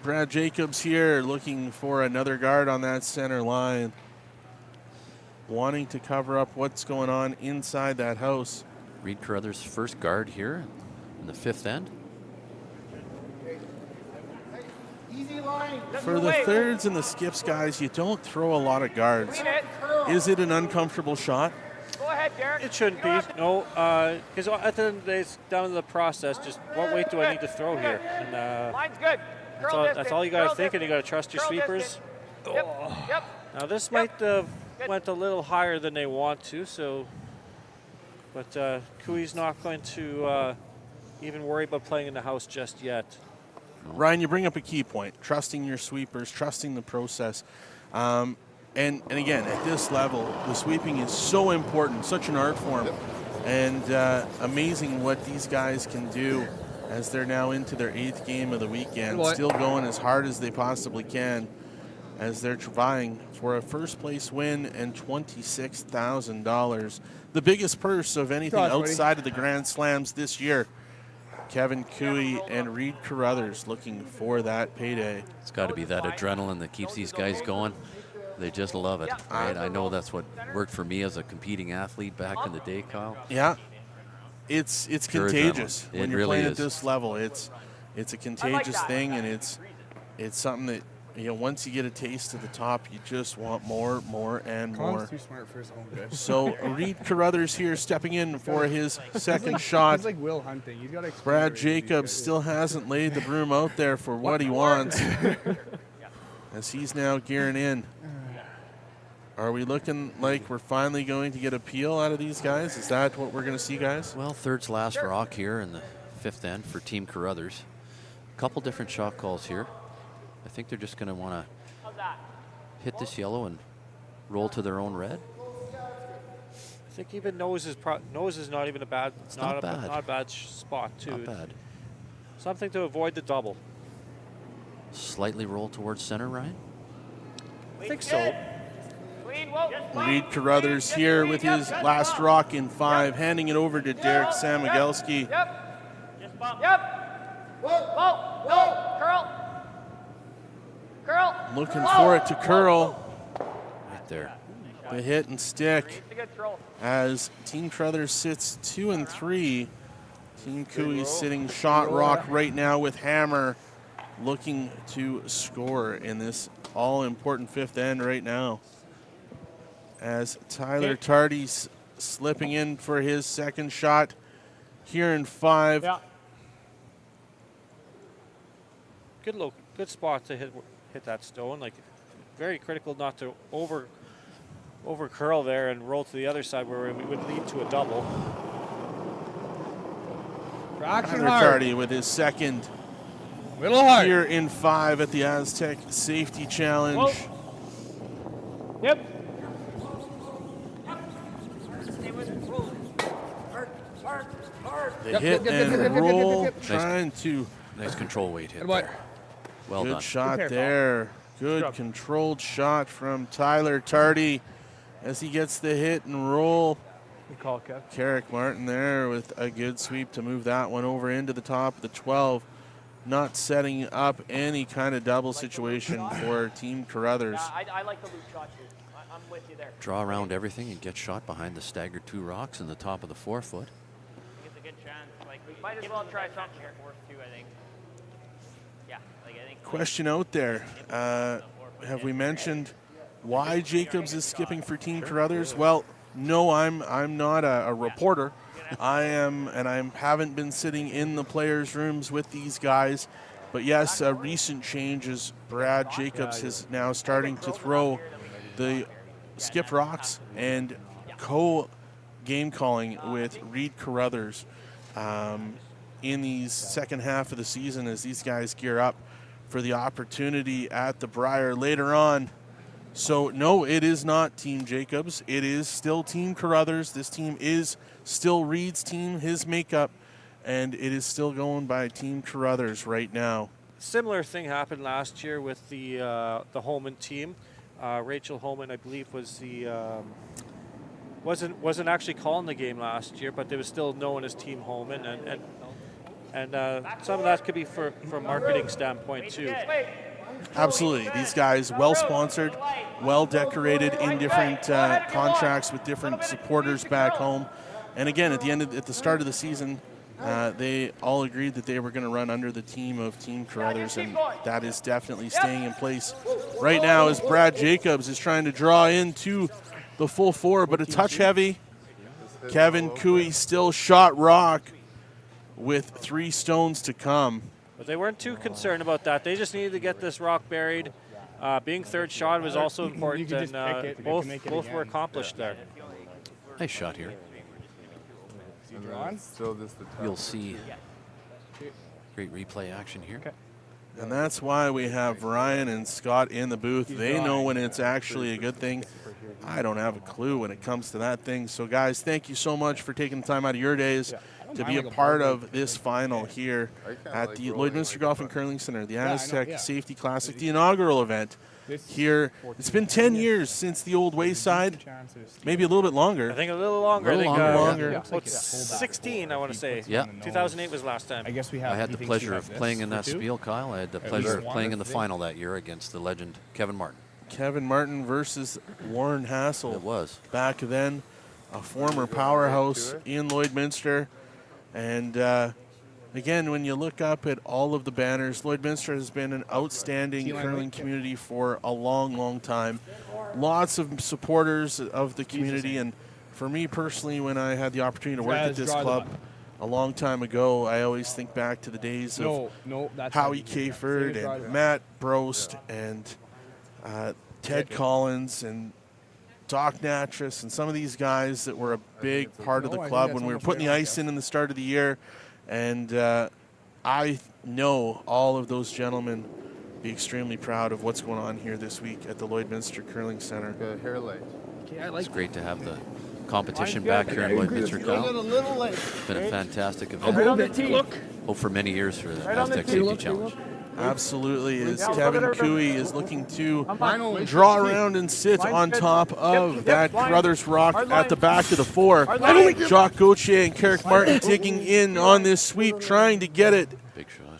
C: Brad Jacobs here looking for another guard on that center line. Wanting to cover up what's going on inside that house.
E: Reid Carruthers' first guard here in the fifth end.
J: Easy line.
C: For the thirds and the skips, guys, you don't throw a lot of guards. Is it an uncomfortable shot?
G: Go ahead, Derek.
D: It shouldn't be. No, because at the end of the day, it's down to the process. Just what weight do I need to throw here? And,
G: Line's good.
D: that's all you got to think, and you got to trust your sweepers.
G: Yep.
D: Now this might have went a little higher than they want to, so. But Cooey's not going to even worry about playing in the house just yet.
C: Ryan, you bring up a key point, trusting your sweepers, trusting the process. And again, at this level, the sweeping is so important, such an art form. And amazing what these guys can do as they're now into their 8th game of the weekend, still going as hard as they possibly can as they're vying for a first place win and $26,000. The biggest purse of anything outside of the Grand Slams this year. Kevin Cooey and Reid Carruthers looking for that payday.
E: It's got to be that adrenaline that keeps these guys going. They just love it, right? I know that's what worked for me as a competing athlete back in the day, Kyle.
C: Yeah, it's contagious when you're
E: really
C: playing at this level. It's a contagious thing, and it's something that, you know, once you get a taste at the top, you just want more and more.
A: Colin's too smart for his own good.
C: So Reid Carruthers here stepping in for his second shot.
A: He's like Will Hunting. He's got
C: Brad Jacobs still hasn't laid the broom out there for what he wants, as he's now gearing in. Are we looking like we're finally going to get a peel out of these guys? Is that what we're going to see, guys?
E: Well, third's last rock here in the 5th end for Team Carruthers. A couple different shot calls here. I think they're just going to want to hit this yellow and roll to their own red.
D: I think even nose is not even a bad. It's not a bad spot too.
E: Not bad.
D: Something to avoid the double.
E: Slightly roll towards center, Ryan.
D: I think so.
C: Reid Carruthers here with his last rock in 5, handing it over to Derek Samigalski.
G: Yep. Whoa. No. Curl.
C: Looking for it to curl.
E: Right there.
C: The hit and stick as Team Carruthers sits 2 and 3. Team Cooey sitting shot rock right now with hammer, looking to score in this all-important 5th end right now. As Tyler Tardy's slipping in for his second shot here in 5.
D: Yeah. Good spot to hit that stone. Like, very critical not to over curl there and roll to the other side where it would lead to a double.
C: Tyler Tardy with his second here in 5 at the Astec Safety Challenge.
G: Whoa. Yep.
C: They hit and roll, trying to
E: Nice control weight hit
A: What?
E: there. Well
C: Good
E: done.
C: shot
A: Good
C: there. Good controlled shot from Tyler Tardy as he gets the hit and roll.
K: Good call, Kev.
C: Carrick Martin there with a good sweep to move that one over into the top of the 12. Not setting up any kind of double situation for Team Carruthers.
G: I like the loop shot too. I'm with you there.
E: Draw around everything and get shot behind the staggered 2 rocks in the top of the 4-foot.
G: It's a good chance. Like, we might as well try something here. Too, I think. Yeah, like I think.
C: Question out there. Have we mentioned why Jacobs is skipping for Team Carruthers? Well, no, I'm not a reporter. I am, and I haven't been sitting in the players' rooms with these guys. But yes, a recent change is Brad Jacobs is now starting to throw the skip rocks and co-game calling with Reid Carruthers in the second half of the season as these guys gear up for the opportunity at the Briar later on. So, no, it is not Team Jacobs. It is still Team Carruthers. This team is still Reid's team, his makeup, and it is still going by Team Carruthers right now.
D: Similar thing happened last year with the Holman team. Rachel Holman, I believe, was the wasn't actually calling the game last year, but they was still known as Team Holman, and some of that could be for a marketing standpoint too.
C: Absolutely. These guys well sponsored, well decorated in different contracts with different supporters back home. And again, at the start of the season, they all agreed that they were going to run under the team of Team Carruthers, and that is definitely staying in place right now as Brad Jacobs is trying to draw into the full 4, but a touch heavy. Kevin Cooey still shot rock with 3 stones to come.
D: But they weren't too concerned about that. They just needed to get this rock buried. Being third shot was also important, and both were accomplished there.
E: Nice shot here. You'll see great replay action here.
C: And that's why we have Ryan and Scott in the booth. They know when it's actually a good thing. I don't have a clue when it comes to that thing. So, guys, thank you so much for taking the time out of your days to be a part of this final here at the Lloydminster Golf and Curling Center, the Astec Safety Classic, the inaugural event here. It's been 10 years since the old Wayside, maybe a little bit longer.
D: I think a little longer.
C: A little longer.
D: About 16, I want to say.
E: Yeah.
D: 2008 was last time.
A: I guess we have.
E: I had the pleasure of playing in that spiel, Kyle. I had the pleasure of playing in the final that year against the legend Kevin Martin.
C: Kevin Martin versus Warren Hassel.
E: It was.
C: Back then, a former powerhouse in Lloydminster. And again, when you look up at all of the banners, Lloydminster has been an outstanding curling community for a long, long time. Lots of supporters of the community. And for me personally, when I had the opportunity to work at this club a long time ago, I always think back to the days of Howie Caford and Matt Brost and Ted Collins and Doc Natras and some of these guys that were a big part of the club when we were putting the ice in the start of the year. And I know all of those gentlemen be extremely proud of what's going on here this week at the Lloydminster Curling Center.
E: It's great to have the competition back here in Lloydminster, Kyle. It's been a fantastic event. Hope for many years for the Astec Safety Challenge.
C: Absolutely, as Kevin Cooey is looking to draw around and sit on top of that Carruthers rock at the back of the 4. Jacques Gauthier and Carrick Martin digging in on this sweep, trying to get it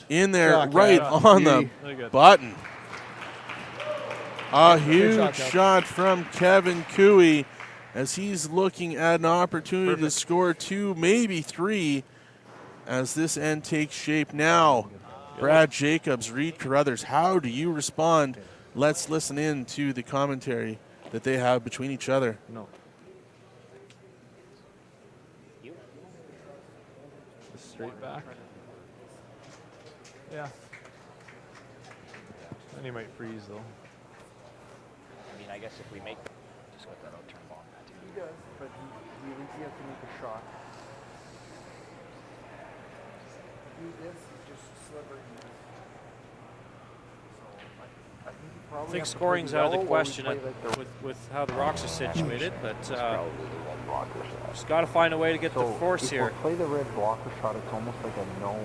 C: in there right on the button. A huge shot from Kevin Cooey as he's looking at an opportunity to score 2, maybe 3, as this end takes shape now. Brad Jacobs, Reid Carruthers, how do you respond? Let's listen in to the commentary that they have between each other.
K: No. Just straight back. Yeah. Then he might freeze though.
G: I mean, I guess if we make, just let that out, turn off that too.
J: He does, but he has to make a shot. This is just slippery.
D: I think scoring's out of the question with how the rocks are situated, but just got to find a way to get the force here.
J: Play the red blocker shot. It's almost like a nose.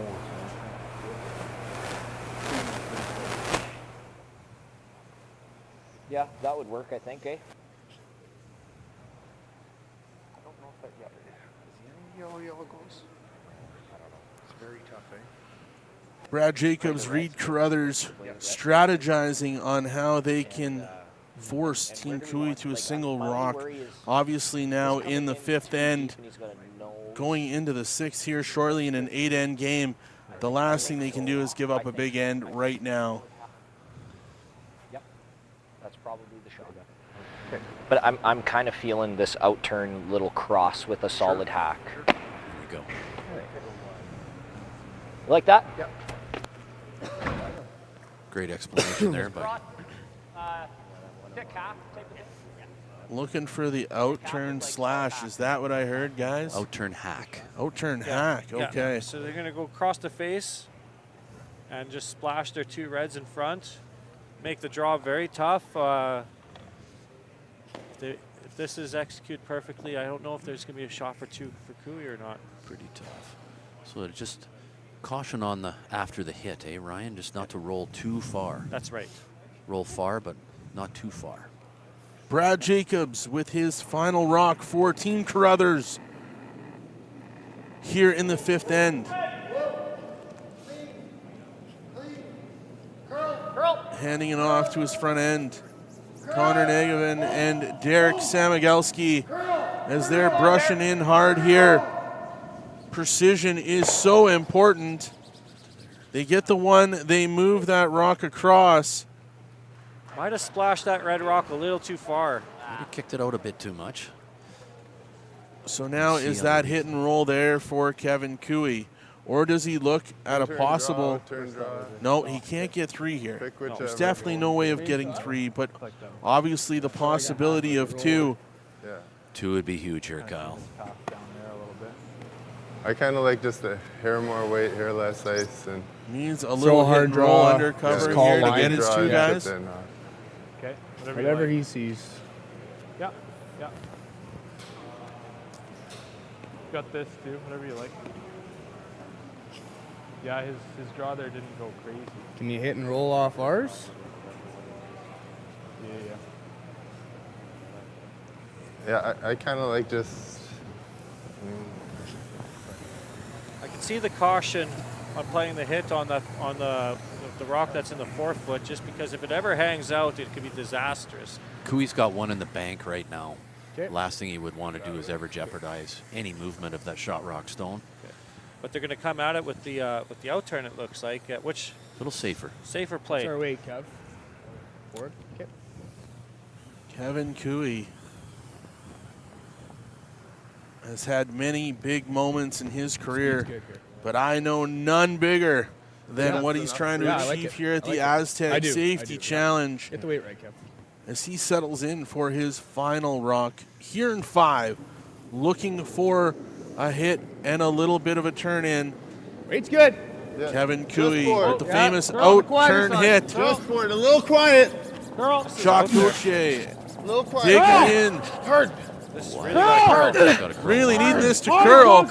N: Yeah, that would work, I think, eh?
J: I don't know if that yellow. Is he any yellow goes? I don't know. It's very tough, eh?
C: Brad Jacobs, Reid Carruthers strategizing on how they can force Team Cooey to a single rock. Obviously now in the 5th end, going into the 6th here shortly in an 8-end game. The last thing they can do is give up a big end right now.
N: Yep, that's probably the shot. But I'm kind of feeling this out-turn little cross with a solid hack.
E: There you go.
N: You like that?
J: Yep.
E: Great explanation there, but
C: Looking for the out-turn slash. Is that what I heard, guys?
E: out-turn hack.
C: Out-turn hack, okay.
D: Yeah. So they're going to go across the face and just splash their 2 reds in front. Make the draw very tough. If this is executed perfectly, I don't know if there's going to be a shot for 2 for Cooey or not.
E: Pretty tough. So just caution on the after the hit, eh, Ryan? Just not to roll too far.
D: That's right.
E: Roll far, but not too far.
C: Brad Jacobs with his final rock for Team Carruthers here in the 5th end. Handing it off to his front end. Connor Negavan and Derek Samagelski as they're brushing in hard here. Precision is so important. They get the one, they move that rock across.
D: Might have splashed that red rock a little too far.
E: Might have kicked it out a bit too much.
C: So now is that hit and roll there for Kevin Cooey? Or does he look at a possible... No, he can't get 3 here. There's definitely no way of getting 3, but obviously the possibility of 2.
H: Yeah.
E: 2 would be huge here, Kyle.
H: I kind of like just a hair more weight, hair less ice, and
C: needs a little hard and roll undercover here to get his 2 guys.
K: Okay, whatever he sees. Yeah, yeah. Got this too, whatever you like. Yeah, his draw there didn't go crazy.
A: Can you hit and roll off ours?
H: yeah, I kind of like just.
D: I can see the caution on playing the hit on the rock that's in the 4th foot, just because if it ever hangs out, it could be disastrous.
E: Cooey's got 1 in the bank right now.
D: Okay.
E: Last thing he would want to do is ever jeopardize any movement of that shot rock stone.
D: Okay. But they're going to come at it with the out-turn, it looks like, which...
E: A little safer.
D: Safer play.
A: What's our weight, Kev? Forward? Okay.
C: Kevin Cooey has had many big moments in his career, but I know none bigger than what he's trying to achieve here at the Astec Safety Challenge.
A: Get the weight right, Kev.
C: As he settles in for his final rock here in 5, looking for a hit and a little bit of a turn in.
A: Weight's good.
H: Yeah.
C: Kevin Cooey with the
A: Yeah.
C: famous
A: Girl,
C: out-turn hit.
H: Just for it, a little quiet.
A: Girl.
C: Jacques Gauthier
H: A little quiet.
C: digging in.
H: Hard.
D: This is really got curl.
C: Really needing this to curl.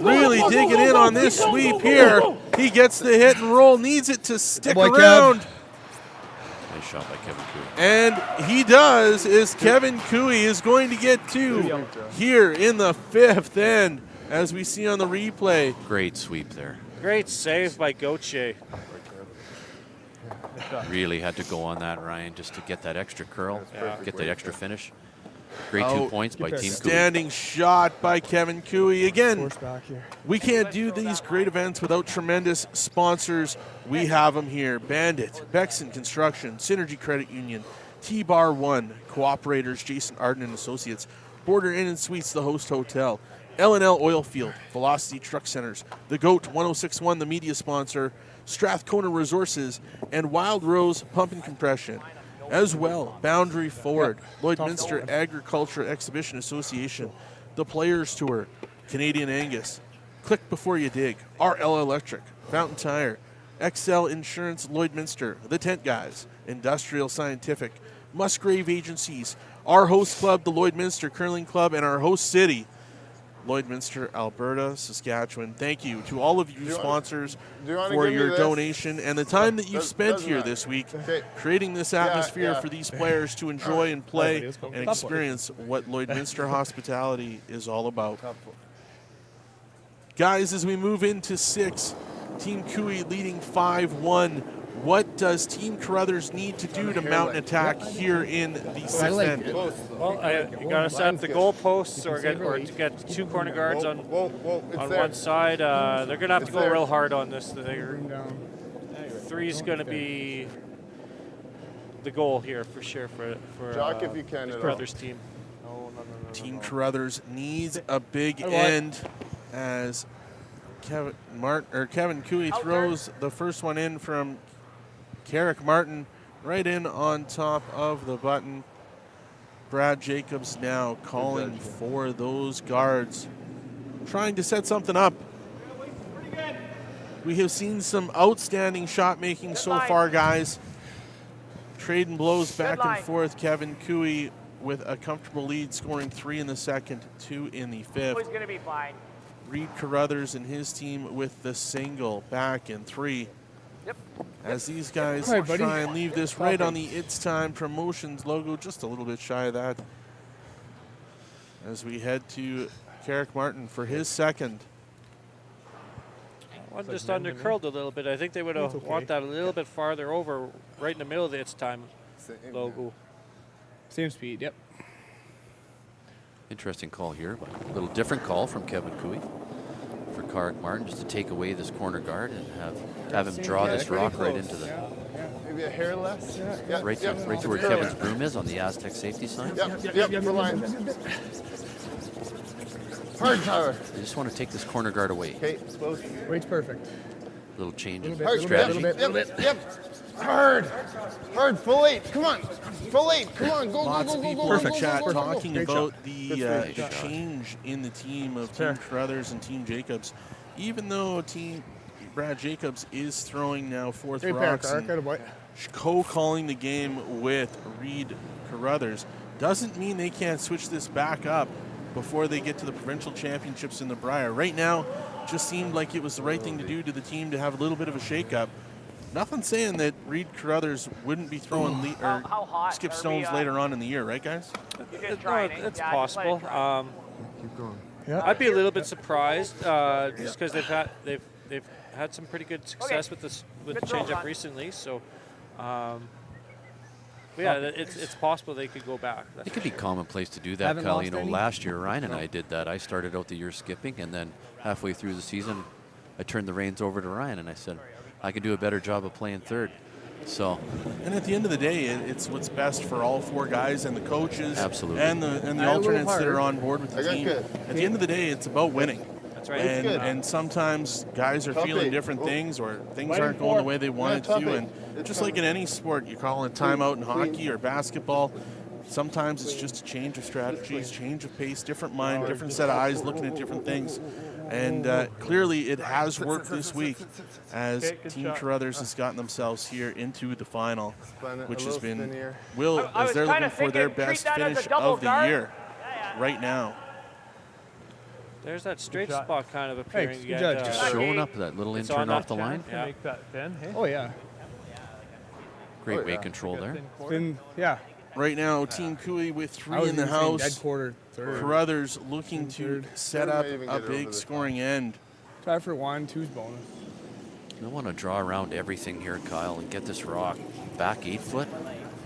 C: Really digging in on this sweep here. He gets the hit and roll, needs it to stick around.
E: Nice shot by Kevin Cooey.
C: And he does, as Kevin Cooey is going to get 2 here in the 5th end, as we see on the replay.
E: Great sweep there.
D: Great save by Gauthier.
E: Really had to go on that, Ryan, just to get that extra curl, get that extra finish. Great
C: Oh,
E: 2 points by Team Cooey.
C: Standing shot by Kevin Cooey. Again, we can't do these great events without tremendous sponsors. We have them here. Bandit, Bexon Construction, Synergy Credit Union, T-Bar 1, Cooperators, Jason Arden and Associates, Border Inn and Suites, The Host Hotel, L&L Oilfield, Velocity Truck Centers, The GOAT 1061, the media sponsor, Strathcona Resources, and Wild Rose Pump and Compression. As well, Boundary Ford, Lloydminster Agriculture Exhibition Association, the Players Tour, Canadian Angus, Click Before You Dig, RL Electric, Fountain Tire, XL Insurance Lloydminster, The Tent Guys, Industrial Scientific, Musgrave Agencies, our host club, the Lloydminster Curling Club, and our host city, Lloydminster, Alberta, Saskatchewan. Thank you to all of you sponsors
H: wanna
C: for
H: give me
C: your
H: this?
C: donation and the time that you've spent
H: doesn't
C: here
H: matter.
C: this week
H: Okay.
C: creating this atmosphere
H: yeah.
C: for these players to enjoy and play
A: buddy, let's go.
C: and
A: Top four.
C: experience what Lloydminster hospitality is all about. Guys, as we move into 6, Team Cooey leading 5-1. What does Team Carruthers need to do to mount an attack here in the 6th end?
D: Well, you got to set up the goalposts or to get 2 corner guards on one side. They're going to have to go real hard on this. 3 is going to be the goal here for sure for
H: Jock, if you can at all.
D: Carruthers team.
C: Team Carruthers needs a big end as Kevin Cooey throws the first one in from Carrick Martin right in on top of the button. Brad Jacobs now calling for those guards, trying to set something up. We have seen some outstanding shot making so far, guys. Trading blows back and forth. Kevin Cooey with a comfortable lead, scoring 3 in the second, 2 in the fifth.
G: Always going to be fine.
C: Reid Carruthers and his team with the single back in 3.
G: Yep.
C: As these guys
A: All right, buddy.
C: try and leave this right on the It's Time Promotions logo, just a little bit shy of that. As we head to Carrick Martin for his second.
D: One just undercurled a little bit. I think they would have want that a little bit farther over, right in the middle of the It's Time logo.
A: Same speed, yep.
E: Interesting call here, but a little different call from Kevin Cooey for Carrick Martin, just to take away this corner guard and have him draw this rock right into the
H: Maybe a hair less.
E: right to where Kevin's broom is on the Astec safety sign.
H: Yep, for line. Hard power.
E: They just want to take this corner guard away.
H: Okay, close.
A: Weight's perfect.
E: Little change in
H: Hard,
E: strategy.
H: Yep. Hard, full 8. Come on, full 8. Come on, go,
C: Lots
H: go,
C: of
H: go,
C: people
H: go,
C: in
H: go,
C: the
H: go,
C: chat
H: go, go, go.
C: talking
A: Great
C: about
A: shot.
C: the change in the team of Team Carruthers and Team Jacobs. Even though Team Brad Jacobs is throwing now 4th
A: Great pair,
C: rocks
A: Carrick.
C: and co-calling the game with Reid Carruthers, doesn't mean they can't switch this back up before they get to the provincial championships in the Briar. Right now, just seemed like it was the right thing to do to the team to have a little bit of a shake-up. Nothing saying that Reid Carruthers wouldn't be throwing
G: How hot
C: skip
G: are
C: stones
G: we,
C: later on in the year, right, guys?
D: It's possible.
K: Keep going.
D: I'd be a little bit surprised just because they've had some pretty good success with the
G: Good throw,
D: changeup
G: Ron.
D: recently. So, yeah, it's possible they could go back. That's
E: It could be
D: for sure.
E: commonplace to do that,
A: Haven't
E: Kyle.
A: lost
E: You know,
A: any?
E: last year Ryan and I did that. I started out the year skipping, and then halfway through the season, I turned the reins over to Ryan, and I said, I can do a better job of playing third. So,
C: And at the end of the day, it's what's best for all 4 guys and the coaches,
E: Absolutely.
C: and the alternates that are on board with
H: I
C: the
H: got
C: team.
H: good.
C: At the end of the day, it's about winning.
D: That's right.
C: And,
H: good.
C: and sometimes guys are
H: Top
C: feeling
H: 8.
C: different things, or things
H: Line
C: aren't going
H: 4.
C: the way they wanted
H: top
C: to.
H: 8.
C: And
H: It's
C: just like in any sport, you call a timeout in hockey or basketball. Sometimes it's just a change of strategies, change of pace, different mind, different set of eyes looking at different things. And clearly it has worked this week as Team Carruthers has gotten themselves here into the final, which has been,
G: I
C: as they're
G: was kinda
C: looking for their
G: thinking, treat
C: best
G: that as a
C: finish
G: double
C: of the
G: guard.
C: year right now.
D: There's that straight
K: shot.
D: spot kind of appearing
A: good
D: again.
A: judge.
E: just showing up that little
D: It's
E: in turn
D: on
E: off
D: that
E: the line.
K: Can
D: Yeah.
K: make that thin, hey?
A: Oh, yeah.
E: Great weight control there.
A: Then, yeah.
C: Right now, Team Cooey with 3
A: I was
C: in the
A: even saying
C: house.
A: dead quarter, third.
C: Carruthers looking to set up
H: Third might even
C: a
H: get it
C: big
H: over the
C: scoring end.
A: Try for 1, 2's bonus.
E: They want to draw around everything here, Kyle, and get this rock back 8 foot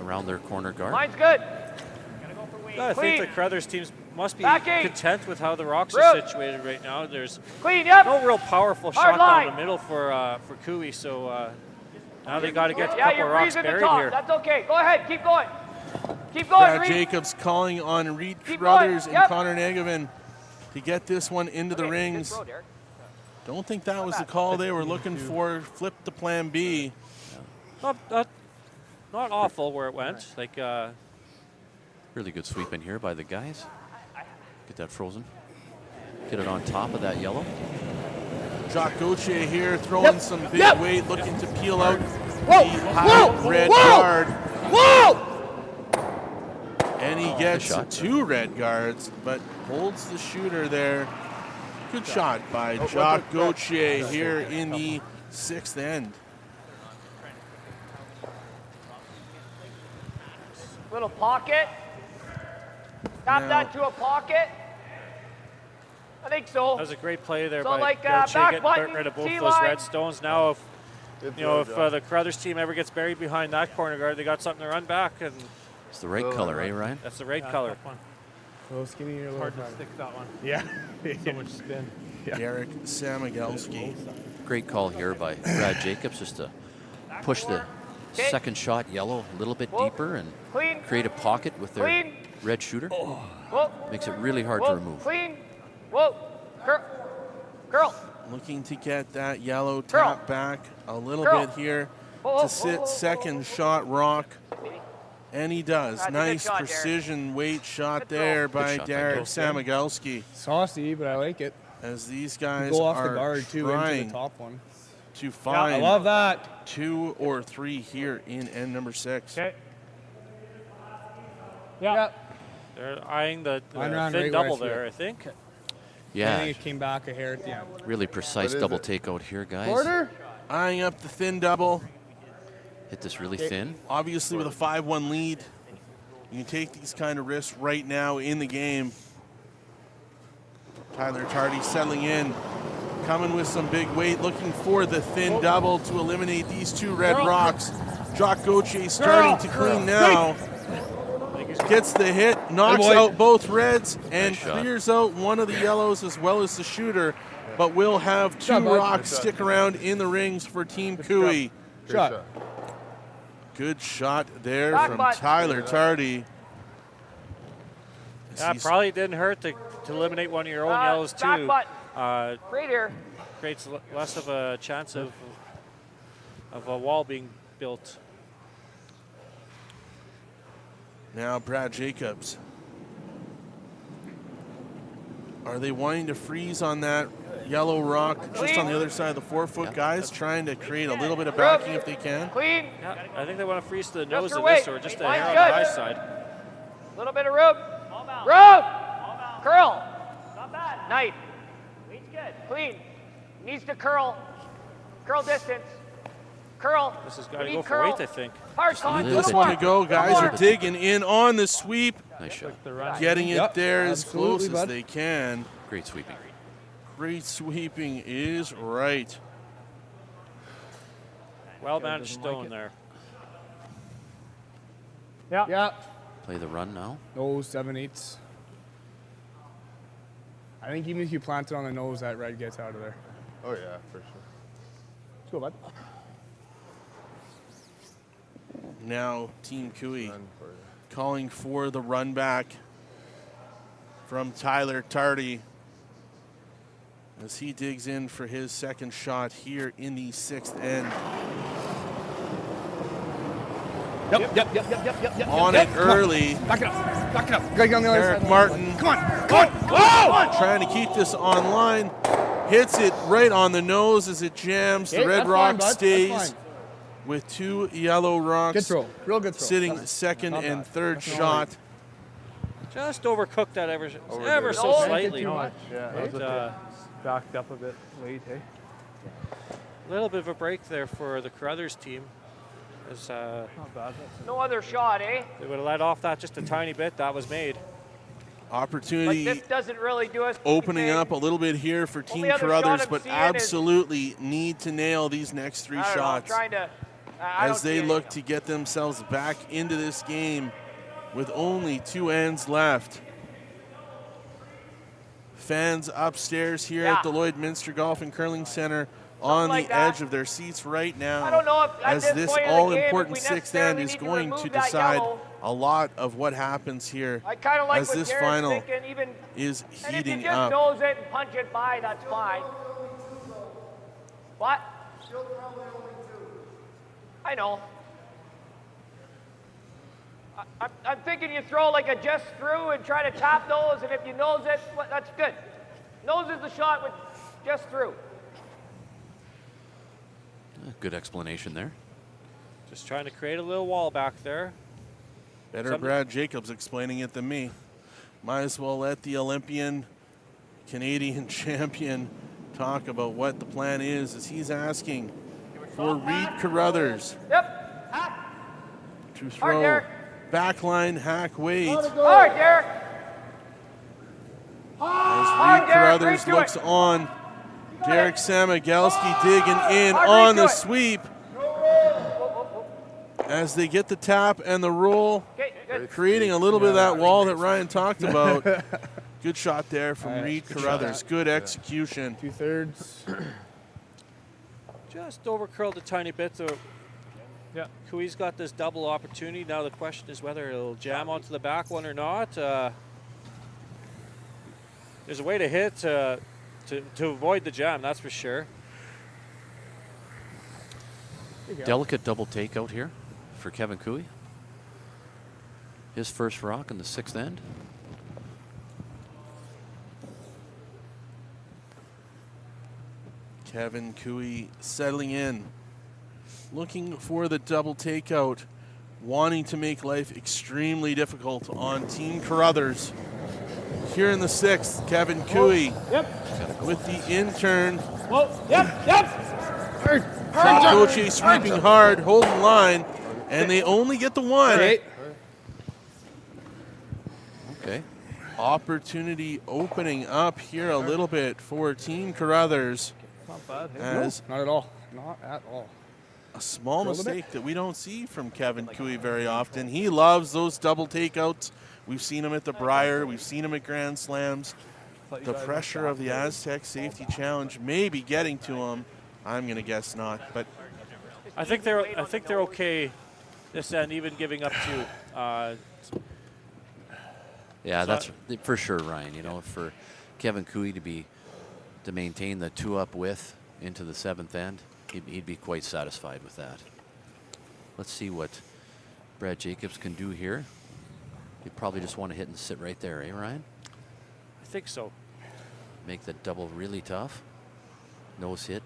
E: around their corner guard.
G: Mine's good.
D: I think
G: Clean.
D: the Carruthers teams must be
G: Back 8.
D: content with how the Rocks
G: Root.
D: are situated right now. There's
G: Clean, yep.
D: no real powerful
G: Hard
D: shot down
G: line.
D: the middle for Cooey, so now they got to get a
G: Yeah,
D: couple
G: you're
D: of rocks
G: freezing the
D: buried
G: top.
D: here.
G: That's okay. Go ahead. Keep going. Keep going,
C: Brad
G: Reid.
C: Jacobs calling on Reid
G: Keep
C: Carruthers
G: going.
C: and
G: Yep.
C: Connor Negavan to get this one into the
G: Okay, good
C: rings.
G: throw, Derek.
C: Don't think that was the call they were looking for. Flip the plan B.
D: Not awful where it went. Like
E: Really good sweep in here by the guys. Get that frozen. Get it on top of that yellow.
C: Jacques Gauthier here throwing some big weight, looking to peel out
A: Whoa!
C: the high red guard.
A: Whoa!
C: And he gets
E: shot.
C: 2 red guards, but holds the shooter there. Good shot by Jacques Gauthier here in the 6th end.
G: Little pocket. Tap
C: Now-
G: that to a pocket. I think so.
D: That was a great play there
G: So
D: by
G: like,
D: Gauthier
G: back
D: getting
G: button,
D: rid of both
G: T
D: those
G: line.
D: red stones. Now, if
H: Good
D: you know,
H: throw,
D: if the Carruthers team ever gets buried behind that corner guard, they got something to run back, and
E: It's the right color, eh, Ryan?
D: that's the right color.
A: Oh, skinny or
K: Hard to stick that one.
A: Yeah.
K: So much spin.
C: Derek Samagelski.
E: Great call here by Brad Jacobs just to push the second shot yellow a little bit deeper and
G: Clean.
E: create a pocket with their
G: Clean.
E: red shooter.
G: Whoa.
E: Makes it really hard
G: Whoa.
E: to remove.
G: Clean. Whoa. Curl.
C: Looking to get that yellow
G: Curl.
C: tap back a little
G: Curl.
C: bit here
G: Whoa,
C: to sit second shot rock. And he does.
G: That's a good
C: Nice
G: shot, Derek.
C: precision weight shot
G: Good throw.
C: there
E: Good
C: by
E: shot by
C: Derek
E: Gauthier.
C: Samagelski.
A: Saucy, but I like it.
C: As these guys
A: Go off
C: are
A: the guard too into
C: trying
A: the top one.
C: to
A: I
C: find
A: love that.
C: 2 or 3 here in end number 6.
K: Okay.
A: Yeah.
D: They're eyeing the
A: Line around
D: thin
A: right where I
D: double
A: see it.
D: there, I think.
A: I
E: Yeah,
A: think it came back a hair at the end.
E: really precise
H: What is
E: double
H: it?
E: takeout here, guys.
A: Quarter?
C: Eyeing up the thin double.
E: Hit this really thin.
C: Obviously with a 5-1 lead, you can take these kind of risks right now in the game. Tyler Tardy settling in, coming with some big weight, looking for the thin double to eliminate these 2 red rocks. Jacques Gauthier starting to clean now. Gets the hit, knocks out both reds, and
E: Nice shot.
C: clears out one of the yellows as well as the shooter, but will have 2 rocks stick around in the rings for Team Cooey.
A: Shot.
C: Good shot there
G: Back
C: from
G: butt.
C: Tyler Tardy. As
D: Yeah,
C: he's-
D: probably didn't hurt to eliminate one of your own yellows
G: back
D: too.
G: butt.
D: Uh,
G: Right here.
D: creates less of a chance of a wall being built.
C: Now Brad Jacobs. Are they wanting to freeze on that yellow rock just on the other side of the 4-foot, guys? Trying to create a little bit of backing if they can.
G: Clean.
D: Yeah, I think they want to freeze to the nose
G: your
D: of this,
G: weight.
D: or just a
G: Line's
D: hair on the high
G: good.
D: side.
G: Little bit of room. Room. Curl. Not bad. Knife. Weight's good. Clean. Needs to curl. Curl distance. Curl.
D: This has got to
G: We
D: go
G: need
D: for
G: curl.
D: weight, I think.
G: Hard
E: a
G: con.
E: little
C: This
E: bit
C: one to
E: deeper.
C: go, guys
G: One
C: are
G: more.
C: digging in on the sweep,
E: Nice shot.
C: getting it
A: Yep,
C: there as close
A: absolutely,
C: as
A: bud.
C: they can.
E: Great sweeping.
C: Great sweeping is right.
D: Well managed stone there.
A: Yeah.
E: Play the run now.
A: No, 7/8. I think even if you plant it on the nose, that red gets out of there.
H: Oh yeah, for sure.
A: Let's go, bud.
C: Now Team Cooey
H: Run for it.
C: calling for the run back from Tyler Tardy as he digs in for his second shot here in the 6th end.
A: Yep.
C: On it early.
A: Back it up. Back it up. Gotta get on the other
C: Eric
A: side.
C: Martin
A: Come on.
C: trying to keep this online. Hits it right on the nose as it jams. The
A: Okay,
C: red
A: that's
C: rock
A: fine, bud. That's
C: stays
A: fine.
C: with 2 yellow rocks.
A: Good throw. Real good throw.
C: Sitting second
A: Not
C: and
A: bad.
C: third
A: That's all
C: shot.
D: Just overcooked that ever so
G: No.
D: slightly.
K: Too much. Yeah,
D: But,
K: backed up a bit late, hey?
D: a little bit of a break there for the Carruthers team. As,
K: Not bad.
G: No other shot, eh?
D: they would have let off that just a tiny bit. That was made.
G: Like
C: Opportunity
G: this doesn't really do us
C: opening
G: anything.
C: up a little bit here for Team
G: Only other shot
C: Carruthers,
G: I'm
C: but
G: seeing is-
C: absolutely need to nail these next 3
G: I don't know, I'm
C: shots
G: trying to. I don't
C: as they
G: see
C: look
G: anything.
C: to get themselves back into this game with only 2 ends left. Fans upstairs here at the Lloydminster Golf and Curling Center on
G: like
C: the
G: that.
C: edge of their seats right now,
G: I don't know if at
C: as
G: this
C: this
G: point in the
C: all-important
G: game, if we
C: 6th end
G: necessarily
C: is
G: need to
C: going to
G: remove that
C: decide
G: yellow.
C: a lot of what happens here
G: I kind of like
C: as
G: what
C: this
G: Jared's
C: final
G: thinking. Even
C: is
G: and if you
C: heating
G: just
C: up.
G: nose it and punch it by, that's fine. What? I know. I'm thinking you throw like a just through and try to tap those, and if you nose it, that's good. Nose is the shot with just through.
E: Good explanation there.
D: Just trying to create a little wall back there.
C: Better Brad Jacobs explaining it than me. Might as well let the Olympian Canadian champion talk about what the plan is as he's asking for Reid Carruthers to throw backline hack weight.
G: Hard, Derek.
C: As Reid Carruthers looks on, Derek Samagelski digging in on the sweep. As they get the tap and the roll, creating a little bit of that wall that Ryan talked about. Good shot there from Reid Carruthers. Good execution.
A: 2/3.
D: Just overcurled a tiny bit. So
K: Yeah.
D: Kui's got this double opportunity. Now the question is whether it'll jam onto the back one or not. There's a way to hit to avoid the jam, that's for sure.
E: Delicate double takeout here for Kevin Kui. His first rock in the 6th end.
C: Kevin Kui settling in, looking for the double takeout, wanting to make life extremely difficult on Team Carruthers. Here in the 6th, Kevin Kui with the intern. Koche sweeping hard, holding line, and they only get the one.
E: Okay.
C: Opportunity opening up here a little bit for Team Carruthers.
K: Not bad. Hey?
C: As
A: Not at all. Not at all.
C: a small
A: Drilled a bit.
C: mistake that we don't see from Kevin Kui very often. He loves those double takeouts. We've seen him at the Brier. We've seen him at Grand Slams. The pressure of the Astec Safety Challenge may be getting to him. I'm going to guess not, but
D: I think they're okay this end, even giving up to.
E: Yeah, that's for sure, Ryan. You know, for Kevin Kui to maintain the 2-up width into the 7th end, he'd be quite satisfied with that. Let's see what Brad Jacobs can do here. He'd probably just want to hit and sit right there, eh, Ryan?
D: I think so.
E: Make the double really tough. Nose hit.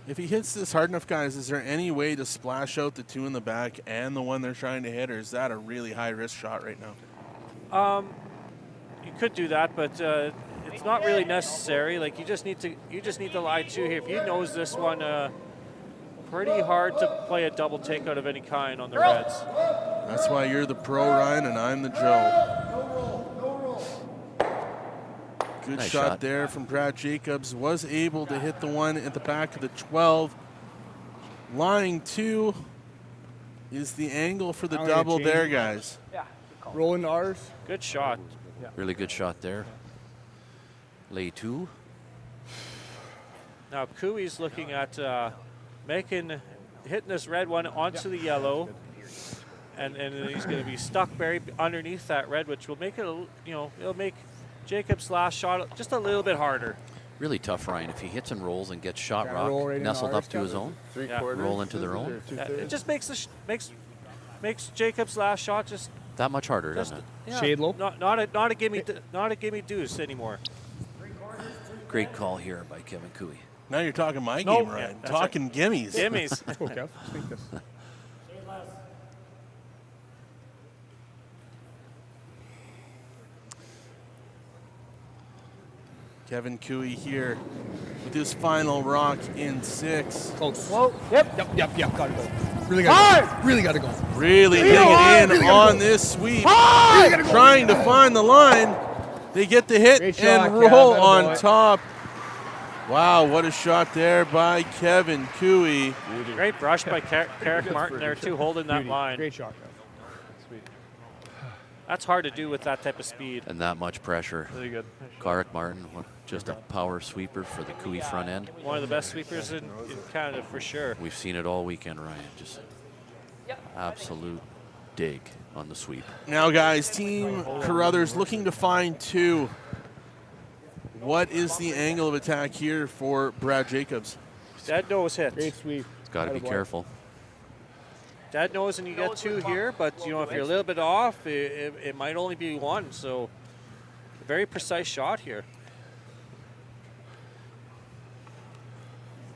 C: if he hits this hard enough, guys, is there any way to splash out the two in the back and the one they're trying to hit, or is that a really high-risk shot right now?
D: You could do that, but it's not really necessary. Like you just need to lie to here. If he knows this one, pretty hard to play a double takeout of any kind on the Reds.
C: That's why you're the pro, Ryan, and I'm the Joe. Good
E: Nice
C: shot
E: shot
C: there from Brad Jacobs. Was able to hit the one at the back of the 12. Line 2 is the angle for the double there, guys.
G: Yeah.
A: Rolling to ours.
D: Good shot.
E: Yeah. Really good shot there. Lay 2.
D: Now Kui's looking at hitting this red one onto the yellow, and then he's going to be stuck buried underneath that red, which will make it, it'll make Jacob's last shot just a little bit harder.
E: Really tough, Ryan. If he hits and rolls and gets shot rock
A: right
E: nestled up to his own, roll into their own.
D: It just makes makes Jacob's last shot just
E: that much harder, doesn't it?
D: Yeah,
A: Shade low.
D: Not a gimme deuce anymore.
E: Great call here by Kevin Kui.
C: Now you're talking my game, Ryan.
D: Yeah,
C: talking gimmies.
D: Gimmies.
A: Okay, speak this.
C: Kevin Kui here with his final rock in 6.
A: Close.
G: Whoa. Yep.
A: Yep. Gotta go. Really gotta go. Really gotta go.
C: Really digging in on this sweep. Trying to find the line. They get the hit
A: Great shot,
C: and roll
A: Kev.
C: on
A: Attaboy.
C: top. Wow, what a shot there by Kevin Kui.
D: Great brush by Carrick Martin there too, holding that line.
A: Great shot, Kev.
D: That's hard to do with that type of speed.
E: And that much pressure.
K: Really good.
E: Carrick Martin, just a power sweeper for the Kui front end.
D: One of the best sweepers in Canada for sure.
E: We've seen it all weekend, Ryan. Just absolute dig on the sweep.
C: Now, guys, Team Carruthers looking to find 2. What is the angle of attack here for Brad Jacobs?
D: Dead nose hit.
A: Great sweep.
E: It's got to be careful.
D: Dead nose and you get 2 here, but if you're a little bit off, it might only be 1. So, very precise shot here.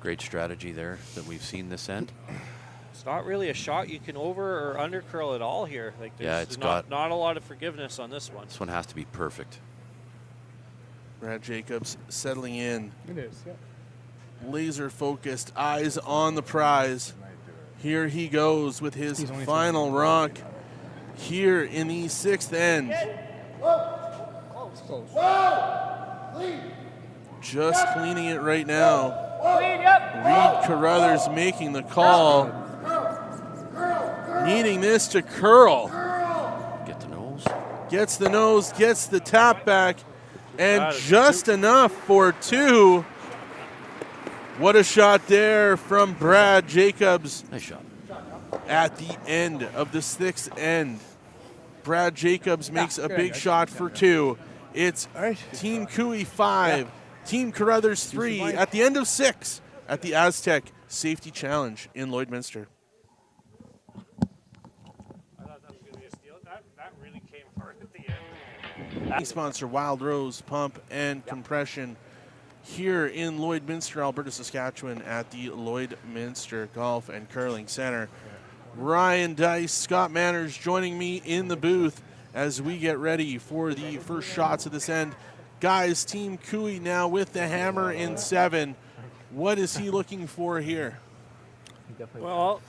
E: Great strategy there that we've seen this end.
D: It's not really a shot you can over or under curl at all here. Like
E: Yeah,
D: there's not a lot of forgiveness on this one.
E: This one has to be perfect.
C: Brad Jacobs settling in.
A: It is, yeah.
C: Laser focused, eyes on the prize. Here he goes with his final rock here in the 6th end. Just cleaning it right now. Reid Carruthers making the call. Needing this to curl.
E: Get the nose.
C: Gets the nose, gets the tap back, and just enough for 2. What a shot there from Brad Jacobs.
E: Nice shot.
C: At the end of the 6th end. Brad Jacobs makes a big shot for 2. It's Team Cooey 5, Team Carruthers 3 at the end of 6 at the Astec Safety Challenge in Lloydminster.
D: That really came hard at the end.
C: Sponsor Wild Rose Pump and Compression here in Lloydminster, Alberta, Saskatchewan at the Lloydminster Golf and Curling Center. Ryan Dice, Scott Manners joining me in the booth as we get ready for the first shots of this end. Guys, Team Cooey now with the hammer in 7. What is he looking for here?
D: Well,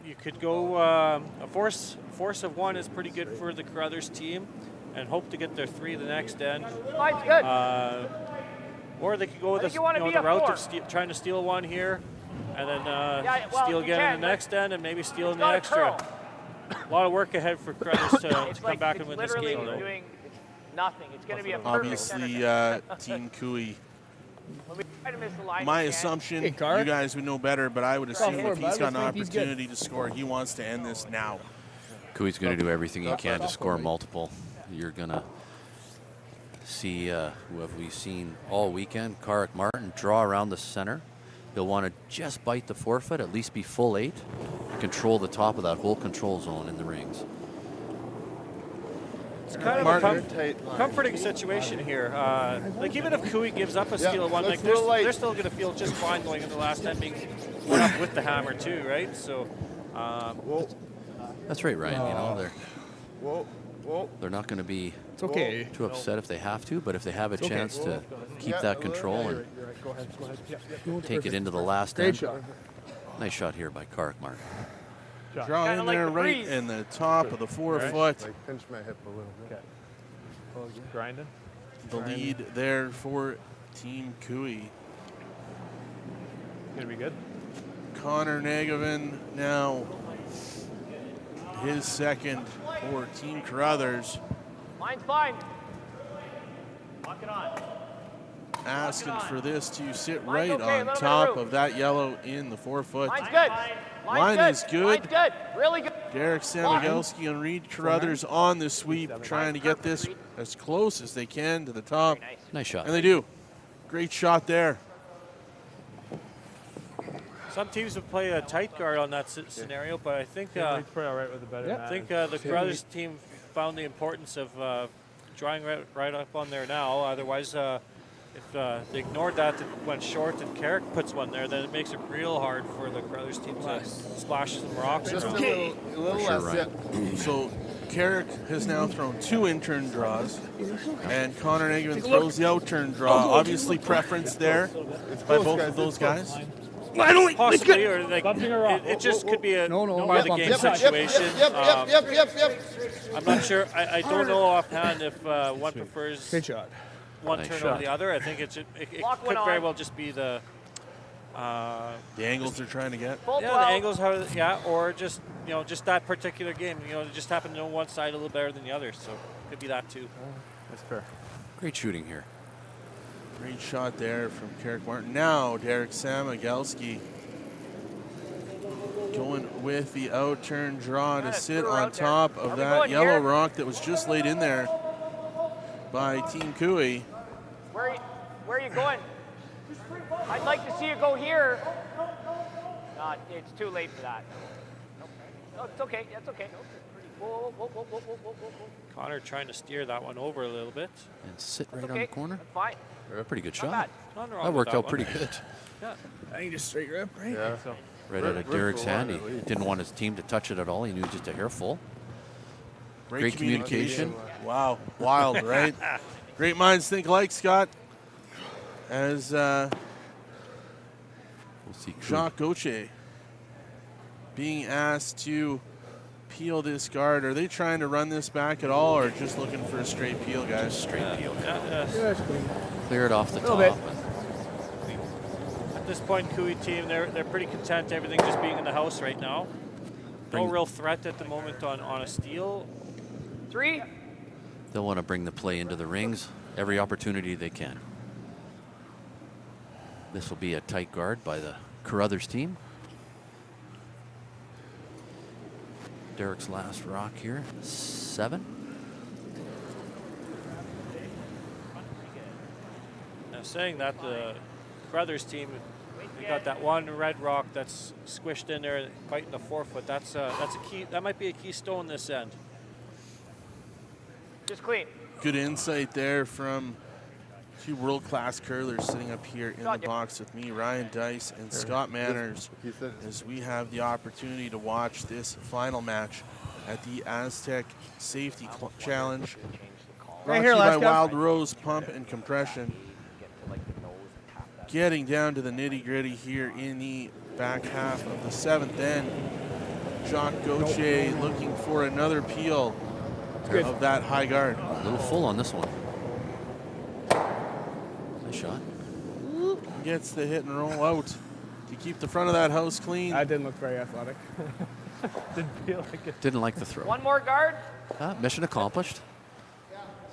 D: you could go a force of 1 is pretty good for the Carruthers team, and hope to get their 3 the next end.
G: Mine's good.
D: Or they could go with the route of trying to steal 1 here, and then steal again in the next end, and maybe steal in the extra. A lot of work ahead for Carruthers to come back and win this game, though.
G: Doing nothing. It's going to be a
C: Obviously, Team Cooey. My assumption, you guys would know better, but I would assume if he's got an opportunity to score, he wants to end this now.
E: Cooey's going to do everything he can to score multiple. You're going to see who have we seen all weekend. Carrick Martin draw around the center. He'll want to just bite the forefoot, at least be full 8, control the top of that whole control zone in the rings.
D: It's kind of a comforting situation here. Like even if Cooey gives up a steal 1, like they're still going to feel just fine going in the last end, being one up with the hammer too, right? So
E: that's right, Ryan. You know they're not going to be too upset if they have to, but if they have a chance to keep that control and take it into the last end. Nice shot here by Carrick Martin.
C: Draw in there right in the top of the forefoot.
H: Pinch my hip a little bit.
K: Grinding.
C: The lead there for Team Cooey.
K: Gonna be good.
C: Connor Nagavin now his 2nd for Team Carruthers.
G: Mine's fine. Lock it on.
C: Asking for this to sit right on top of that yellow in the forefoot.
G: Mine's good.
C: Line is good.
G: Mine's good. Really good.
C: Derek Samagelski and Reid Carruthers on the sweep, trying to get this as close as they can to the top.
E: Nice shot.
C: And they do. Great shot there.
D: some teams would play a tight guard on that scenario, but I think the Carruthers team found the importance of drawing right up on there now. Otherwise, if they ignored that and went short and Carrick puts one there, then it makes it real hard for the Carruthers team to splash some rocks.
H: Just a little less.
C: Right. So Carrick has now thrown 2 in-turn draws, and Connor Nagman throws the out-turn draw. Obviously preference there by both of those guys.
D: Possibly, or like it just could be a by the game situation. I'm not sure. I don't know offhand if one prefers one turn over the other. I think it could very well just be the
C: angles they're trying to get.
D: The angles, or just just that particular game. Just happen to know one side a little better than the other, so it could be that too.
K: That's fair.
E: Great shooting here.
C: Great shot there from Carrick Martin. Now Derek Samagelski going with the out-turn draw to sit on top of that yellow rock that was just laid in there by Team Cooey.
G: Where are you going? I'd like to see you go here. It's too late for that. No, it's okay. That's okay. Whoa.
D: Connor trying to steer that one over a little bit.
E: And sit right on the corner.
G: That's fine.
E: Pretty good shot.
D: That
E: worked out pretty good.
D: Yeah.
A: I think just straight rip, right?
K: Yeah.
E: Right out of Derek's hand. He didn't want his team to touch it at all. He knew just a hair full. Great communication.
C: Wow. Wild, right? Great minds think alike, Scott. as
E: We'll see
C: Jacques Gauthier being asked to peel this guard. Are they trying to run this back at all, or just looking for a straight peel, guys?
E: Straight peel.
A: Yeah,
E: Clear it off the
A: Little
E: top.
A: bit.
D: At this point, Cooey team, they're pretty content everything just being in the house right now. No real threat at the moment on a steal.
G: 3.
E: They'll want to bring the play into the rings every opportunity they can. This will be a tight guard by the Carruthers team. Derek's last rock here, 7.
D: Now saying that, the Carruthers team, they got that one red rock that's squished in there, biting the forefoot. That's a key. That might be a keystone this end.
G: Just clean.
C: Good insight there from two world-class curlers sitting up here in the box with me, Ryan Dice and Scott Manners, as we have the opportunity to watch this final match at the Astec Safety Challenge. Brought to you by Wild Rose Pump and Compression. Getting down to the nitty-gritty here in the back half of the 7th end. Jacques Gauthier looking for another peel of that high guard.
E: A little full on this one. Nice shot.
C: Gets the hit and roll out to keep the front of that house clean.
A: That didn't look very athletic.
K: Didn't feel like it.
E: Didn't like the throw.
G: One more guard.
E: Mission accomplished.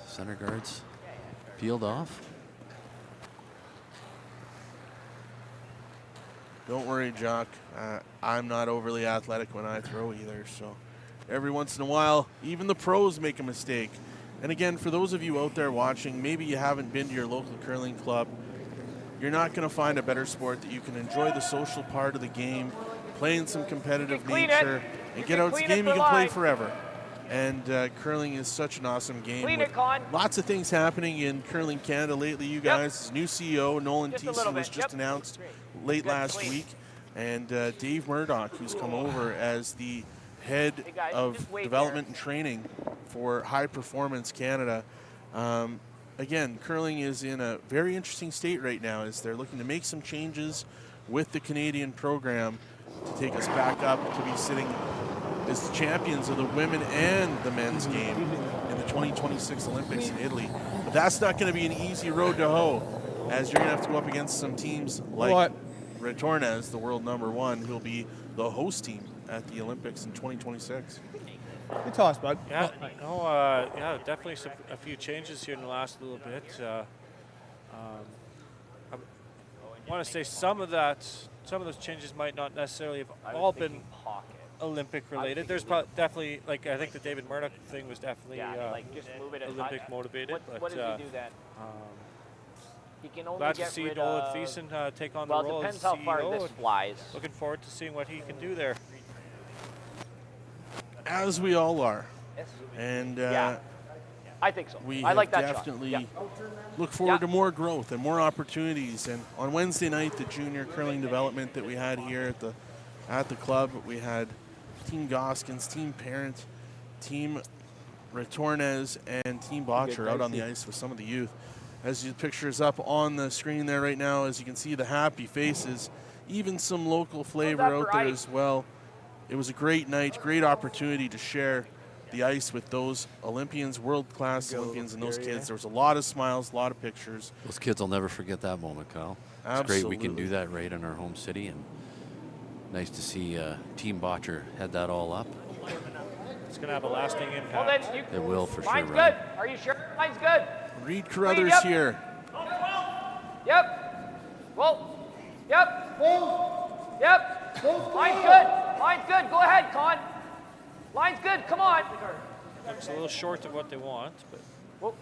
E: Center guards peeled off.
C: Don't worry, Jock. I'm not overly athletic when I throw either, so every once in a while, even the pros make a mistake. And again, for those of you out there watching, maybe you haven't been to your local curling club, you're not going to find a better sport that you can enjoy the social part of the game, play in some competitive nature, and get out. It's a game you can play forever. And curling is such an awesome game. With lots of things happening in Curling Canada lately, you guys. New CEO, Nolan Thiessen, was just announced late last week. And Dave Murdoch, who's come over as the head of development and training for High Performance Canada. Again, curling is in a very interesting state right now as they're looking to make some changes with the Canadian program to take us back up to be sitting as the champions of the women and the men's game in the 2026 Olympics in Italy. But that's not going to be an easy road to hoe, as you're going to have to go up against some teams like Retornez, the world #1, who'll be the host team at the Olympics in 2026.
A: Good toss, bud.
D: Yeah, yeah, definitely a few changes here in the last little bit. I want to say some of those changes might not necessarily have all been Olympic related. There's definitely, like, I think the David Murdoch thing was definitely
G: just move it
D: Olympic motivated.
G: What did he do then? He can only
D: glad to
G: get
D: see
G: rid
D: Nolan
G: of...
D: Thiessen take on
G: well,
D: the role
G: it depends
D: as
G: how
D: CEO.
G: far this flies.
D: Looking forward to seeing what he can do there.
C: As we all are. And
G: I think so.
C: We
G: I like that
C: definitely look forward to more growth and more opportunities. And on Wednesday night, the junior curling development that we had here at the club, we had Team Goskins, Team Parent, Team Retornez, and Team Botcher out on the ice with some of the youth. As the picture is up on the screen there right now, as you can see the happy faces, even some local flavor out there as well. It was a great night, great opportunity to share the ice with those Olympians, world-class Olympians, and those kids. There was a lot of smiles, a lot of pictures.
E: Those kids will never forget that moment, Kyle. It's great we can do that right in our home city, and nice to see Team Botcher head that all up.
D: It's going to have a lasting impact.
G: Well, then
E: It will for sure.
G: Mine's
E: Ryan.
G: good. Are you sure? Mine's good.
C: Reid Carruthers here.
G: Yep. Well, yep. Yep. Mine's good. Mine's good. Go ahead, Con. Line's good. Come on.
D: Looks a little short of what they want, but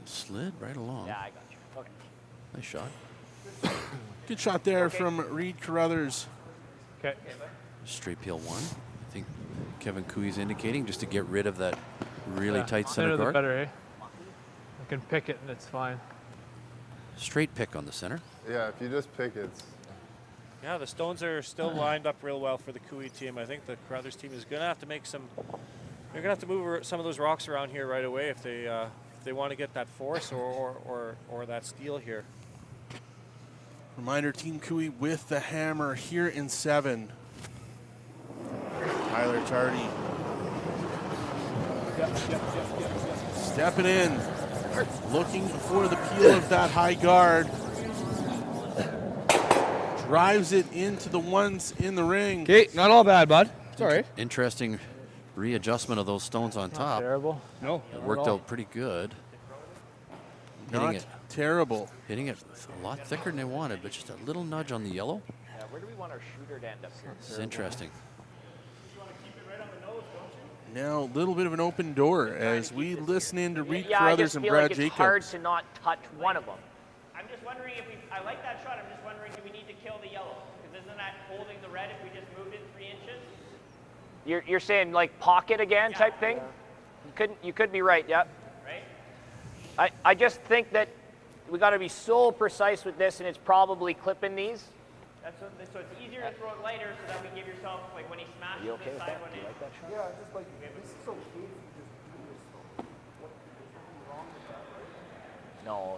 E: Slid right along.
G: Yeah, I got you. Okay.
E: Nice shot.
C: Good shot there from Reid Carruthers.
K: Okay.
E: Straight peel 1. I think Kevin Cooey's indicating just to get rid of that really tight
K: Thinner
E: center
K: the
E: guard.
K: better, eh? I can pick it and it's fine.
E: Straight pick on the center.
H: Yeah, if you just pick it.
D: yeah, the stones are still lined up real well for the Cooey team. I think the Carruthers team is going to have to make some. They're going to have to move some of those rocks around here right away if they they want to get that force or that steal here.
C: Reminder, Team Cooey with the hammer here in 7. Tyler Tardy stepping in, looking for the peel of that high guard. Drives it into the ones in the ring.
A: Okay, not all bad, bud. It's all right.
E: Interesting readjustment of those stones on top.
K: Terrible.
A: No,
E: It worked out pretty good.
C: Not terrible.
E: Hitting it a lot thicker than they wanted, but just a little nudge on the yellow.
N: Yeah, where do we want our shooter to end up here?
E: It's interesting.
C: Now a little bit of an open door as we listen in to Reid
G: Yeah, I
C: Carruthers
G: just
C: and
G: feel
C: Brad
G: like it's
C: Jacobs.
G: hard to not touch one of them.
O: I'm just wondering if I like that shot. I'm just wondering, do we need to kill the yellow? Because isn't that holding the red if we just moved it 3 inches?
G: You're saying like pocket again type thing? You could be right, yeah.
O: Right?
G: I just think that we got to be so precise with this, and it's probably clipping these.
O: So it's easier to throw it lighter so that we give yourself, like when he smashes
N: You okay
O: the
N: with
O: side
N: that?
O: one
N: Do you
O: in.
N: like that shot?
J: Yeah, just like, this is okay if you just do this though. There's nothing wrong with that, right?
N: No.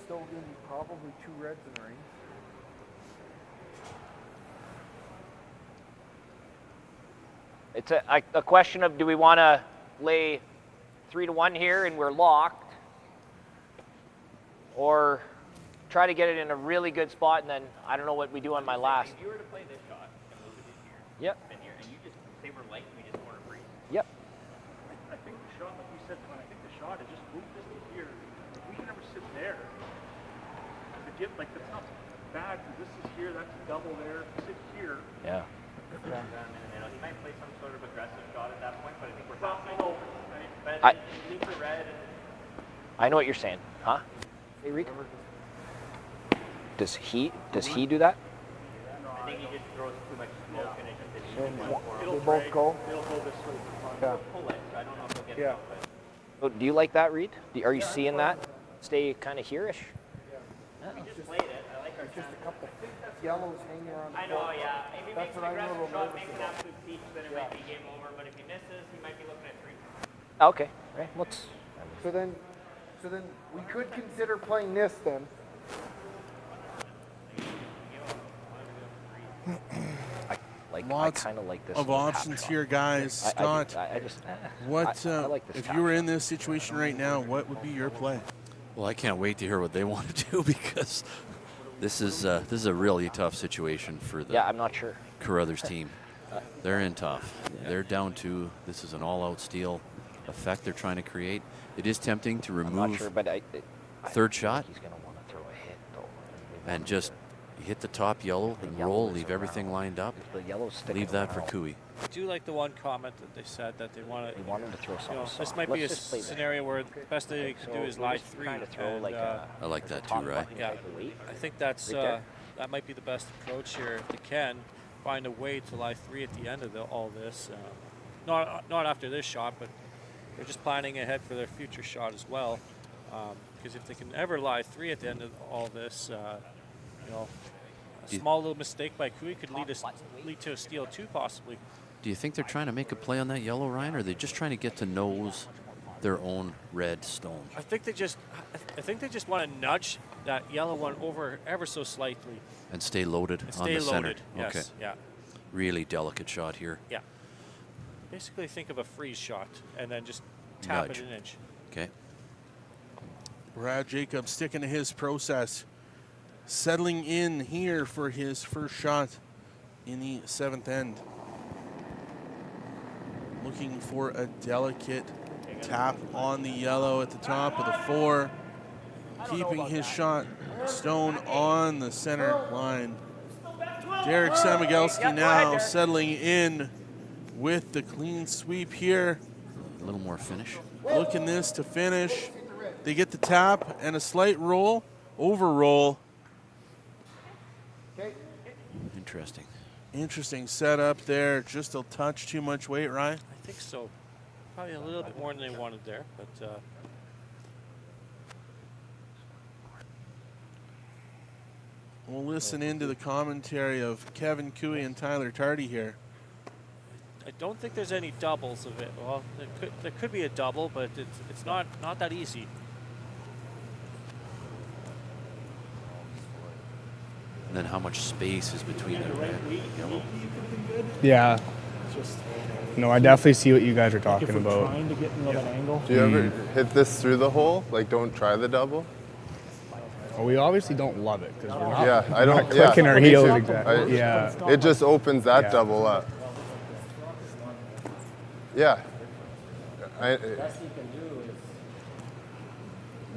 J: Still gonna be probably 2 reds in the ring.
G: It's a question of, do we want to lay 3-1 here and we're locked, or try to get it in a really good spot, and then I don't know what we do on my last.
O: If you were to play this shot and move it in
G: Yep.
O: here, and here, and you just say we're light, we just corner freeze.
G: Yep.
P: I think the shot, like you said, Tony, I think the shot is just move this to here. If we can ever sit there, to get, like, that's not bad, because this is here, that's double there, sit here.
N: Yeah.
O: He might play some sort of aggressive shot at that point, but I think we're
P: Well,
O: halfway
P: no,
O: over, right? But
G: I-
O: leave the red and
G: I know what you're saying, huh? Hey, Reid. Does he do that?
O: I think he just throws too much smoke and it just
J: They both go.
P: It'll go this way.
J: Yeah.
O: pull it. So I don't know if he'll get
J: Yeah.
O: it out, but
G: Oh, do you like that, Reid? Are you seeing that? Stay kind of here-ish?
O: we just played it. I like our
J: Just
O: chances.
J: a couple yellows hanging around the
O: I know,
J: court.
O: yeah. If he
J: That's
O: makes
J: what
O: an
J: I'm a
O: aggressive
J: little
O: shot,
J: nervous
O: makes an
J: about.
O: absolute peach, then it might be game over. But if he misses, he might be looking at 3.
G: Okay. Right. Let's.
J: So then we could consider playing this then.
G: I kind of like this
C: of
G: little half
C: options
G: shot.
C: here, guys. Scott,
G: I just.
C: what
G: I like this
C: if
G: half
C: you were in this situation right now? What would be your play?
E: Well, I can't wait to hear what they want to do, because this is a really tough situation for the
G: Yeah, I'm not sure.
E: Carruthers team. They're in tough. They're down 2. This is an all-out steal effect they're trying to create. It is tempting to remove
G: I'm not sure, but
E: third shot
G: he's going to want to throw a hit though.
E: and just hit the top yellow and roll, leave everything lined up.
G: The yellow's sticking
E: Leave that for
G: around.
E: Cooey.
D: I do like the one comment that they said that they want to.
G: They want him to throw something
D: This
G: soft.
D: might be a
G: Let's just play that.
D: scenario where the best thing you can do is lie 3.
G: Kind of throw like
E: I like that too,
G: top
E: right?
G: button
D: Yeah,
G: type of weight.
D: I think that's
G: Right there.
D: that might be the best approach here if they can find a way to lie 3 at the end of all this. Not after this shot, but they're just planning ahead for their future shot as well. Because if they can ever lie 3 at the end of all this, a small little mistake by Cooey could lead to a steal too, possibly.
E: Do you think they're trying to make a play on that yellow, Ryan, or are they just trying to get to nose their own red stone?
D: I think they just want to nudge that yellow one over ever so slightly.
E: And stay loaded
D: And
E: on
D: stay
E: the center.
D: loaded. Yes.
E: Okay.
D: Yeah.
E: Really delicate shot here.
D: Yeah. Basically, think of a freeze shot and then just tap
E: Nudge.
D: it an inch.
E: Okay.
C: Brad Jacobs sticking to his process, settling in here for his first shot in the 7th end. Looking for a delicate tap on the yellow at the top of the 4. Keeping his shot stone on the center line. Derek Samigelski now settling in with the clean sweep here.
E: A little more finish.
C: Looking this to finish. They get the tap and a slight roll, over roll.
E: Interesting.
C: Interesting setup there. Just a touch too much weight, Ryan.
D: I think so. Probably a little bit more than they wanted there, but
C: We'll listen into the commentary of Kevin Cooey and Tyler Tardy here.
D: I don't think there's any doubles of it. Well, there could be a double, but it's not that easy.
E: And then how much space is between the red and yellow?
A: Yeah. No, I definitely see what you guys are talking about.
K: Trying to get in an angle.
H: Do you ever hit this through the hole? Like, don't try the double?
A: Well, we obviously don't love it because we're not,
H: I don't.
A: not clicking our heels
H: I-
A: exactly. Yeah.
H: It just opens that double up. Yeah.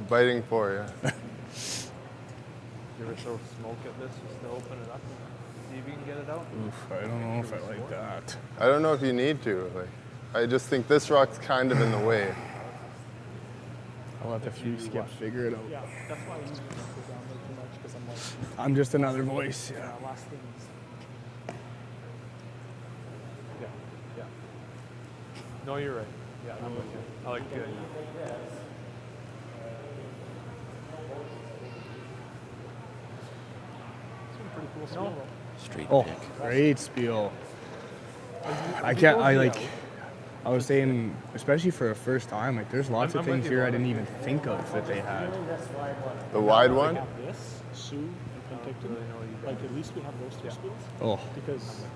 H: Biting for you.
K: You ever throw smoke at this just to open it up? See if you can get it out?
A: Oof, I don't know if I like that.
H: I don't know if you need to. Like, I just think this rock's kind of in the way.
A: I'll let the few skips figure it out.
K: Yeah, that's why I usually don't go down there too much because I'm like.
A: I'm just another voice. Yeah.
K: Last thing is. Yeah. No, you're right. Yeah, I'm with you. I like good. Pretty cool spiel.
E: Straight
A: Oh,
E: pick.
A: great spiel. I was saying, especially for a first time, like there's lots of things here I didn't even think of that they had.
H: The wide one?
K: This, Sioux, and Penticton. Like at least we have those two spiels.
A: Oh,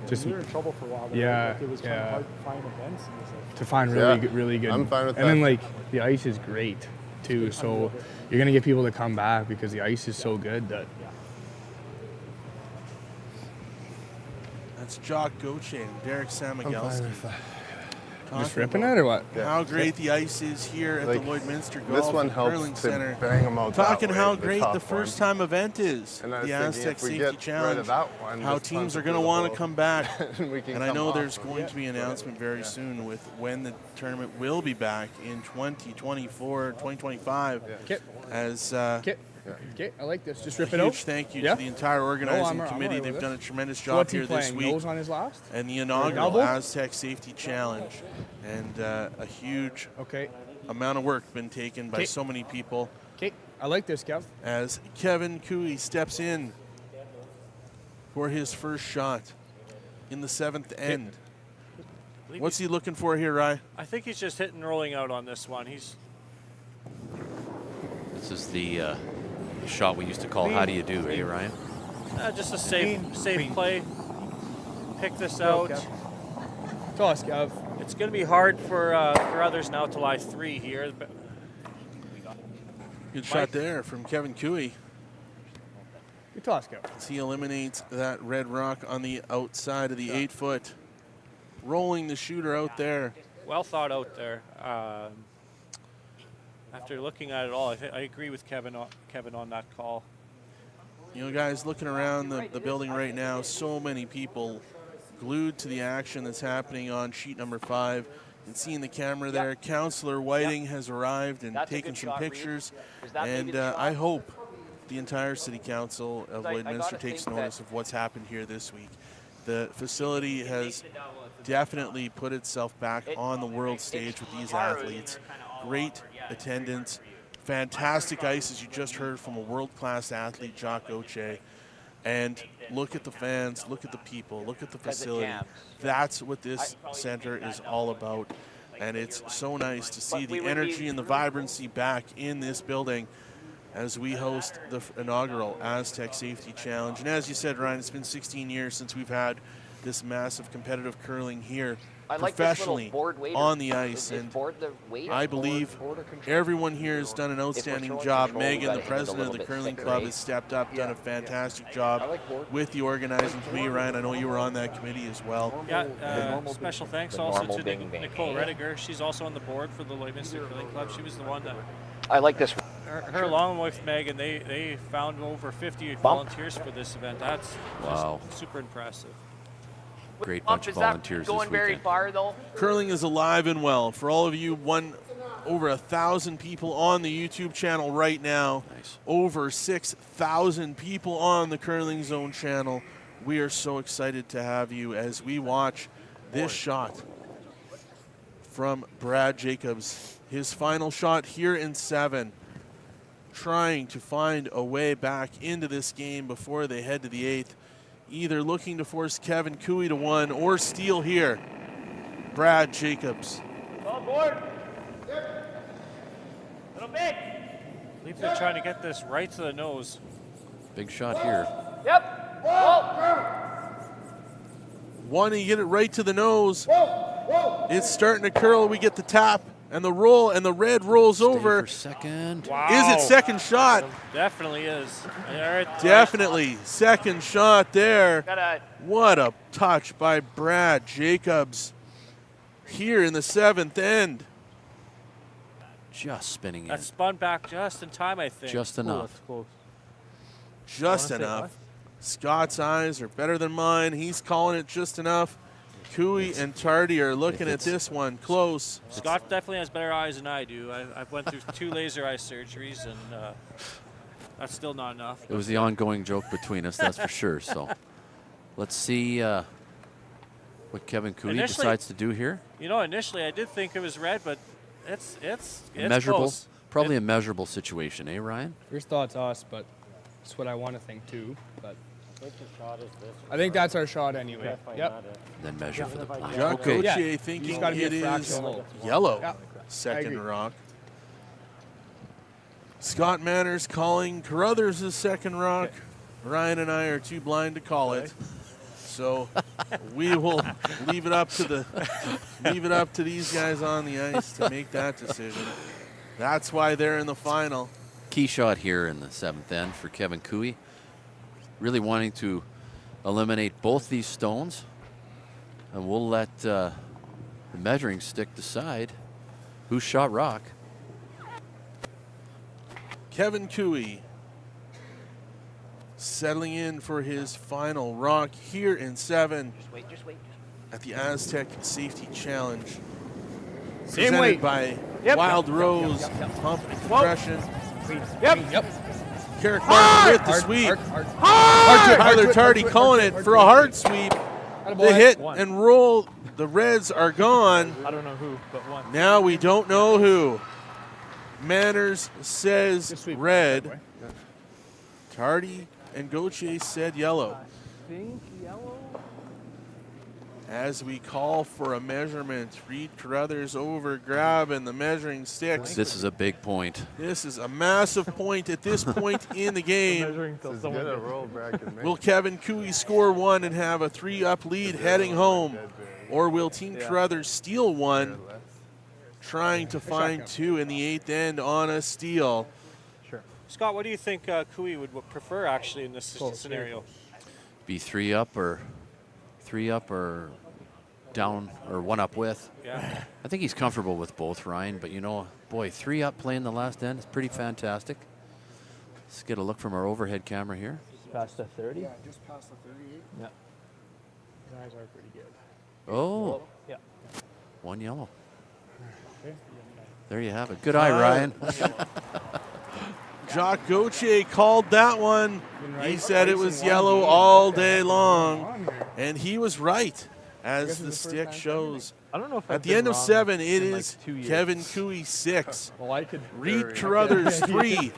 K: Just we were in trouble for a while.
A: Yeah,
K: Like, it was kind of hard to find events. And it was like,
A: to find really good.
H: I'm fine with
A: and
H: that.
A: then like the ice is great too, so you're gonna get people to come back because the ice is so good that.
C: That's Jock Gauthier and Derek Samagelski.
A: Just ripping it or what?
C: How great the ice is here at the Lloydminster
H: This
C: Golf
H: one
C: and
H: helps
C: Curling
H: to
C: Center.
H: bang 'em out that
C: Talking
H: way,
C: how
H: the
C: great
H: top
C: the first time event is,
H: And I
C: the
H: was thinking,
C: Astec
H: if we
C: Safety
H: get rid of
C: Challenge.
H: that one,
C: How
H: just
C: teams
H: punt
C: are
H: it
C: going to
H: through the
C: want to
H: hole.
C: come back.
H: And we can
C: And I
H: come
C: know
H: off
C: there's
H: of
C: going
H: it.
C: to be an announcement very soon with when the tournament will be back in 2024, 2025. As
A: Okay, I like this. Just rip
C: a
A: it out.
C: huge thank you
A: Yeah?
C: to the entire organizing
A: No, I'm
C: committee.
A: alright
C: They've
A: with
C: done
A: it.
C: a tremendous
A: So
C: job
A: what's he
C: here this
A: playing?
C: week.
A: Nose on his last?
C: And the inaugural
A: Double?
C: Astec Safety Challenge. And a huge amount of work been taken by so many people.
A: Okay, I like this, Kev.
C: As Kevin Cooey steps in for his first shot in the seventh end. What's he looking for here, Rye?
D: I think he's just hitting rolling out on this one.
E: This is the shot we used to call "How do you do," eh, Ryan?
D: Just a safe play. Pick this out.
A: Toss, Kev.
D: It's going to be hard for others now to lie three here. But
C: Good shot there from Kevin Cooey.
A: Good toss, Kev.
C: As he eliminates that red rock on the outside of the 8-foot. Rolling the shooter out there.
D: well thought out there. After looking at it all, I agree with Kevin on that call.
C: You know, guys, looking around the building right now, so many people glued to the action that's happening on sheet number 5. And seeing the camera there, Councillor Whiting has arrived and taken some pictures. And I hope the entire City Council of Lloydminster takes notice of what's happened here this week. The facility has definitely put itself back on the world stage with these athletes. Great attendance, fantastic ice, as you just heard from a world-class athlete, Jock Gauthier. And look at the fans, look at the people, look at the facility. That's what this center is all about. And it's so nice to see the energy and the vibrancy back in this building as we host the inaugural Astec Safety Challenge. And as you said, Ryan, it's been 16 years since we've had this massive competitive curling here professionally on the ice. And I believe everyone here has done an outstanding job. Megan, the president of the curling club, has stepped up, done a fantastic job with the organizing committee. Ryan, I know you were on that committee as well.
D: Yeah, special thanks also to Nicole Rediger. She's also on the board for the Lloydminster Curling Club. She was the one that...
N: I like this.
D: Her along with Megan, they found over 50 volunteers for this event. That's super impressive.
E: Great bunch of volunteers
O: going
E: this
O: very
E: weekend.
O: far though.
C: Curling is alive and well. For all of you, over 1,000 people on the YouTube channel right now.
E: Nice.
C: Over 6,000 people on the Curling Zone channel. We are so excited to have you as we watch this shot from Brad Jacobs. His final shot here in 7. Trying to find a way back into this game before they head to the 8th. Either looking to force Kevin Cooey to 1 or steal here. Brad Jacobs.
O: All board. Little big.
D: I believe they're trying to get this right to the nose.
E: Big shot here.
O: Yep. Whoa.
C: Wanting to get it right to the nose. It's starting to curl. We get the tap and the roll, and the red rolls over.
E: For second.
D: Wow.
C: Is it second shot?
D: Definitely is. Yeah, right.
C: Definitely. Second shot there.
O: Gotta
C: What a touch by Brad Jacobs here in the 7th end.
E: Just spinning in.
D: That spun back just in time, I think.
E: Just enough.
K: Close.
C: Just enough. Scott's eyes are better than mine. He's calling it just enough. Cooey and Tardy are looking at this one close.
D: Scott definitely has better eyes than I do. I've went through 2 laser eye surgeries, and that's still not enough.
E: It was the ongoing joke between us, that's for sure. So let's see what Kevin Cooey decides to do here.
D: You know, initially I did think it was red, but it's
E: Measurable.
D: close.
E: Probably a measurable situation, eh, Ryan?
A: First thought's us, but it's what I want to think too. But I think that's our shot anyway. Yep.
E: Then measure for the point.
C: Jacques
E: Okay.
C: Gauthier thinking it is yellow.
A: Yeah.
C: Second rock. Scott Manners calling Carruthers' second rock. Ryan and I are too blind to call it. So we will leave it up to these guys on the ice to make that decision. That's why they're in the final.
E: Key shot here in the 7th end for Kevin Cooey. Really wanting to eliminate both these stones. And we'll let the measuring stick decide who shot rock.
C: Kevin Cooey settling in for his final rock here in 7
O: just wait.
C: at the Astec Safety Challenge.
A: Same
C: Presented
A: weight.
C: by
A: Yep.
C: Wild Rose Pump and Compression.
A: Yep.
C: Carrick Martin with the sweep. Tyler Tardy calling it for a hard sweep. The hit and roll. The Reds are gone.
K: I don't know who, but one.
C: Now we don't know who. Manners says red. Tardy and Gauthier said yellow.
K: Think yellow?
C: As we call for a measurement, Reid Carruthers over grab and the measuring sticks.
E: This is a big point.
C: This is a massive point at this point in the game. Will Kevin Cooey score one and have a 3-up lead heading home? Or will Team Carruthers steal one, trying to find 2 in the 8th end on a steal?
K: Sure.
D: Scott, what do you think Cooey would prefer actually in this scenario?
E: Be 3-up or down or 1-up with.
D: Yeah.
E: I think he's comfortable with both, Ryan. But you know, boy, 3-up playing the last end is pretty fantastic. Let's get a look from our overhead camera here.
K: Past the 30?
H: Yeah, just past the 38.
K: Yeah.
A: Guys are pretty good.
E: Oh.
K: Yeah.
E: 1 yellow. There you have it. Good eye, Ryan.
C: Jacques Gauthier called that one. He said it was yellow all day long, and he was right, as the stick shows.
K: I don't know if
C: at the end of 7, it is Kevin Cooey 6, Reid Carruthers 3,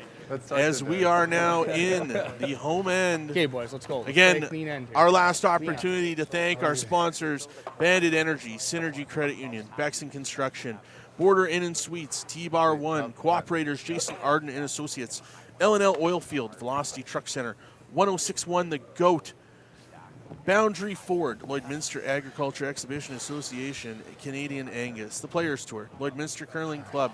C: as we are now in the home end.
A: Okay, boys, let's go. Let's
C: Again,
A: play clean end here.
C: our last opportunity to thank our sponsors, Bandit Energy, Synergy Credit Union, Bexon Construction, Border Inn and Suites, T-Bar 1, Cooperators, Jason Arden and Associates, L&L Oilfield, Velocity Truck Center, 1061 The Goat, Boundary Ford, Lloydminster Agriculture Exhibition Association, Canadian Angus, the Players Tour, Lloydminster Curling Club,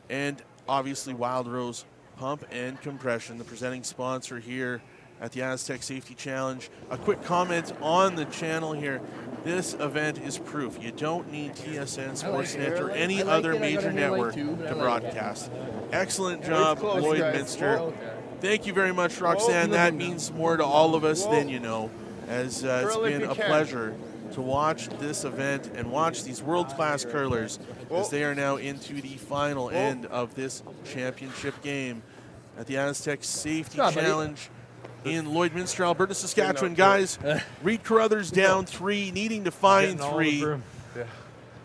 C: and obviously Wild Rose Pump and Compression, the presenting sponsor here at the Astec Safety Challenge. A quick comment on the channel here. This event is proof. You don't need TSN, Sportsnet, or any other major network to broadcast. Excellent job, Lloydminster. Thank you very much, Roxanne. That means more to all of us than you know, as it's been a pleasure to watch this event and watch these world-class curlers as they are now into the final end of this championship game at the Astec Safety Challenge in Lloydminster, Alberta, Saskatchewan. Guys, Reid Carruthers down 3, needing to find 3.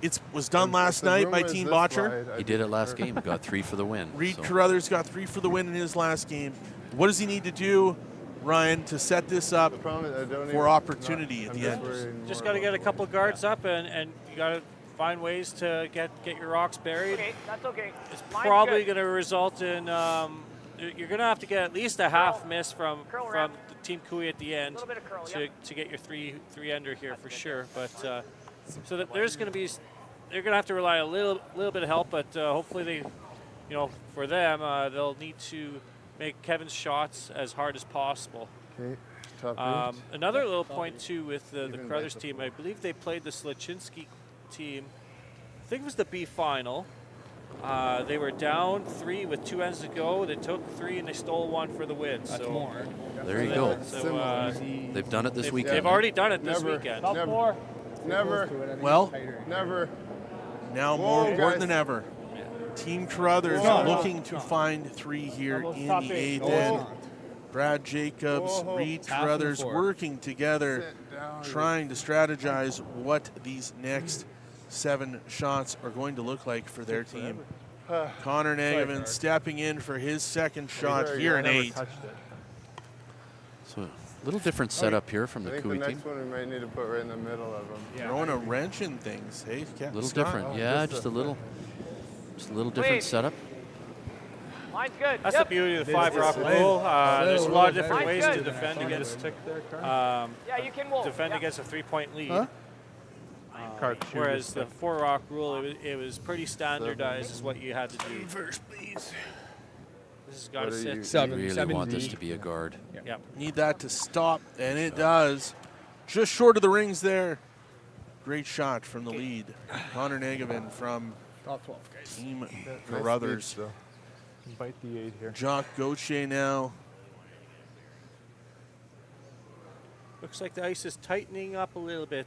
C: It was done last night by Team Botcher.
E: He did it last game. Got 3 for the win.
C: Reid Carruthers got 3 for the win in his last game. What does he need to do? Ryan, to set this up for opportunity at the end.
D: Just got to get a couple guards up, and you got to find ways to get your rocks buried.
G: Okay, that's okay.
D: It's
G: Mine's
D: probably
G: good.
D: going to result in you're going to have to get at least a half miss from the Team Kui at the end to get your three-ender here for sure. But so that they're going to have to rely a little bit of help, but hopefully they, for them, they'll need to make Kevin's shots as hard as possible.
H: Okay.
D: Another little point too with the Carruthers team, I believe they played the Slachinsky team. I think it was the B final. They were down 3 with 2 ends to go. They took 3 and they stole 1 for the win.
A: That's
D: so
A: more.
E: There you go.
D: So
E: They've done it this weekend.
D: They've already done it this weekend.
H: Never.
C: Well,
H: Never.
C: now more important than ever. Team Carruthers looking to find 3 here in the 8th end. Brad Jacobs, Reid Carruthers working together, trying to strategize what these next 7 shots are going to look like for their team. Connor Negavan stepping in for his second shot here in 8.
E: So a little different setup here from the Kui
H: The
E: team.
H: next one we might need to put right in the middle of them.
C: Throwing a wrench in things. Hey,
E: A little different. Yeah, just a little different setup.
G: Mine's good.
D: That's the beauty of the 5-rock rule. There's a lot of different ways to defend against
G: you can wolf.
D: defend against a 3-point lead.
K: Huh?
D: Whereas the 4-rock rule, it was pretty standardized as what you had to do.
A: First, please.
D: This has got to sit.
E: You really want this to be a guard.
D: Yep.
C: Need that to stop, and it does. Just short of the rings there. Great shot from the lead. Connor Negavan from
A: Top 12, guys.
C: Team Carruthers.
K: Bite the 8 here.
C: Jacques Gauthier now.
D: Looks like the ice is tightening up a little bit.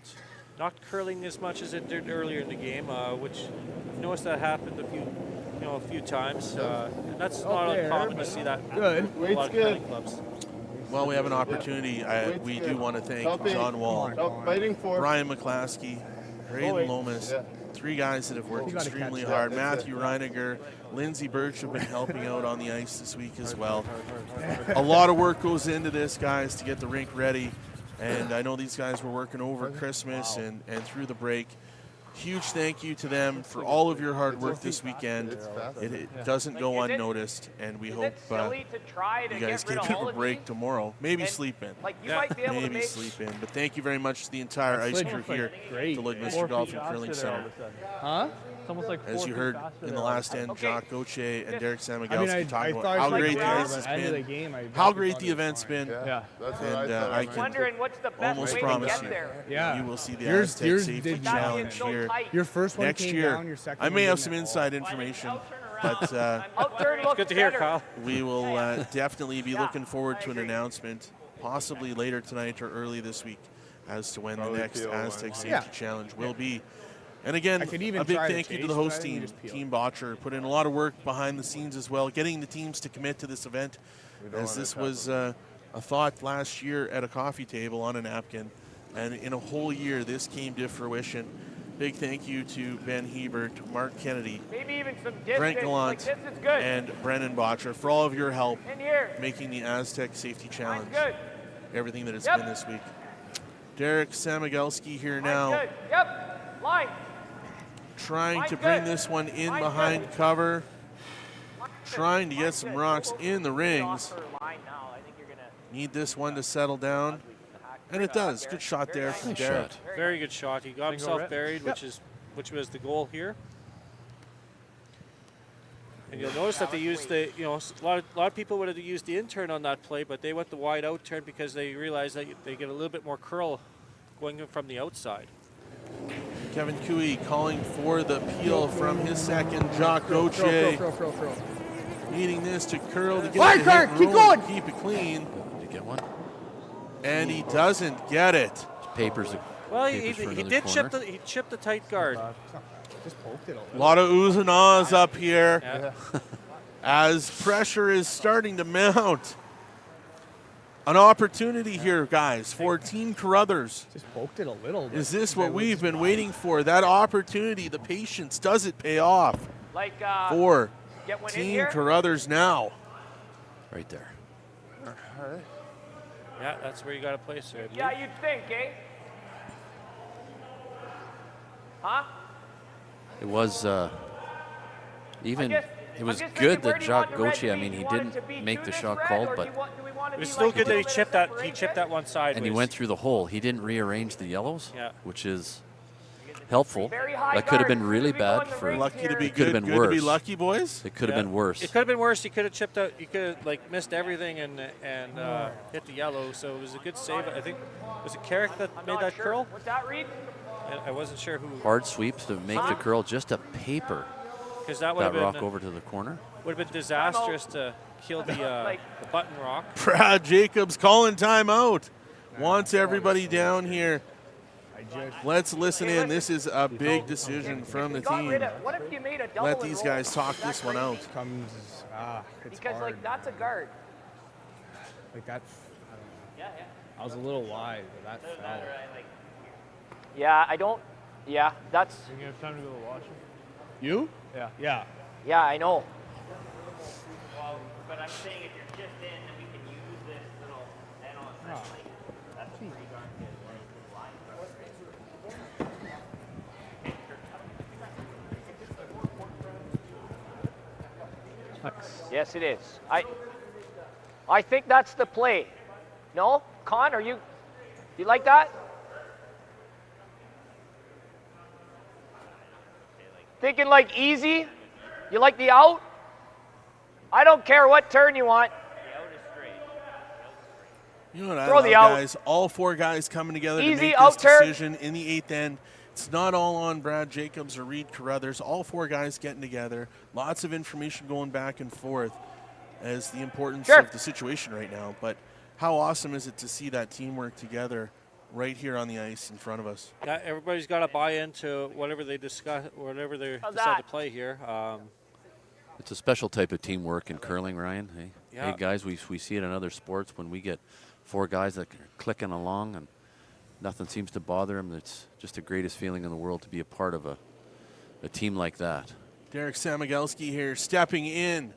D: Not curling as much as it did earlier in the game, which I've noticed that happened a few times. And that's not uncommon to see that.
H: Good.
D: A
H: Weight's
D: lot of
H: good.
D: curling clubs.
C: Well, we have an opportunity. We do want to thank John Wall,
H: Fighting for.
C: Brian McClaskey, Braden Lomas, 3 guys that have worked extremely hard. Matthew Reiniger, Lindsey Birch have been helping out on the ice this week as well. A lot of work goes into this, guys, to get the rink ready. And I know these guys were working over Christmas and through the break. Huge thank you to them for all of your hard work this weekend. It doesn't go unnoticed, and we hope you guys get a bit of a break tomorrow. Maybe sleep in. Maybe sleep in. But thank you very much to the entire ice crew here at the Lloydminster Golf and Curling Center.
A: Huh?
K: It's almost like
C: As you heard in the last end, Jacques Gauthier and Derek Samagelski talking about
A: thought
C: how
A: it was
C: great the
A: like
C: ice has
A: end of the
C: been,
A: game,
C: how great the event's been,
K: Yeah.
C: and I can
G: Wondering what's the best
C: almost
G: way to
C: promise
G: get
C: you,
G: there.
A: Yeah.
C: you will see the
A: Yours-
C: Astec
A: yours
C: Safety
A: did
C: Challenge
G: so
C: here
G: tight.
A: Your first one
C: next
A: came
C: year.
A: down, your second
C: I
A: one
C: may have
A: didn't
C: some
A: at all.
C: inside information, but
G: Outturn looks
D: Good to hear,
G: better.
D: Kyle.
C: we will definitely be looking forward to an announcement, possibly later tonight or early this week, as to when the next Astec Safety Challenge will be. And again,
A: I could even
C: a big
A: try to
C: thank you to
A: chase,
C: the host
A: but I think
C: team,
A: you just peel.
C: Team Botcher, put in a lot of work behind the scenes as well, getting the teams to commit to this event, as this was a thought last year at a coffee table on a napkin, and in a whole year this came to fruition. Big thank you to Ben Hebert, Mark Kennedy,
G: Maybe even some distance.
C: Brent Gallant,
G: Like this is good.
C: and Brennan Botcher for all of your help
G: In here.
C: making the Astec Safety Challenge
G: Good.
C: everything that it's
G: Yep.
C: been this week. Derek Samagelski here
G: Mine's
C: now,
G: good. Yep. Line.
C: trying
G: Mine's
C: to bring
G: good.
C: this one in
G: Mine's
C: behind
G: good.
C: cover, trying to get some rocks in the rings.
G: Line now. I think you're gonna.
C: Need this one to settle down, and it does. Good shot there from Derek.
D: Very good shot. He got himself buried, which was the goal here. And you'll notice that they used the, a lot of people would have used the in-turn on that play, but they went the wide out turn because they realized that they get a little bit more curl going from the outside.
C: Kevin Cooey calling for the peel from his second. Jacques Gauthier needing this to curl to get it to hit and roll and keep it clean.
E: Did you get one?
C: And he doesn't get it.
E: Papers.
D: Well,
E: papers for
D: he
E: another
D: did
E: corner.
D: chip the tight guard.
A: Just poked it
C: A lot of oohs and ahs up here
D: Yeah.
C: as pressure is starting to mount. An opportunity here, guys, for Team Carruthers.
A: Just poked it a little bit.
C: Is this what we've been waiting for? That opportunity, the patience, does it pay off
G: Like
C: for
G: get one in
C: Team
G: here.
C: Carruthers now?
E: Right there.
D: Yeah, that's where you got to place her.
G: Yeah, you'd think, eh? Huh?
E: It was even. It was
G: just
E: good
G: thinking, where
E: that
G: do you want
E: Jacques
G: the red
E: Gauthier.
G: to
E: I
G: be?
E: mean,
G: Do
E: he
G: you want it
E: didn't
G: to be
E: make
G: through
E: the
G: this
E: shot
G: red,
E: called,
G: or
E: but
G: do we want it
D: It
G: to
D: was
G: be
D: still
G: like
D: good
G: a
D: that he
G: little
D: chipped
G: bit of
D: that. He chipped that one sideways.
E: and he went through the hole. He didn't rearrange the yellows,
D: Yeah.
E: which is helpful.
G: Very high
E: That could have
G: guard.
E: been really
G: Should we go
E: bad
G: in the
E: for.
G: rings
C: Lucky to be
E: It could have
C: good.
E: been
C: Good to be
E: worse.
C: lucky, boys.
E: It could have
D: Yeah.
E: been worse.
D: It could have been worse. He could have chipped out. He could have like missed everything and hit the yellow. So it was a good save. I think was it Carrick that made that curl?
G: What's that, Reid?
D: I wasn't sure who.
E: Hard sweeps to make the curl, just a paper.
D: Because that would have
E: That
D: been
E: rock over to the corner.
D: would have been disastrous to kill the button rock.
C: Brad Jacobs calling timeout. Wants everybody down here. Let's listen in. This is a big decision from the team.
G: What if you made a double
C: Let
G: and
C: these
G: roll?
C: guys talk
G: Is that
C: this one out.
G: crazy?
A: It's
G: Because
A: hard.
G: like that's a guard.
A: Like that's. I don't know. I was a little wide, but that fell.
G: Yeah, I don't. Yeah, that's.
K: You gonna have time to go to the washroom?
A: You?
K: Yeah.
A: Yeah.
G: Yeah, I know.
O: Well, but I'm saying if you're just in, then we can use this little panel and like that's pretty darn good.
G: Yes, it is. I think that's the play. No, Con, are you like that? Thinking like easy? You like the out? I don't care what turn you want.
C: You know what I
G: Throw
C: love,
G: the out.
C: guys? All four guys coming together
G: Easy
C: to make
G: out
C: this
G: turn.
C: decision in the eighth end. It's not all on Brad Jacobs or Reid Carruthers. All four guys getting together. Lots of information going back and forth as the importance of the situation right now. But how awesome is it to see that teamwork together right here on the ice in front of us?
D: Yeah, everybody's got to buy into whatever they discuss, whatever they decide to play here.
E: It's a special type of teamwork in curling, Ryan. Hey,
D: Yeah.
E: hey guys, we see it in other sports when we get four guys that are clicking along and nothing seems to bother them. It's just the greatest feeling in the world to be a part of a team like that.
C: Derek Samagelski here stepping in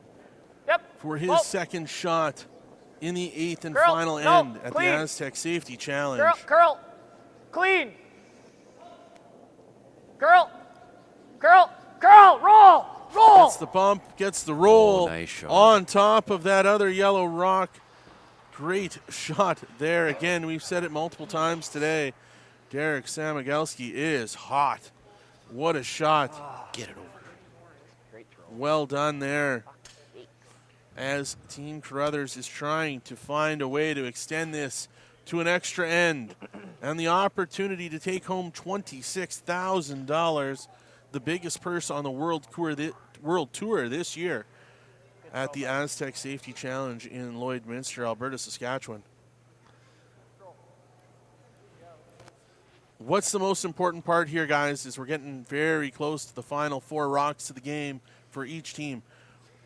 C: for his second shot in the eighth and
G: Curl.
C: final
G: No,
C: end at
G: clean.
C: the Astec Safety Challenge.
G: Curl. Clean. Curl. Roll.
C: Gets the bump, gets the roll
E: nice shot.
C: on top of that other yellow rock. Great shot there. Again, we've said it multiple times today. Derek Samagelski is hot. What a shot.
E: Get it over.
C: Well done there. As Team Carruthers is trying to find a way to extend this to an extra end and the opportunity to take home $26,000, the biggest purse on the World Tour this year at the Astec Safety Challenge in Lloydminster, Alberta, Saskatchewan. What's the most important part here, guys, is we're getting very close to the final four rocks of the game for each team.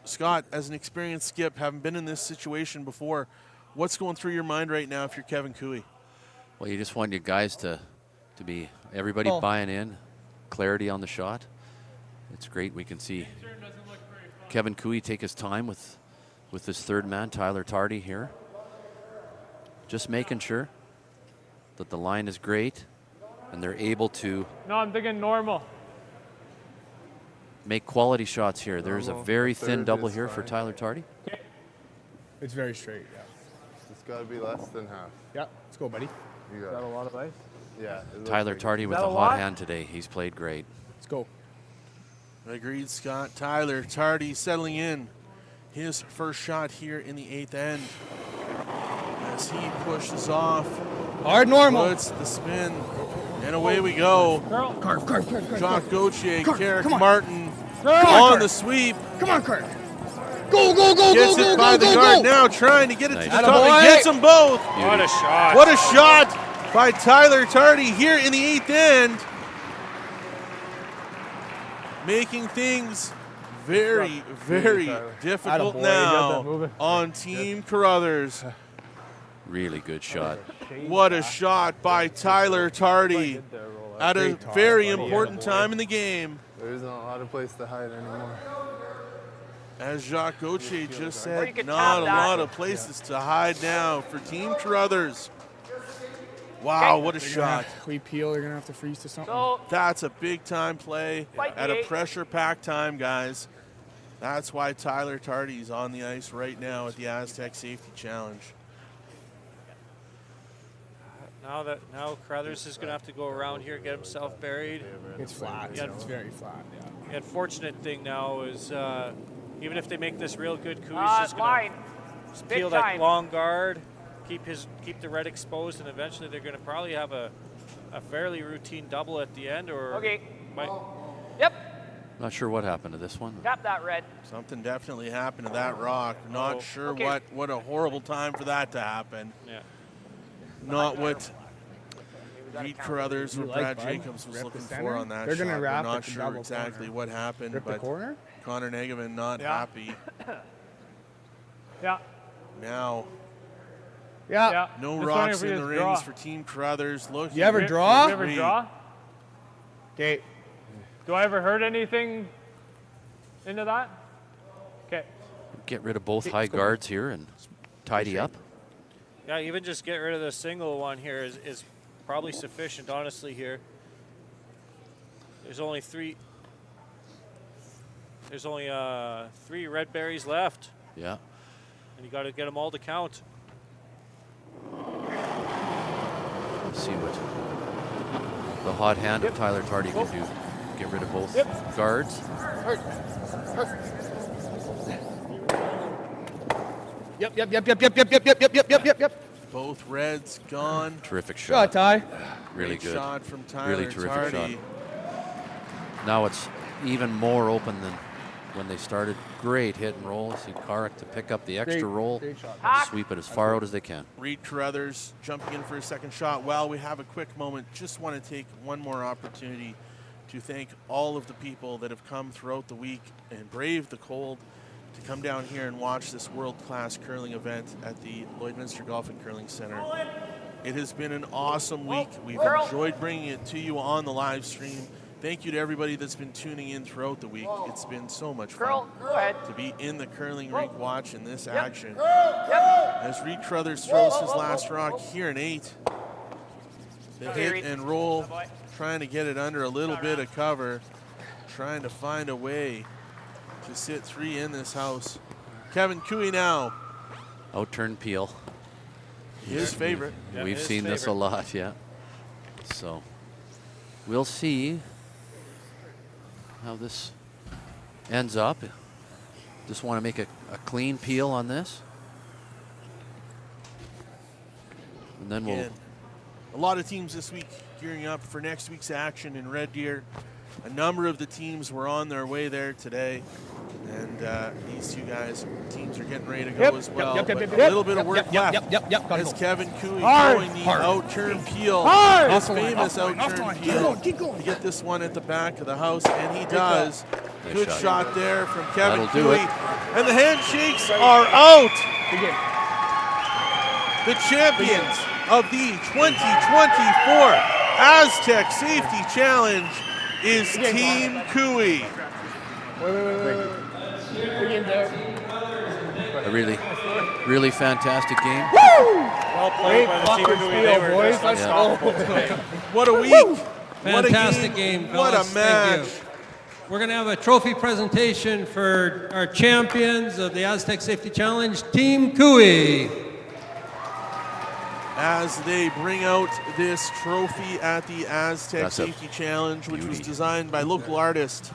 C: Scott, as an experienced skip, having been in this situation before, what's going through your mind right now if you're Kevin Cooey?
E: Well, you just want your guys to be everybody buying in, clarity on the shot. It's great. We can see Kevin Cooey take his time with his third man, Tyler Tardy here. Just making sure that the line is great and they're able to
K: No, I'm thinking normal.
E: make quality shots here. There's a
H: Normal.
E: very
H: The
E: thin
H: third
E: double
H: is
E: here for
H: fine.
E: Tyler Tardy.
A: It's very straight, yeah.
H: It's got to be less than half.
A: Yeah, let's go, buddy.
H: You
K: Is
H: got
K: that a
H: it.
K: lot of ice?
H: Yeah. it looks
E: Tyler
H: like it.
E: Tardy with
K: that
E: a
K: a
E: hot
K: lot?
E: hand today. He's played great.
A: Let's go.
C: Agreed, Scott. Tyler Tardy settling in his first shot here in the eighth end as he pushes off.
A: Hard normal.
C: Puts the spin, and away we go.
A: Carve.
C: Jacques Gauthier,
A: Carve,
C: Carrick
A: come on.
C: Martin
A: Come on,
C: on
A: Carve.
C: the sweep.
A: Come on, Kurt. Go.
C: Gets it by the guard now, trying to get it to the top.
A: Attaboy.
C: He gets them both.
D: What a shot!
C: What a shot by Tyler Tardy here in the eighth end. Making things very, very difficult
A: Attaboy.
C: now
K: moving.
C: on Team Carruthers.
E: Really good shot.
C: What a shot by Tyler Tardy at a
A: Great toss,
C: very
A: buddy.
C: important time in the game.
H: There isn't a lot of place to hide anymore.
C: As Jacques Gauthier just
G: Or you
C: said,
G: could
C: not
G: tap
C: a
G: that.
C: lot of places to hide now for Team Carruthers. Wow, what a shot.
A: We peel, they're going to have to freeze to something.
G: So,
C: That's a big time play
G: Fight
C: at a
G: me.
C: pressure packed time, guys. That's why Tyler Tardy's on the ice right now at the Astec Safety Challenge.
D: Now Carruthers is going to have to go around here, get himself buried.
A: It's flat.
D: Yeah,
A: It's very flat, yeah.
D: The unfortunate thing now is even if they make this real good, Cooey's just
G: line.
D: going to
G: Big
D: peel
G: time.
D: that long guard, keep the red exposed, and eventually they're going to probably have a fairly routine double at the end. Or
G: Okay.
D: might,
G: Yep.
E: Not sure what happened to this one.
G: Tap that red.
C: Something definitely happened to that rock. Not sure
G: Okay.
C: what a horrible time for that to happen.
D: Yeah.
C: Not what Reid Carruthers or
A: You
C: Brad
A: like, bud?
C: Jacobs was
A: Rip the
C: looking
A: center?
C: for on that
A: They're
C: shot.
A: gonna
C: We're
A: wrap
C: not
A: at the
C: sure
A: double
C: exactly
A: corner.
C: what happened,
A: Rip the
C: but
A: corner?
C: Connor Negavan not happy.
F: Yeah.
C: Now,
A: Yeah.
C: no
F: Just
C: rocks
F: wondering if we
C: in the
F: just
C: rings
F: draw.
C: for Team Carruthers. Look,
A: You ever draw?
F: You ever draw?
A: Okay.
F: Do I ever hurt anything into that? Okay.
E: Get rid of both high guards here and tidy up.
D: yeah, even just get rid of the single one here is probably sufficient, honestly. Here, there's only three. There's only 3 red berries left.
E: Yeah.
D: And you got to get them all to count.
E: Let's see what the hot hand of Tyler Tardy can do. Get rid of both guards.
A: Yep.
C: both reds gone.
E: Terrific
A: Shot,
E: shot.
A: Ty.
E: Really
C: Great
E: good.
C: shot from Tyler
E: Really terrific
C: Tardy.
E: shot. Now it's even more open than when they started. Great hit and roll. See Carrick to pick up the extra roll. Sweep it as far out as they can.
C: Reid Carruthers jumping in for a second shot. While we have a quick moment, just want to take one more opportunity to thank all of the people that have come throughout the week and braved the cold to come down here and watch this world-class curling event at the Lloydminster Golf and Curling Center. It has been an awesome week. We've enjoyed bringing it to you on the live stream. Thank you to everybody that's been tuning in throughout the week. It's been so much fun to be in the curling rink watching this action. As Reid Carruthers throws his last rock here in 8. The hit and roll, trying to get it under a little bit of cover, trying to find a way to sit 3 in this house. Kevin Cooey now.
E: Outturn Peel.
C: His favorite.
D: Yeah,
E: We've
D: his
E: seen this a
D: favorite.
E: lot, yeah. So we'll see how this ends up. Just want to make a clean peel on this. And then we'll
C: Again, a lot of teams this week gearing up for next week's action in Red Deer. A number of the teams were on their way there today. And these two teams are getting ready to go as well. But a little bit of work left as Kevin Cooey going the outturn peel, his famous outturn peel, to get this one at the back of the house, and he does. Good shot there from Kevin
E: That'll do
C: Cooey.
E: it.
C: And the handshakes are out. The champions of the 2024 Astec Safety Challenge is Team Cooey.
E: a really fantastic game.
D: Well played by the team who they were just unstoppable tonight.
C: What a week.
F: Fantastic game,
C: What
F: fellas.
C: a match.
F: Thank you. We're going to have a trophy presentation for our champions of the Astec Safety Challenge, Team Cooey.
C: As they bring out this trophy at the Astec
E: That's a
C: Safety Challenge, which was
E: beauty.
C: designed by local artist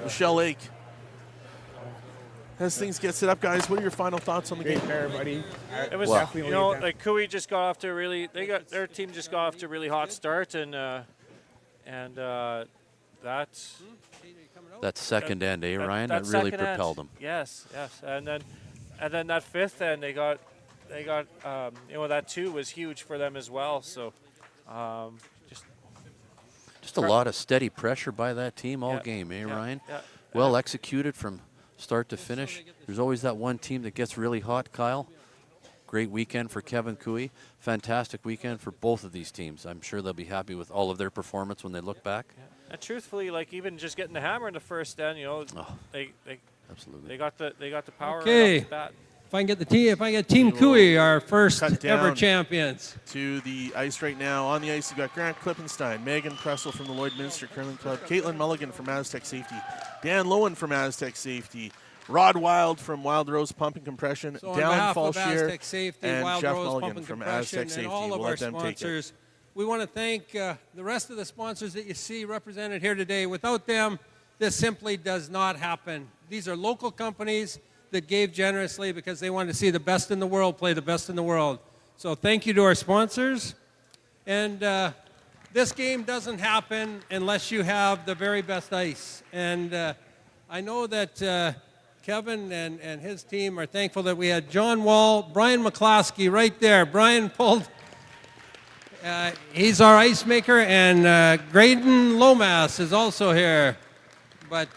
C: Michelle Lake. As things get set up, guys, what are your final thoughts on the game?
A: Everybody.
D: It was,
A: definitely
D: you know, like Cooey just got off to a really, their team just got off to a really hot start, and
E: That second end, Ryan?
D: that
E: It really
D: second end.
E: propelled them.
D: Yes, and then that fifth end, they got that 2 was huge for them as well. So,
E: Just a lot of steady pressure by that team all
D: Yeah,
E: game,
D: yeah,
E: Ryan?
D: yeah.
E: Well executed from start to finish. There's always that one team that gets really hot, Kyle. Great weekend for Kevin Cooey. Fantastic weekend for both of these teams. I'm sure they'll be happy with all of their performance when they look back.
D: Yeah. And truthfully, like even just getting the hammer in the first end, they
E: absolutely
D: they got the power.
F: Okay.
D: Off the bat.
F: If I get Team Cooey, our first
C: Cut
F: ever
C: down
F: champions.
C: to the ice right now. On the ice, you've got Grant Klippenstein, Megan Pressel from the Lloydminster Curling Club, Caitlin Mulligan from Astec Safety, Dan Lowen from Astec Safety, Rod Wild from Wild Rose Pump and Compression,
F: So on
C: Dallin
F: behalf of
C: Fallshear,
F: Astec Safety,
C: and
F: Wild
C: Jeff
F: Rose
C: Mulligan
F: Pump and
C: from
F: Compression,
C: Astec Safety.
F: and all of
C: We'll
F: our
C: let them take it.
F: sponsors. We want to thank the rest of the sponsors that you see represented here today. Without them, this simply does not happen. These are local companies that gave generously because they wanted to see the best in the world play the best in the world. So thank you to our sponsors. And this game doesn't happen unless you have the very best ice. And I know that Kevin and his team are thankful that we had John Wall, Brian McCloskey right there. Brian pulled, he's our ice maker, and Graydon Lomas is also here. But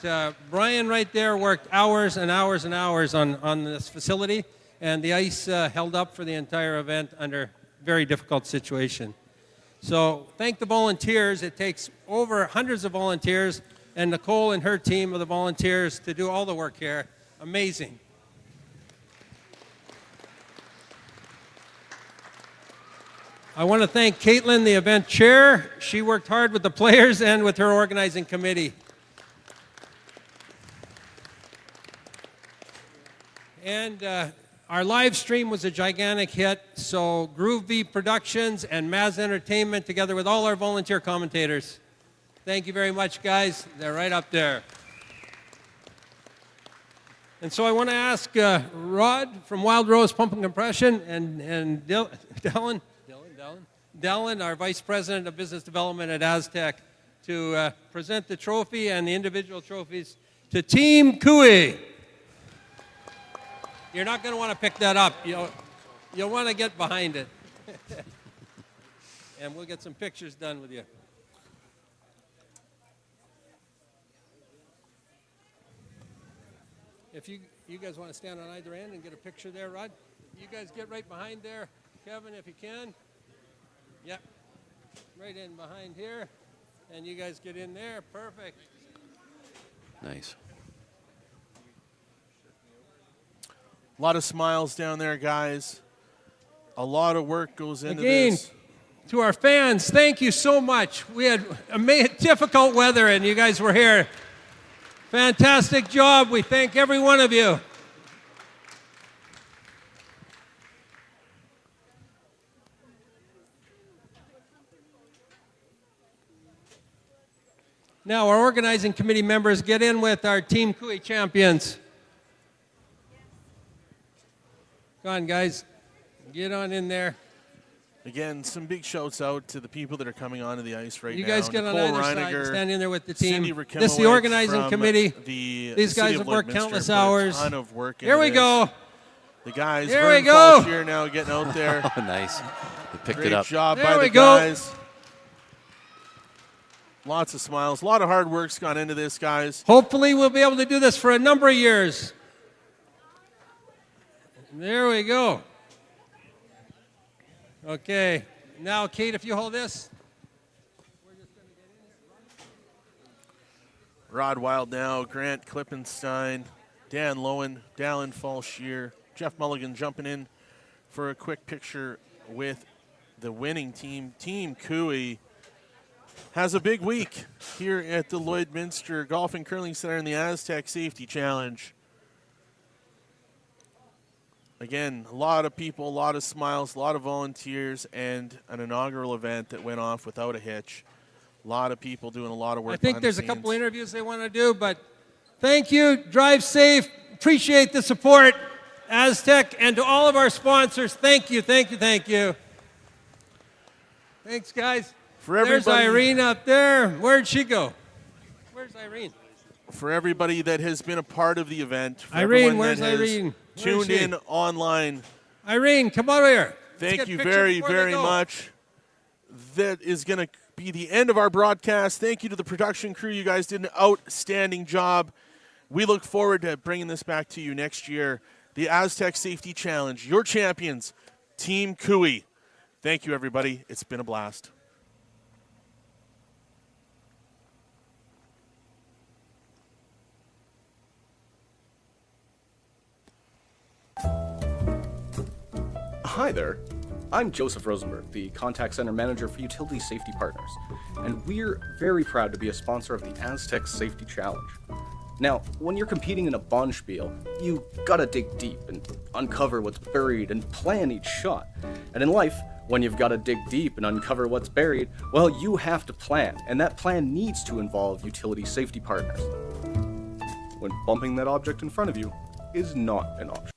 F: Brian right there worked hours and hours and hours on this facility, and the ice held up for the entire event under very difficult situation. So thank the volunteers. It takes over hundreds of volunteers, and Nicole and her team of the volunteers to do all the work here. Amazing. I want to thank Caitlin, the event chair. She worked hard with the players and with her organizing committee. And our live stream was a gigantic hit, so Groove V Productions and Maz Entertainment, together with all our volunteer commentators. Thank you very much, guys. They're right up there. And so I want to ask Rod from Wild Rose Pump and Compression and Dallin, our Vice President of Business Development at Astec, to present the trophy and the individual trophies to Team Cooey. You're not going to want to pick that up. You'll want to get behind it. And we'll get some pictures done with you. If you guys want to stand on either end and get a picture there, Rod, you guys get right behind there. Kevin, if you can. Yep. Right in behind here. And you guys get in there. Perfect.
E: Nice.
C: A lot of smiles down there, guys. A lot of work goes into
F: Again,
C: this.
F: to our fans, thank you so much. We had difficult weather, and you guys were here. Fantastic job. We thank every one of you. Now, our organizing committee members, get in with our Team Cooey champions. Come on, guys. Get on in there.
C: Again, some big shouts out to the people that are coming onto the ice right now.
F: You guys get on
C: Nicole
F: either
C: Reiniger,
F: side, stand in there with the team.
C: Cindy
F: This is the organizing
C: from
F: committee. These guys
C: city
F: have
C: of
F: worked
C: Lloydminster
F: countless
C: put
F: hours.
C: A ton of work
F: Here
C: into
F: we
C: this.
F: go.
C: The guys,
F: Here
C: Vern
F: we go.
C: Fallshear now getting out there.
E: Oh, nice. They picked
C: Great
E: it up.
C: job
F: There
C: by
F: we
C: the
F: go.
C: guys. Lots of smiles. A lot of hard work's gone into this, guys.
F: Hopefully, we'll be able to do this for a number of years. There we go. Okay. Now, Kate, if you hold this.
C: Rod Wild now, Grant Klippenstein, Dan Lowen, Dallin Fallshear, Jeff Mulligan jumping in for a quick picture with the winning team. Team Cooey has a big week here at the Lloydminster Golf and Curling Center in the Astec Safety Challenge. Again, a lot of people, a lot of smiles, a lot of volunteers, and an inaugural event that went off without a hitch. A lot of people doing a lot of work.
F: I think
C: behind
F: there's
C: the
F: a couple
C: scenes.
F: interviews they want to do, but thank you. Drive safe. Appreciate the support, Astec, and to all of our sponsors. Thank you, thank you, thank you. Thanks, guys.
C: For
F: There's
C: everybody-
F: Irene up there. Where'd she go? Where's Irene?
C: For everybody that has been a part of the event, for
F: Irene,
C: everyone
F: where's
C: that has
F: Irene? Where is
C: tuned
F: she?
C: in online,
F: Irene, come over here. Let's
C: thank
F: get
C: you
F: pictures
C: very,
F: before they
C: very
F: go.
C: much. That is going to be the end of our broadcast. Thank you to the production crew. You guys did an outstanding job. We look forward to bringing this back to you next year. The Astec Safety Challenge, your champions, Team Cooey. Thank you, everybody. It's been a blast.
B: Hi there. I'm Joseph Rosenberg, the Contact Center Manager for Utility Safety Partners, and we're very proud to be a sponsor of the Astec Safety Challenge. Now, when you're competing in a bonspiel, you gotta dig deep and uncover what's buried and plan each shot. And in life, when you've gotta dig deep and uncover what's buried, well, you have to plan, and that plan needs to involve utility safety partners. When bumping that object in front of you is not an option.